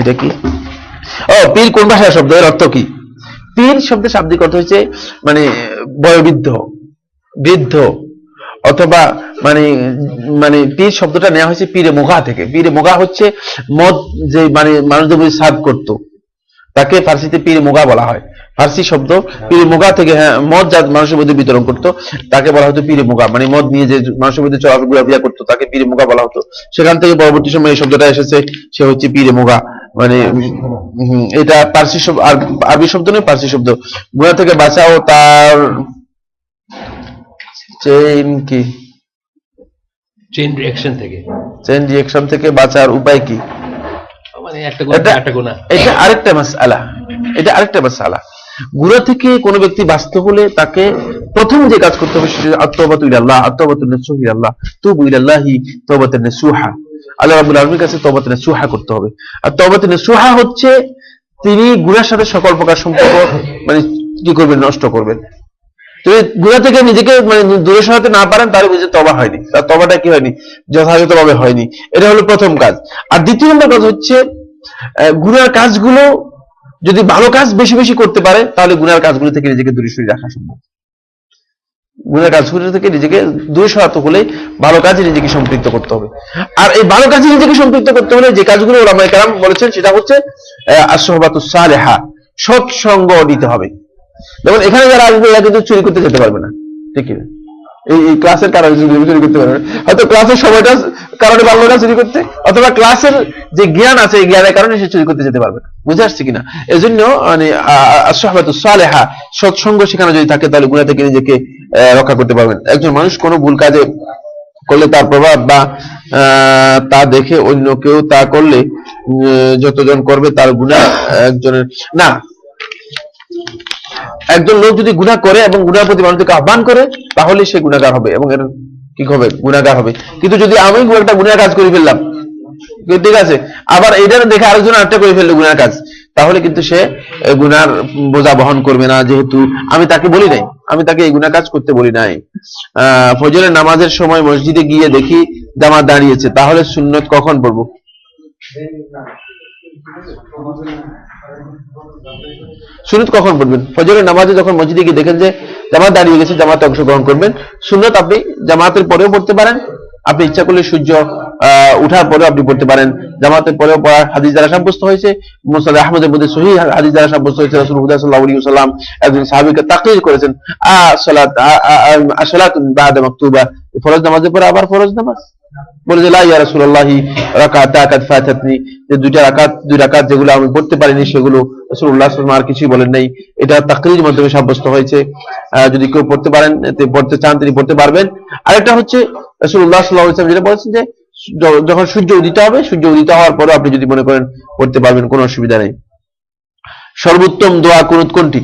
এটা কি? ও, পীর কোন ভাষার শব্দ? এর অর্থ কি? পীর শব্দের শাব্দিক অর্থ হচ্ছে মানে বয়োবৃদ্ধ, বৃদ্ধ, অথবা মানে মানে পীর শব্দটা নেওয়া হয়েছে পীরে মোগা থেকে। পীরে মোগা হচ্ছে মদ, যে মানে মানুষদের মধ্যে সার্ভ করতো, তাকে ফার্সিতে পীরে মোগা বলা হয়। ফার্সি শব্দ পীরে মোগা থেকে, হ্যাঁ, মদ যা মানুষের মধ্যে বিতরণ করতো তাকে বলা হতো পীরে মোগা, মানে মদ নিয়ে যে মানুষের মধ্যে চলাফেরা করতো তাকে পীরে মোগা বলা হতো। সেখান থেকে পরবর্তী সময় এই শব্দটা এসেছে, সে হচ্ছে পীরে মোগা। মানে এটা পার্সি শব্দ, আরবি শব্দ নয়, পার্সি শব্দ। গুনাহ থেকে বাঁচাও তার চেইন কি? চেইন রিঅ্যাকশন থেকে, চেইন রিঅ্যাকশন থেকে বাঁচার উপায় কি? মানে একটা গুনাহ একটা গুনাহ, এটা আরেকটা মাসআলা, এটা আরেকটা মাসআলা। গুনাহ থেকে কোনো ব্যক্তি বাঁচতে হলে তাকে প্রথম যে কাজ করতে হবে সেটা আত-তাওবাতু ইলাল্লাহ, আত-তাওবাতু নাসুহু ইলাল্লাহ, তুবু ইলাল্লাহি তাওবাতান নাসুহা। আল্লাহ রাব্বুল আলামিনের কাছে তাওবাতান নাসুহা করতে হবে। আর তাওবাতান নাসুহা হচ্ছে তিনি গুনাহের সাথে সকল প্রকার সম্পর্ক মানে কি করবেন, নষ্ট করবেন। যদি গুনাহ থেকে নিজেকে মানে দূরে সরাতে না পারেন তাহলে বুঝে তওবা হয়নি, তার তওবাটা কি হয়নি, যথাযথভাবে হয়নি। এটা হলো প্রথম কাজ। আর দ্বিতীয় নম্বর কাজ হচ্ছে গুনার কাজগুলো যদি ভালো কাজ বেশি বেশি করতে পারে তাহলে গুনার কাজগুলো থেকে নিজেকে দূরে সরিয়ে রাখা সম্ভব। গুনার কাজগুলো থেকে নিজেকে দূরে সরাতে হলে ভালো কাজে নিজেকে সম্পৃক্ত করতে হবে। আর এই ভালো কাজে নিজেকে সম্পৃক্ত করতে হলে যে কাজগুলো উলামায়ে কেরাম বলেছেন সেটা হচ্ছে আস-সুহবাতুস সালেহা, সৎসঙ্গ নিতে হবে। যেমন এখানে যারা আসবে এরা কিন্তু চুরি করতে যেতে পারবে না, ঠিক না? এই ক্লাসের কারণে চুরি করতে পারবে না, হয়তো ক্লাসের সময়টা কারণে পারলো না চুরি করতে, অথবা ক্লাসের যে জ্ঞান আছে এই জ্ঞানের কারণে সে চুরি করতে যেতে পারবে না। বুঝে আসছে কিনা? এই জন্য মানে আস-সুহবাতুস সালেহা, সৎসঙ্গ সেখানে যদি থাকে তাহলে গুনাহ থেকে নিজেকে রক্ষা করতে পারবেন। একজন মানুষ কোনো ভুল কাজে করলে তার প্রভাব বা তা দেখে অন্য কেউ তা করলে যতজন করবে তার গুনাহ একজনের না। একজন লোক যদি গুনাহ করে এবং গুনাহের প্রতি মানুষকে আহ্বান করে তাহলে সে গুনাহগার হবে এবং এর কি হবে, গুনাহগার হবে। কিন্তু যদি আমি একটা গুনাহের কাজ করে ফেললাম, ঠিক আছে, আবার এইটা দেখে আরেকজন আরেকটা করে ফেললো গুনাহের কাজ, তাহলে কিন্তু সে গুনার বোঝা বহন করবে না, যেহেতু আমি তাকে বলি নাই, আমি তাকে এই গুনাহ কাজ করতে বলি নাই। ফজরের নামাজের সময় মসজিদে গিয়ে দেখি জামাত দাঁড়িয়েছে, তাহলে সুন্নত কখন পড়বো? সুন্নত কখন পড়বেন? ফজরের নামাজে যখন মসজিদে গিয়ে দেখেন যে জামাত দাঁড়িয়ে গেছে, জামাতে অংশগ্রহণ করবেন। সুন্নত আপনি জামাতের পরেও পড়তে পারেন, আপনি ইচ্ছা করলে সূর্য উঠার পরেও আপনি পড়তে পারেন। জামাতের পরেও পড়ার হাদিস দ্বারা সাব্যস্ত হয়েছে, মুসনাদ আহমদের মধ্যে সহিহ হাদিস দ্বারা সাব্যস্ত হয়েছে, রাসূলুল্লাহ সাল্লাল্লাহু আলাইহি ওয়াসাল্লাম একজন সাহাবীকে তাকরীর করেছেন, সালাতুন বা'দা মাকতুবা, ফরজ নামাজের পরে আবার ফরজ নামাজ। বলে যে লা ইয়া রাসূলুল্লাহ রাকাতা কাদ ফাতাতনি, যে দুই রাকাত যেগুলো আমি পড়তে পারিনি সেগুলো রাসূলুল্লাহ সাল্লাল্লাহু আলাইহি ওয়াসাল্লাম আর কিছুই বলেন নাই। এটা তাকরীর মাধ্যমে সাব্যস্ত হয়েছে। যদি কেউ পড়তে পারেন, পড়তে চান তিনি পড়তে পারবেন। আরেকটা হচ্ছে রাসূলুল্লাহ সাল্লাল্লাহু আলাইহি ওয়াসাল্লাম যেটা বলেছেন যে যখন সূর্য উদিত হবে, সূর্য উদিত হওয়ার পরে আপনি যদি মনে করেন পড়তে পারবেন, কোনো অসুবিধা নেই। সর্বোত্তম দোয়া কুনুত কোনটি?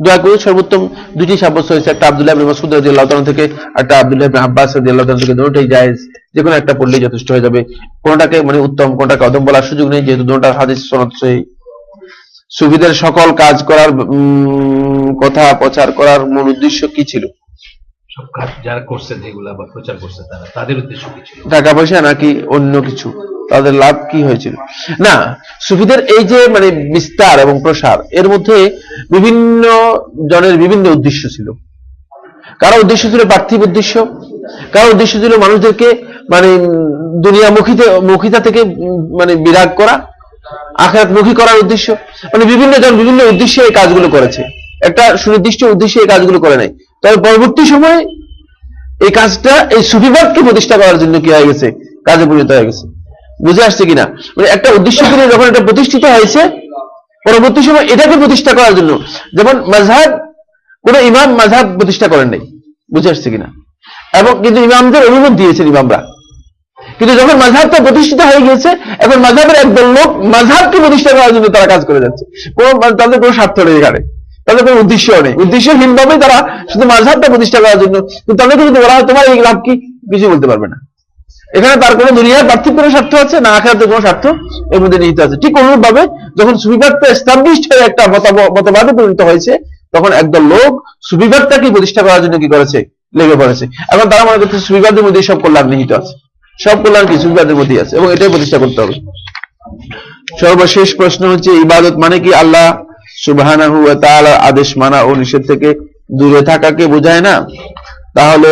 দোয়া কুনুত সর্বোত্তম দুটি সাব্যস্ত হয়েছে, একটা আব্দুল্লাহ ইবনে মাসউদ রাদিয়াল্লাহু তাআলা থেকে, একটা আব্দুল্লাহ ইবনে আব্বাস রাদিয়াল্লাহু তাআলা থেকে। দুটোই জায়েজ, যে কোনো একটা পড়লেই যথেষ্ট হয়ে যাবে। কোনটাকে মানে উত্তম কোনটাকে অধম বলার সুযোগ নেই, যেহেতু দুটোর হাদিস সনদ সহিহ। সুফিদের সকল কাজ করার কথা প্রচার করার মূল উদ্দেশ্য কি ছিল? সব কাজ যারা করছে যেগুলা বা প্রচার করছে তাদের উদ্দেশ্য কি ছিল? টাকা পয়সা নাকি অন্য কিছু? তাদের লাভ কি হয়েছিল? না, সুফিদের এই যে মানে বিস্তার এবং প্রসার, এর মধ্যে বিভিন্ন জনের বিভিন্ন উদ্দেশ্য ছিল। কারো উদ্দেশ্য ছিল পার্থিব উদ্দেশ্য, কারো উদ্দেশ্য ছিল মানুষদেরকে মানে দুনিয়ামুখিতা থেকে মানে বিরাগ করা, আখিরাতমুখী করার উদ্দেশ্য। মানে বিভিন্ন জন বিভিন্ন উদ্দেশ্যে এই কাজগুলো করেছে, একটা সুনির্দিষ্ট উদ্দেশ্যে এই কাজগুলো করে নাই। তবে পরবর্তী সময়ে এই কাজটা এই সুফিবাদকে প্রতিষ্ঠা করার জন্য কি হয়ে গেছে, কাজে পরিণত হয়ে গেছে। বুঝে আসছে কিনা? মানে একটা উদ্দেশ্য করে যখন এটা প্রতিষ্ঠিত হয়েছে, পরবর্তী সময় এটাকে প্রতিষ্ঠা করার জন্য, যেমন মাযহাব, কোন ইমাম মাযহাব প্রতিষ্ঠা করেন নাই। বুঝে আসছে কিনা? এবং কিন্তু ইমামদের অনুমোদন দিয়েছেন ইমামরা, কিন্তু যখন মাযহাবটা প্রতিষ্ঠিত হয়ে গিয়েছে, এখন মাযহাবের একদল লোক মাযহাবকে প্রতিষ্ঠা করার জন্য তারা কাজ করে যাচ্ছে। তাদের কোনো স্বার্থ নেই এখানে, তাদের কোনো উদ্দেশ্য নেই, উদ্দেশ্যহীনভাবে তারা শুধু মাযহাবটা প্রতিষ্ঠা করার জন্য। কিন্তু তাদেরকে যদি বলা হয় তোমার এই লাভ কি, কিছু বলতে পারবে না। এখানে তার কোনো দুনিয়ার পার্থিব কোনো স্বার্থ আছে না আখিরাতের কোনো স্বার্থ এর মধ্যে নিহিত আছে। ঠিক অনুরূপভাবে যখন সুফিবাদটা এস্টাবলিশড হয়ে একটা মতবাদে পরিণত হয়েছে, তখন একদল লোক সুফিবাদটাকে প্রতিষ্ঠা করার জন্য কি করেছে, লেগে পড়েছে। এখন তারা মনে করছে সুফিবাদের মধ্যে সব কল্যাণ নিহিত আছে, সব কল্যাণ কি সুফিবাদের মধ্যেই আছে, এবং এটাই প্রতিষ্ঠা করতে হবে। সর্বশেষ প্রশ্ন হচ্ছে, ইবাদত মানে কি আল্লাহ সুবহানাহু ওয়া তাআলার আদেশ মানা ও নিষেধ থেকে দূরে থাকাকে বোঝায় না? তাহলে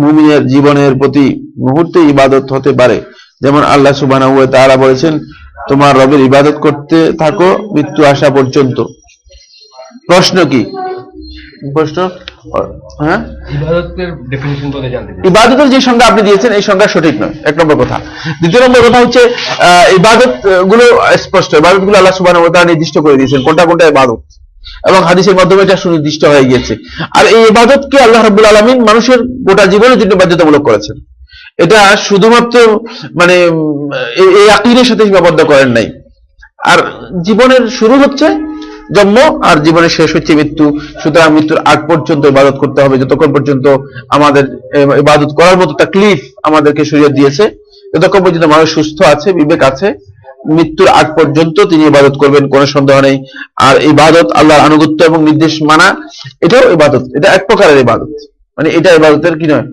মুমিনের জীবনের প্রতি মুহূর্তে ইবাদত হতে পারে। যেমন আল্লাহ সুবহানাহু ওয়া তাআলা বলেছেন, তোমার রবের ইবাদত করতে থাকো মৃত্যু আসা পর্যন্ত। প্রশ্ন কি? প্রশ্ন হ্যাঁ, ইবাদতের ডেফিনিশন বলে জানতে চাই। ইবাদতের যে সংজ্ঞা আপনি দিয়েছেন এই সংজ্ঞা সঠিক নয়, এক নম্বর কথা। দ্বিতীয় নম্বর কথা হচ্ছে ইবাদত গুলো স্পষ্ট, ইবাদত গুলো আল্লাহ সুবহানাহু ওয়া তাআলা নির্দিষ্ট করে দিয়েছেন কোনটা কোনটা ইবাদত, এবং হাদিসের মাধ্যমে এটা সুনির্দিষ্ট হয়ে গিয়েছে। আর এই ইবাদতকে আল্লাহ রাব্বুল আলামিন মানুষের গোটা জীবনের জন্য বাধ্যতামূলক করেছেন। এটা শুধুমাত্র মানে এই আকীদার সাথে সীমাবদ্ধ করেন নাই। আর জীবনের শুরু হচ্ছে জন্ম আর জীবনের শেষ হচ্ছে মৃত্যু। সুতরাং মৃত্যুর আগ পর্যন্ত ইবাদত করতে হবে, যতক্ষণ পর্যন্ত আমাদের ইবাদত করার মতো তাকলিফ আমাদেরকে শরীয়ত দিয়েছে, যতক্ষণ পর্যন্ত মানুষ সুস্থ আছে, বিবেক আছে, মৃত্যুর আগ পর্যন্ত তিনি ইবাদত করবেন, কোনো সন্দেহ নেই। আর ইবাদত আল্লাহর আনুগত্য এবং নির্দেশ মানা, এটাও ইবাদত, এটা এক প্রকারের ইবাদত, মানে এটা ইবাদতের কি নয়,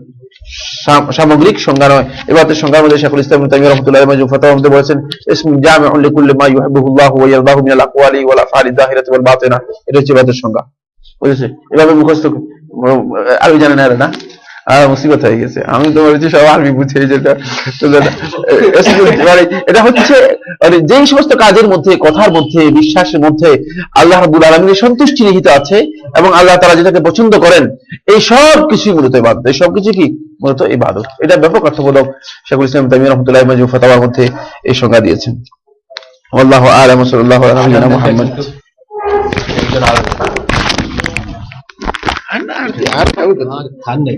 সামগ্রিক সংজ্ঞা নয়। ইবাদতের সংজ্ঞার মধ্যে শাইখুল ইসলাম ইবনে তাইমিয়া রাহমাতুল্লাহি আলাইহি মাযমুউ ফাতাওয়ার মধ্যে বলেছেন ইসমুন জামিউন লিকুল্লি মা ইউহিব্বুহুল্লাহু ওয়া ইয়ারদাহু মিনাল আকওয়ালি ওয়াল আফআলি যাহিরাতি ওয়াল বাতিনা। এটা হচ্ছে ইবাদতের সংজ্ঞা, বুঝেছে? এভাবে মুখস্থ আরবি জানেন না, না মুসিবত হয়ে গেছে। আমি তো বলেছি সব আরবি বুঝে, যেটা এটা হচ্ছে মানে যেই সমস্ত কাজের মধ্যে, কথার মধ্যে, বিশ্বাসের মধ্যে আল্লাহ রাব্বুল আলামিনের সন্তুষ্টি নিহিত আছে এবং আল্লাহ তাআলা যেটাকে পছন্দ করেন, এই সব কিছুই মূলত ইবাদত। এই সব কিছু কি মূলত ইবাদত। এটা ব্যাপক অর্থবোধক শাইখুল ইসলাম ইবনে তাইমিয়া রাহমাতুল্লাহি আলাইহি মাযমুউ ফাতাওয়ার মধ্যে এই সংজ্ঞা দিয়েছেন। আল্লাহু আ'লাম, সাল্লাল্লাহু আলা নবিয়িনা মুহাম্মদ। একজন আর খান নাই।